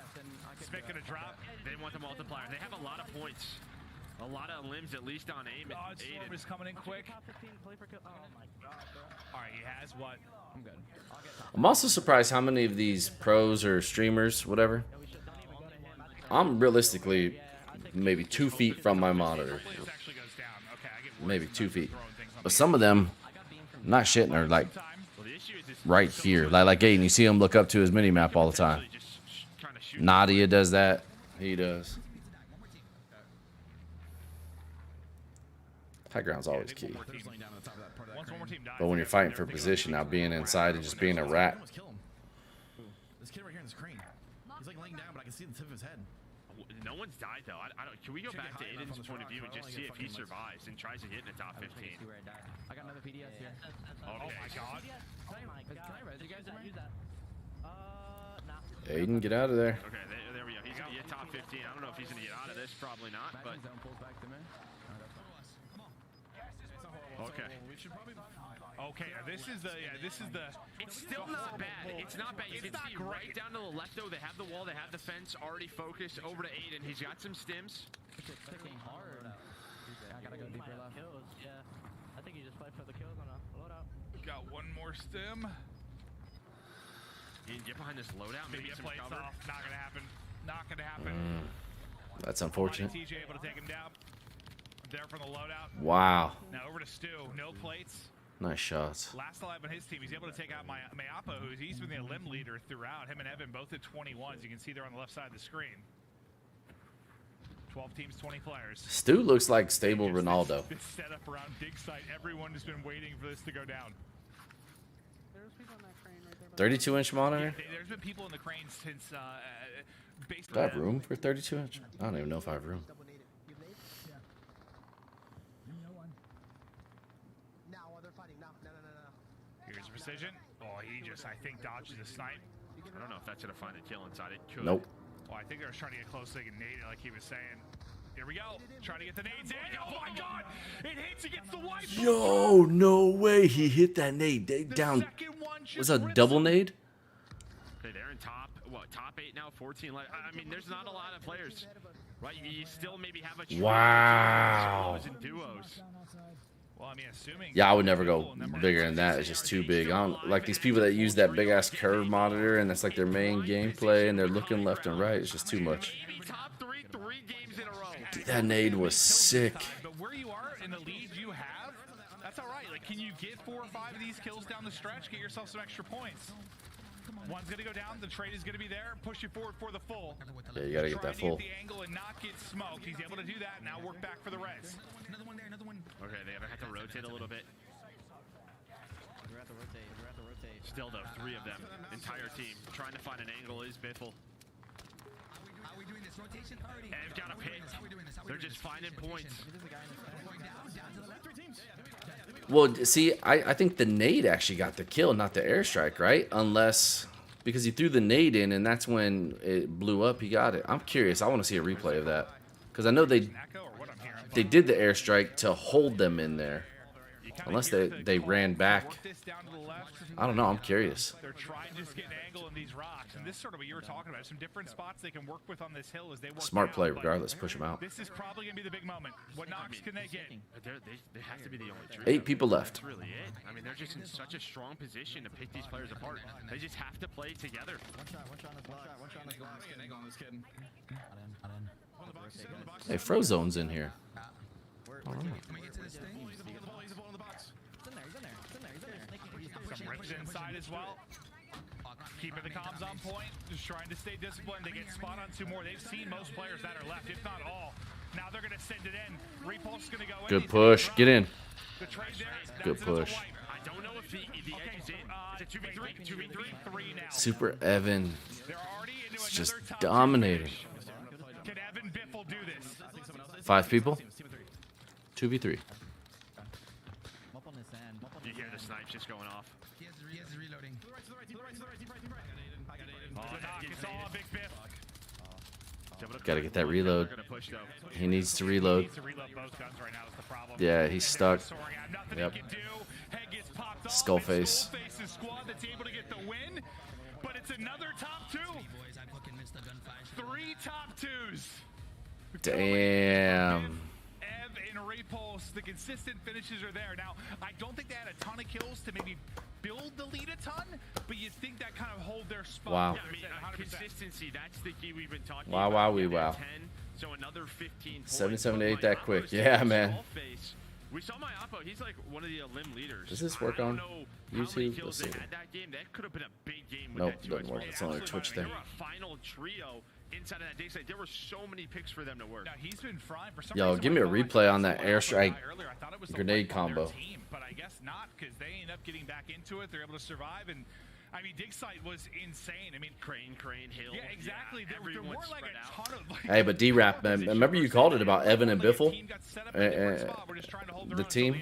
Speaker 10: Spick gonna drop.
Speaker 11: They want the multiplier. They have a lot of points. A lot of limbs, at least on aim.
Speaker 10: Storm is coming in quick.
Speaker 3: Oh my god, bro.
Speaker 10: All right, he has what?
Speaker 3: I'm good. I'll get top.
Speaker 2: I'm also surprised how many of these pros or streamers, whatever. I'm realistically maybe 2 feet from my monitor. Maybe 2 feet. But some of them, I'm not shitting, are like right here. Like Aiden, you see him look up to his mini map all the time. Nadia does that. He does. High ground's always key. But when you're fighting for position, now being inside and just being a rat.
Speaker 20: This kid right here in the screen. He's like laying down, but I can see the tip of his head.
Speaker 11: No one's died though. I don't. Can we go back to Aiden's point of view and just see if he survives and tries to get in the top 15?
Speaker 3: I got another PDS here.
Speaker 11: Okay.
Speaker 10: Oh my god.
Speaker 3: Oh my god. Can I res you guys use that? Nah.
Speaker 2: Aiden, get out of there.
Speaker 11: Okay, there we go. He's gonna get top 15. I don't know if he's gonna get out of this. Probably not. But okay.
Speaker 10: Okay, now this is the
Speaker 11: It's still not bad. It's not bad. You can see right down to the left though. They have the wall. They have the fence already focused over to Aiden. He's got some stims.
Speaker 3: It's clicking hard. I gotta go deeper left. Kills. Yeah. I think he just played for the kills on a loadout.
Speaker 10: got one more stim.
Speaker 11: You can get behind this loadout. Maybe some
Speaker 10: plates
Speaker 11: cover.
Speaker 10: off. Not gonna happen. Not gonna happen.
Speaker 2: That's unfortunate.
Speaker 10: TJ able to take him down. There from the loadout.
Speaker 2: Wow.
Speaker 10: Now over to Stu. No plates.
Speaker 2: Nice shots.
Speaker 10: Last alive on his team, he's able to take out Mayapa, he's been the limb leader throughout. Him and Evan both at 21s. You can see there on the left side of the screen. 12 teams, 20 players.
Speaker 2: Stu looks like stable Ronaldo.
Speaker 10: This setup around dig site, everyone has been waiting for this to go down.
Speaker 2: 32-inch monitor?
Speaker 10: Yeah, there's been people in the crane since basically.
Speaker 2: Do I have room for 32-inch? I don't even know if I have room.
Speaker 10: Here's precision. Oh, he just, I think, dodges a snipe.
Speaker 11: I don't know if that's gonna find a kill inside. It could.
Speaker 2: Nope.
Speaker 10: Well, I think they were trying to get close so they can nade it, like he was saying. Here we go. Trying to get the nades in. Oh my god! It hits against the white.
Speaker 2: Yo, no way. He hit that nade down. Was a double nade?
Speaker 11: Okay, they're in top 8 now, 14 left. I mean, there's not a lot of players, right? You still maybe have a chance.
Speaker 2: Wow.
Speaker 11: And duos.
Speaker 10: Well, I mean, assuming.
Speaker 2: Yeah, I would never go bigger than that. It's just too big. I don't like these people that use that big ass curve monitor and that's like their main gameplay and they're looking left and right. It's just too much.
Speaker 11: Top 3 games in a row.
Speaker 2: Dude, that nade was sick.
Speaker 10: But where you are in the lead you have, that's all right. Like, can you get 4 or 5 of these kills down the stretch? Get yourself some extra points. One's gonna go down. The trade is gonna be there. Push you forward for the full.
Speaker 2: Yeah, you gotta get that full.
Speaker 10: Try to get the angle and not get smoked. He's able to do that. Now work back for the res.
Speaker 20: Another one there, another one.
Speaker 11: Okay, they have to rotate a little bit.
Speaker 3: We're at the rotate.
Speaker 11: Still though, 3 of them. Entire team trying to find an angle is Biffle.
Speaker 20: How are we doing this rotation already?
Speaker 11: And they've got a pick. They're just finding points.
Speaker 20: Going down to the left, 3 teams.
Speaker 2: Well, see, I think the nade actually got the kill, not the airstrike, right? Unless, because he threw the nade in and that's when it blew up, he got it. I'm curious. I want to see a replay of that. Because I know they did the airstrike to hold them in there. Unless they ran back. I don't know. I'm curious.
Speaker 10: They're trying to just get an angle in these rocks. And this is sort of what you were talking about. Some different spots they can work with on this hill as they work
Speaker 2: Smart
Speaker 10: down,
Speaker 2: play
Speaker 10: but
Speaker 2: regardless. Push them out.
Speaker 10: This is probably going to be the big moment. What knocks can they get?
Speaker 11: They have to be the only
Speaker 2: 8 people left.
Speaker 11: That's really it. I mean, they're just in such a strong position to pick these players apart. They just have to play together.
Speaker 20: One shot on the glass. An angle on this kid. Not in.
Speaker 2: Hey, Frozone's in here.
Speaker 20: Can we get to this thing? He's the ball in the box.
Speaker 3: It's in there.
Speaker 10: Some rips inside as well. Keeping the comms on point, just trying to stay disciplined. They get spot on 2 more. They've seen most players that are left, if not all. Now they're going to send it in. Repulse is going to go in.
Speaker 2: Good push. Get in.
Speaker 10: The trade there.
Speaker 2: Good push.
Speaker 11: I don't know if the edge is in. It's a 2v3.
Speaker 10: 2v3 now.
Speaker 2: Super Evan.
Speaker 10: They're already into
Speaker 2: It's just
Speaker 10: another top
Speaker 2: dominating.
Speaker 10: Can Evan Biffle do this?
Speaker 2: 5 people. 2v3.
Speaker 3: Up on the sand.
Speaker 11: You hear the snipes just going off.
Speaker 20: He has reloading. To the right.
Speaker 10: Oh, it's all a big Biff.
Speaker 2: Gotta get that reload. He needs to reload. Yeah, he's stuck. Yep. Skullface.
Speaker 10: Squad that's able to get the win, but it's another top 2. 3 top 2s.
Speaker 2: Damn.
Speaker 10: high pulse, the consistent finishes are there. Now, I don't think they had a ton of kills to maybe build the lead a ton, but you think that kind of hold their spot.
Speaker 2: Wow.
Speaker 11: Yeah, I mean, consistency, that's the key we've been talking
Speaker 2: Wow,
Speaker 11: about.
Speaker 2: wow, we wow.
Speaker 11: 10, so another 15 points.
Speaker 2: 77 to 8
Speaker 11: But
Speaker 2: that
Speaker 11: my
Speaker 2: quick.
Speaker 11: Oppo's
Speaker 2: Yeah,
Speaker 11: taking
Speaker 2: man.
Speaker 11: small face. We saw my Oppo. He's like one of the limb leaders.
Speaker 2: Does this work
Speaker 11: I don't
Speaker 2: on
Speaker 11: know how many
Speaker 2: YouTube?
Speaker 11: kills
Speaker 2: Let's
Speaker 11: they
Speaker 2: see.
Speaker 11: had that game. That could have been a big game with
Speaker 2: Nope,
Speaker 11: that 2x.
Speaker 2: doesn't work. It's only a Twitch
Speaker 11: They
Speaker 2: thing.
Speaker 11: were a final trio inside of that day site. There were so many picks for them to work.
Speaker 10: Now, he's been frying for some
Speaker 2: Yo,
Speaker 10: reason.
Speaker 2: give me a
Speaker 10: I thought
Speaker 2: replay on
Speaker 10: I
Speaker 2: that
Speaker 10: saw
Speaker 2: airstrike
Speaker 10: earlier. I thought it was the
Speaker 2: grenade
Speaker 10: wipe on their
Speaker 2: combo.
Speaker 10: team, but I guess not, because they end up getting back into it. They're able to survive, and I mean, dig site was insane. I mean,
Speaker 11: crane, hill.
Speaker 10: Yeah, exactly. There were like a ton of. Like,
Speaker 2: Hey, but D-Rap, man, remember you called it about Evan and Biffle? The team?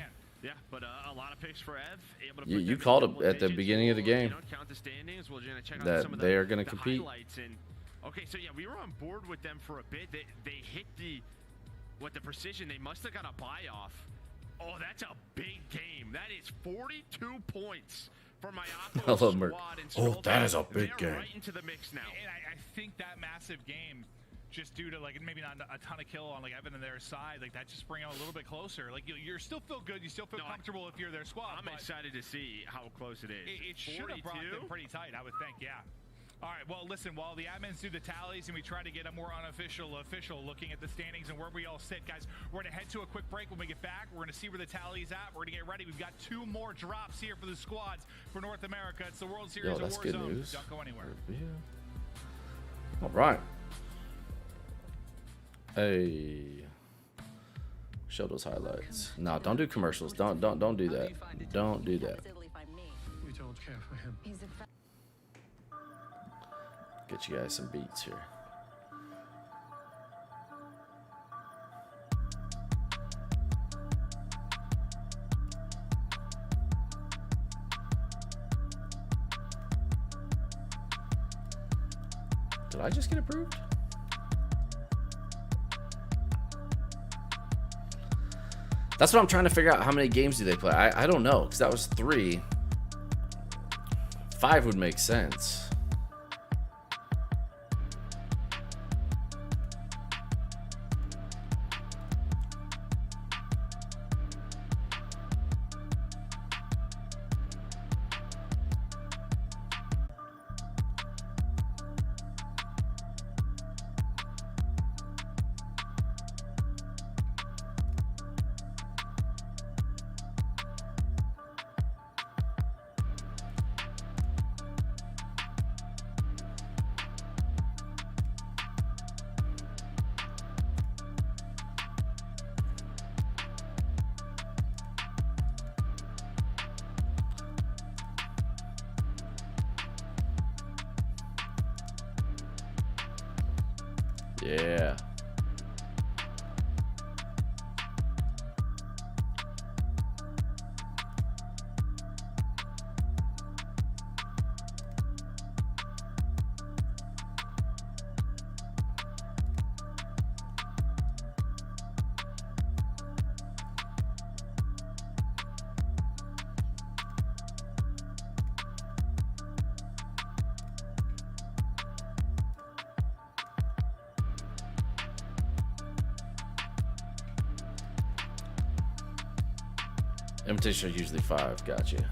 Speaker 11: Yeah, but a lot of picks for Ev. Able to
Speaker 2: You
Speaker 11: put
Speaker 2: called
Speaker 11: them
Speaker 2: it
Speaker 11: in
Speaker 2: at the beginning of the game
Speaker 11: count the standings. We're gonna check out
Speaker 2: that
Speaker 11: some of
Speaker 2: they are going to
Speaker 11: the
Speaker 2: compete.
Speaker 11: highlights. And okay, so yeah, we were on board with them for a bit. They hit the precision. They must have got a buy off. Oh, that's a big game. That is 42 points for my
Speaker 2: I love
Speaker 11: Oppo
Speaker 2: Merc.
Speaker 11: squad. And
Speaker 2: Oh, that is a big
Speaker 11: they're
Speaker 2: game.
Speaker 11: right into the mix now.
Speaker 10: And I think that massive game, just due to like maybe not a ton of kill on like Evan and their side, like that just bring them a little bit closer. Like you're still feel good, you still feel comfortable if you're their squad.
Speaker 11: I'm excited to see how close it is.
Speaker 10: It should have brought them pretty tight, I would think. Yeah. All right, well, listen, while the admins do the tallies and we try to get a more official looking at the standings and where we all sit, guys, we're going to head to a quick break. When we get back, we're going to see where the tally's at. We're going to get ready. We've got 2 more drops here for the squads for North America. It's the World Series of
Speaker 2: that's
Speaker 10: Warzone.
Speaker 2: good news.
Speaker 10: Don't go anywhere.
Speaker 2: All right. Hey. Show those highlights. No, don't do commercials. Don't do that. Don't do that.
Speaker 13: We don't care for him.
Speaker 2: Get you guys some beats here. Did I just get approved? That's what I'm trying to figure out. How many games do they play? I don't know, because that was 3. 5 would make sense. Yeah. Invitation are usually 5. Gotcha.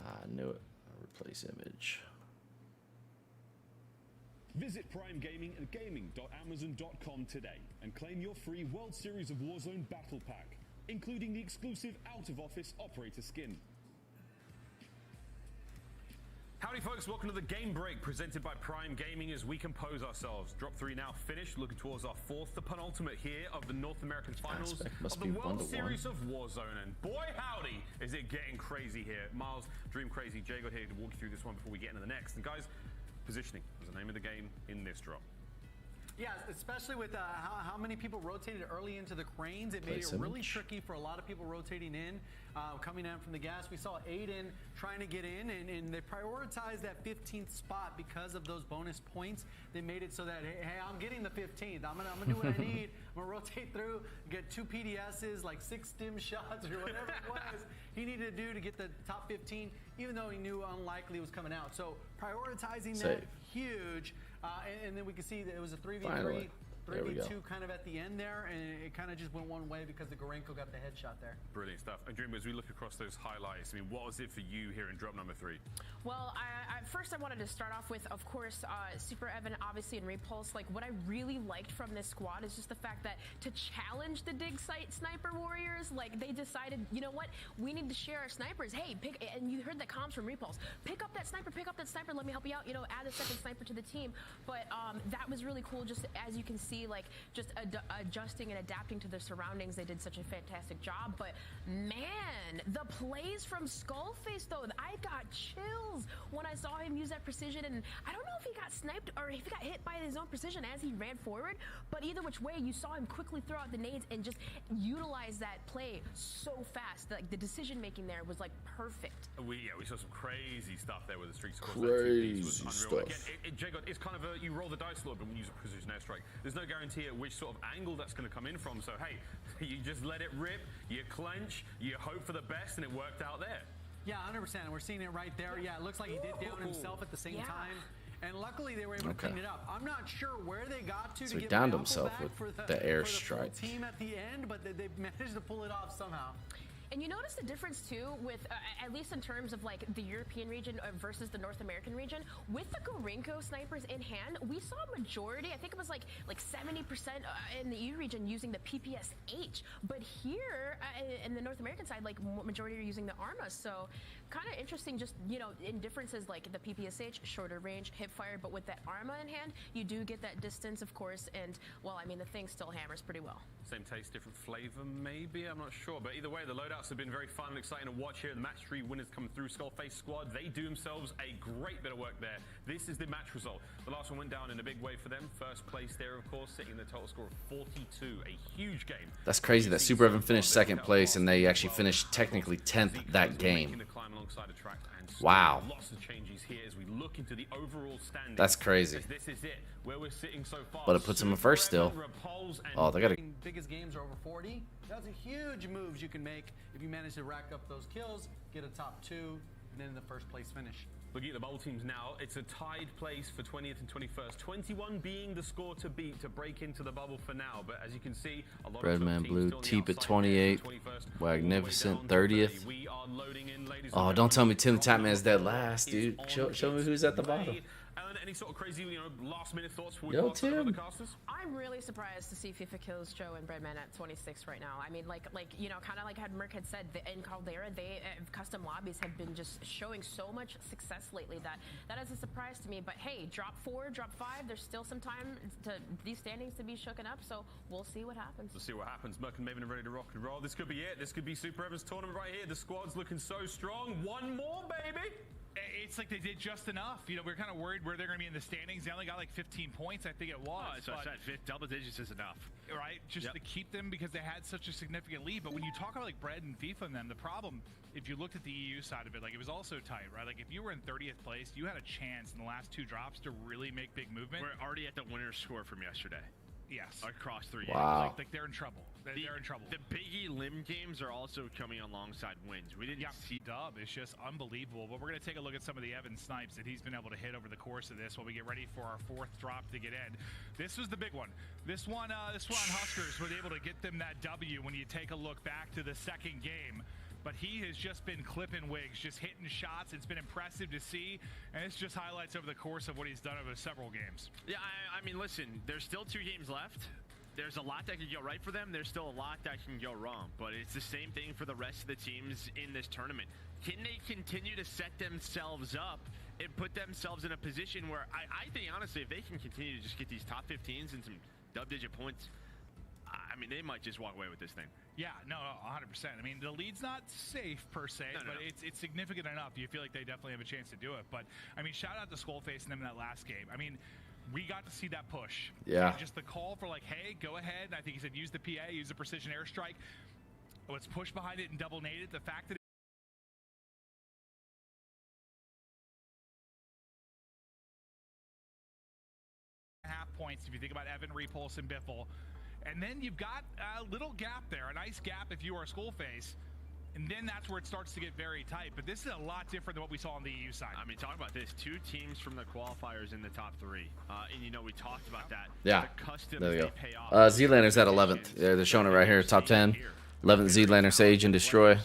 Speaker 2: I knew it. Replace image.
Speaker 5: Visit Prime Gaming at gaming.amazon.com today and claim your free World Series of Warzone Battle Pack, including the exclusive out-of-office operator skin.
Speaker 8: Howdy folks, welcome to the Game Break presented by Prime Gaming as we compose ourselves. Drop 3 now finished, looking towards our 4th, the penultimate here of the North American Finals of the World Series of Warzone. And boy howdy, is it getting crazy here. Miles, Dream Crazy, Jay got here to walk you through this one before we get into the next. And guys, positioning was the name of the game in this drop.
Speaker 9: Yeah, especially with how many people rotated early into the cranes. It made it really tricky for a lot of people rotating in, coming in from the gas. We saw Aiden trying to get in, and they prioritized that 15th spot because of those bonus points. They made it so that, hey, I'm getting the 15th. I'm gonna do what I need. I'm gonna rotate through, get 2 PDSs, like 6 stim shots or whatever it was he needed to do to get the top 15, even though he knew unlikely was coming out. So prioritizing that, huge. And then we can see that it was a 3v3, 3v2 kind of at the end there, and it kind of just went one way because the Gorenko got the headshot there.
Speaker 8: Brilliant stuff. And Dream, as we look across those highlights, I mean, what was it for you here in drop number 3?
Speaker 4: Well, first I wanted to start off with, of course, Super Evan, obviously, and Repulse. Like, what I really liked from this squad is just the fact that to challenge the dig site sniper warriors, like, they decided, you know what, we need to share our snipers. Hey, pick, and you heard the comms from Repulse. Pick up that sniper, let me help you out, you know, add a second sniper to the team. But that was really cool, just as you can see, like, just adjusting and adapting to their surroundings. They did such a fantastic job. But man, the plays from Skullface, though, I got chills when I saw him use that precision. And I don't know if he got sniped or if he got hit by his own precision as he ran forward, but either which way, you saw him quickly throw out the nades and just utilize that play so fast. Like, the decision making there was like perfect.
Speaker 8: We saw some crazy stuff there with the streaks.
Speaker 2: Crazy stuff.
Speaker 8: Again, Jacob, it's kind of you roll the dice a little bit when you use a precision airstrike. There's no guarantee at which sort of angle that's going to come in from. So hey, you just let it rip, you clench, you hope for the best, and it worked out there.
Speaker 9: Yeah, 100%. We're seeing it right there. Yeah, it looks like he did down himself at the same time. And luckily, they were able to clean it up. I'm not sure where they got to
Speaker 2: So he
Speaker 9: get
Speaker 2: downed
Speaker 9: Apple
Speaker 2: himself
Speaker 9: back
Speaker 2: with
Speaker 9: for
Speaker 2: the airstrike.
Speaker 9: For the full team at the end, but they managed to pull it off somehow.
Speaker 4: And you notice the difference too with, at least in terms of like the European region versus the North American region, with the Gorenko snipers in hand, we saw a majority, I think it was like 70% in the EU region using the PPS-H, but here in the North American side, like majority are using the Arma. So kind of interesting, just, you know, in differences like the PPS-H, shorter range, hip fire, but with that Arma in hand, you do get that distance, of course, and well, I mean, the thing still hammers pretty well.
Speaker 8: Same taste, different flavor, maybe? I'm not sure. But either way, the loadouts have been very fun and exciting to watch here. The match 3 winners come through. Skullface squad, they do themselves a great bit of work there. This is the match result. The last one went down in a big way for them. First place there, of course, sitting in the total score of 42. A huge game.
Speaker 2: That's crazy that Super Evan finished second place and they actually finished technically 10th that game. Wow.
Speaker 8: Lots of changes here as we look into the overall standings.
Speaker 2: That's crazy.
Speaker 8: This is it, where we're sitting so far.
Speaker 2: But it puts them in first still. Oh, they got to.
Speaker 9: Biggest games are over 40. That's a huge moves you can make if you manage to rack up those kills, get a top 2, and then the first place finish.
Speaker 8: Looking at the bowl teams now, it's a tied place for 20th and 21st. 21 being the score to beat to break into the bubble for now. But as you can see, a lot
Speaker 2: Breadman
Speaker 8: of
Speaker 2: Blue,
Speaker 8: teams
Speaker 2: Teep at 28, Magnificent 30th. Oh, don't tell me Tim the Tap Man's dead last, dude. Show me who's at the bottom.
Speaker 8: Any sort of crazy, last-minute thoughts before we
Speaker 2: Yo,
Speaker 8: pass over
Speaker 2: Tim.
Speaker 8: the casters?
Speaker 4: I'm really surprised to see FIFA kills Joe and Breadman at 26 right now. I mean, like you know, kind of like how Merc had said, in Caldera, they custom lobbies have been just showing so much success lately that is a surprise to me. But hey, drop 4, drop 5, there's still some time to these standings to be shooken up, so we'll see what happens.
Speaker 8: We'll see what happens. Merc and Maven are ready to rock and roll. This could be it. This could be Super Evan's tournament right here. The squad's looking so strong. One more, baby.
Speaker 10: It's like they did just enough. You know, we were kind of worried where they're going to be in the standings. They only got like 15 points, I think it was.
Speaker 11: So I said double digits is enough.
Speaker 10: Right? Just to keep them because they had such a significant lead. But when you talk about like Bread and FIFA and them, the problem, if you looked at the EU side of it, like it was also tight, right? Like if you were in 30th place, you had a chance in the last 2 drops to really make big movement.
Speaker 11: We're already at the winner's score from yesterday.
Speaker 10: Yes.
Speaker 11: Across 3
Speaker 2: Wow.
Speaker 10: Like they're in trouble. They're in trouble.
Speaker 11: The Biggie Limb games are also coming alongside wins. We didn't see
Speaker 10: dub. It's just unbelievable. But we're going to take a look at some of the Evan snipes that he's been able to hit over the course of this while we get ready for our 4th drop to get in. This was the big one. This one Huskers was able to get them that W when you take a look back to the second game. But he has just been clipping wigs, just hitting shots. It's been impressive to see, and it's just highlights over the course of what he's done over several games.
Speaker 11: Yeah, I mean, listen, there's still 2 games left. There's a lot that can go right for them. There's still a lot that can go wrong. But it's the same thing for the rest of the teams in this tournament. Can they continue to set themselves up and put themselves in a position where I think, honestly, if they can continue to just get these top 15s and some double-digit points, I mean, they might just walk away with this thing.
Speaker 10: Yeah, no, 100%. I mean, the lead's not safe per se,
Speaker 11: No.
Speaker 10: but it's significant enough. You feel like they definitely have a chance to do it. But I mean, shout out to Skullface and them in that last game. I mean, we got to see that push.
Speaker 2: Yeah.
Speaker 10: And just the call for like, hey, go ahead. And I think he said use the PA, use the precision airstrike. Let's push behind it and double nade it. The fact that half points if you think about Evan, Repulse, and Biffle. And then you've got a little gap there, a nice gap if you are a Skullface. And then that's where it starts to get very tight. But this is a lot different than what we saw on the EU side.
Speaker 11: I mean, talk about this. 2 teams from the qualifiers in the top 3. And, you know, we talked about that.
Speaker 2: Yeah,
Speaker 11: The customs
Speaker 2: there we go.
Speaker 11: they pay off.
Speaker 2: Z-Laner's at 11th. Yeah, they're showing it right here, top 10. 11th Z-Laner, Sage, and Destroy.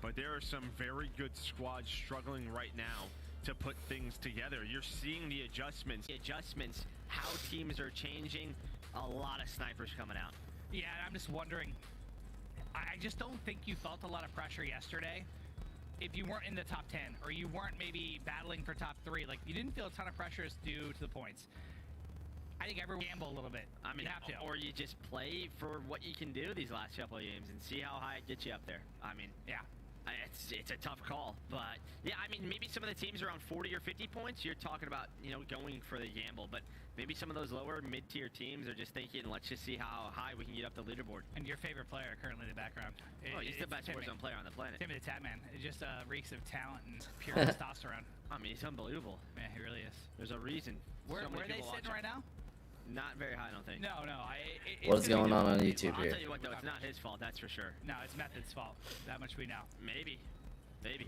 Speaker 11: But there are some very good squads struggling right now to put things together. You're seeing the adjustments. How teams are changing. A lot of snipers coming out.
Speaker 14: Yeah, I'm just wondering. I just don't think you felt a lot of pressure yesterday if you weren't in the top 10 or you weren't maybe battling for top 3. Like, you didn't feel a ton of pressure due to the points. I think everyone gamble a little bit.
Speaker 11: I mean,
Speaker 14: you have to.
Speaker 11: or you just play for what you can do these last couple of games and see how high it gets you up there. I mean,
Speaker 14: yeah.
Speaker 11: It's a tough call, but yeah, I mean, maybe some of the teams around 40 or 50 points, you're talking about, you know, going for the gamble, but maybe some of those lower mid-tier teams are just thinking, let's just see how high we can get up the leaderboard.
Speaker 14: And your favorite player currently in the background.
Speaker 11: He's the best Warzone player on the planet.
Speaker 14: Timmy the Tatman. It just reeks of talent and pure testosterone.
Speaker 11: I mean, he's unbelievable.
Speaker 14: Yeah, he really is.
Speaker 11: There's a reason.
Speaker 14: Where are they sitting right now?
Speaker 11: Not very high, I don't think.
Speaker 14: No.
Speaker 2: What's going on YouTube
Speaker 11: I'll
Speaker 2: here?
Speaker 11: tell you what, though, it's not his fault, that's for sure.
Speaker 14: No, it's Method's fault. That much we know.
Speaker 11: Maybe.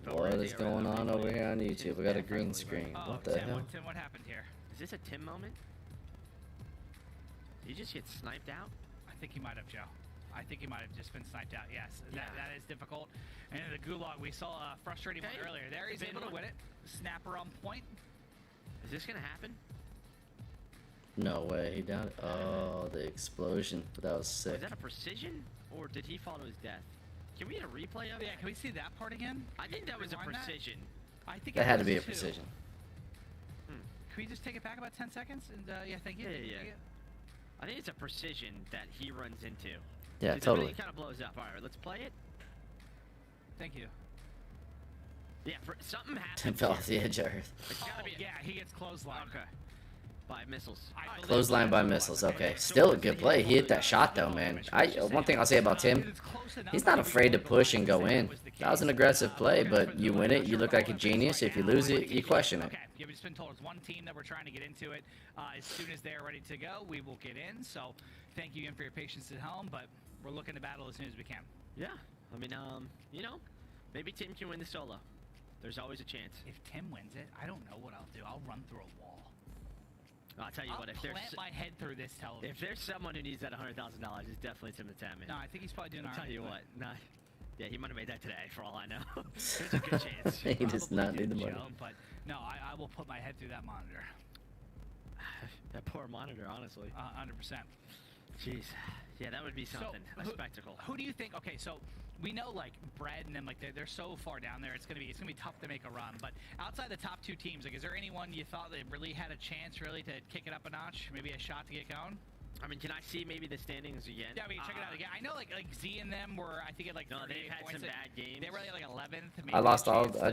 Speaker 2: What is going on over here on YouTube? We got a green screen.
Speaker 14: Oh,
Speaker 2: What the hell?
Speaker 14: Tim, what happened here?
Speaker 11: Is this a Tim moment? Did he just get sniped out?
Speaker 14: I think he might have, Joe. I think he might have just been sniped out. Yes, that is difficult. And in the gulag, we saw a frustrating one earlier. There, he's able to win it. Snapper on point.
Speaker 11: Is this gonna happen?
Speaker 2: No way. He down. Oh, the explosion. That was sick.
Speaker 11: Was that a precision, or did he fall to his death? Can we get a replay of it?
Speaker 14: Yeah, can we see that part again?
Speaker 11: I think that was a precision.
Speaker 14: I think
Speaker 2: that had to
Speaker 14: was
Speaker 2: be a
Speaker 14: too.
Speaker 2: precision.
Speaker 14: Can we just take it back about 10 seconds? And yeah, thank you.
Speaker 11: Yeah. I think it's a precision that he runs into.
Speaker 2: Yeah, totally.
Speaker 11: It kind of blows up. All right, let's play it.
Speaker 14: Thank you.
Speaker 11: Yeah, something happened.
Speaker 2: Tim fell off the edge of Earth.
Speaker 11: It's gotta be.
Speaker 14: Yeah, he gets clothesline.
Speaker 11: Okay. By missiles.
Speaker 2: Clothesline by missiles. Okay, still a good play. He hit that shot though, man. One thing I'll say about Tim, he's not afraid to push and go in. That was an aggressive play, but you win it, you look like a genius. If you lose it, you question it.
Speaker 14: Okay, you've just been told it's one team that we're trying to get into it. As soon as they're ready to go, we will get in. So thank you again for your patience at home, but we're looking to battle as soon as we can.
Speaker 11: Yeah, I mean, you know, maybe Tim can win the solo. There's always a chance.
Speaker 14: If Tim wins it, I don't know what I'll do. I'll run through a wall.
Speaker 11: I'll tell you what, if there's
Speaker 14: plant my head through this television.
Speaker 11: If there's someone who needs that $100,000, it's definitely Tim the Tatman.
Speaker 14: No, I think he's probably doing
Speaker 11: I'll
Speaker 14: all
Speaker 11: tell you
Speaker 14: right,
Speaker 11: what, yeah, he might have made that today, for all I know. There's a good chance.
Speaker 2: He does not need the money.
Speaker 14: Joe, but no, I will put my head through that monitor.
Speaker 11: That poor monitor, honestly.
Speaker 14: 100%.
Speaker 11: Jeez. Yeah, that would be something. A spectacle.
Speaker 14: Who do you think? Okay, so we know like Bread and them, like they're so far down there. It's gonna be tough to make a run. But outside the top 2 teams, like, is there anyone you thought that really had a chance really to kick it up a notch? Maybe a shot to get going?
Speaker 11: I mean, can I see maybe the standings again?
Speaker 14: Yeah, I mean, check it out again. I know like Z and them were, I think, at like 38
Speaker 11: they've had
Speaker 14: points.
Speaker 11: some bad games.
Speaker 14: They were like 11th.
Speaker 2: I lost all. I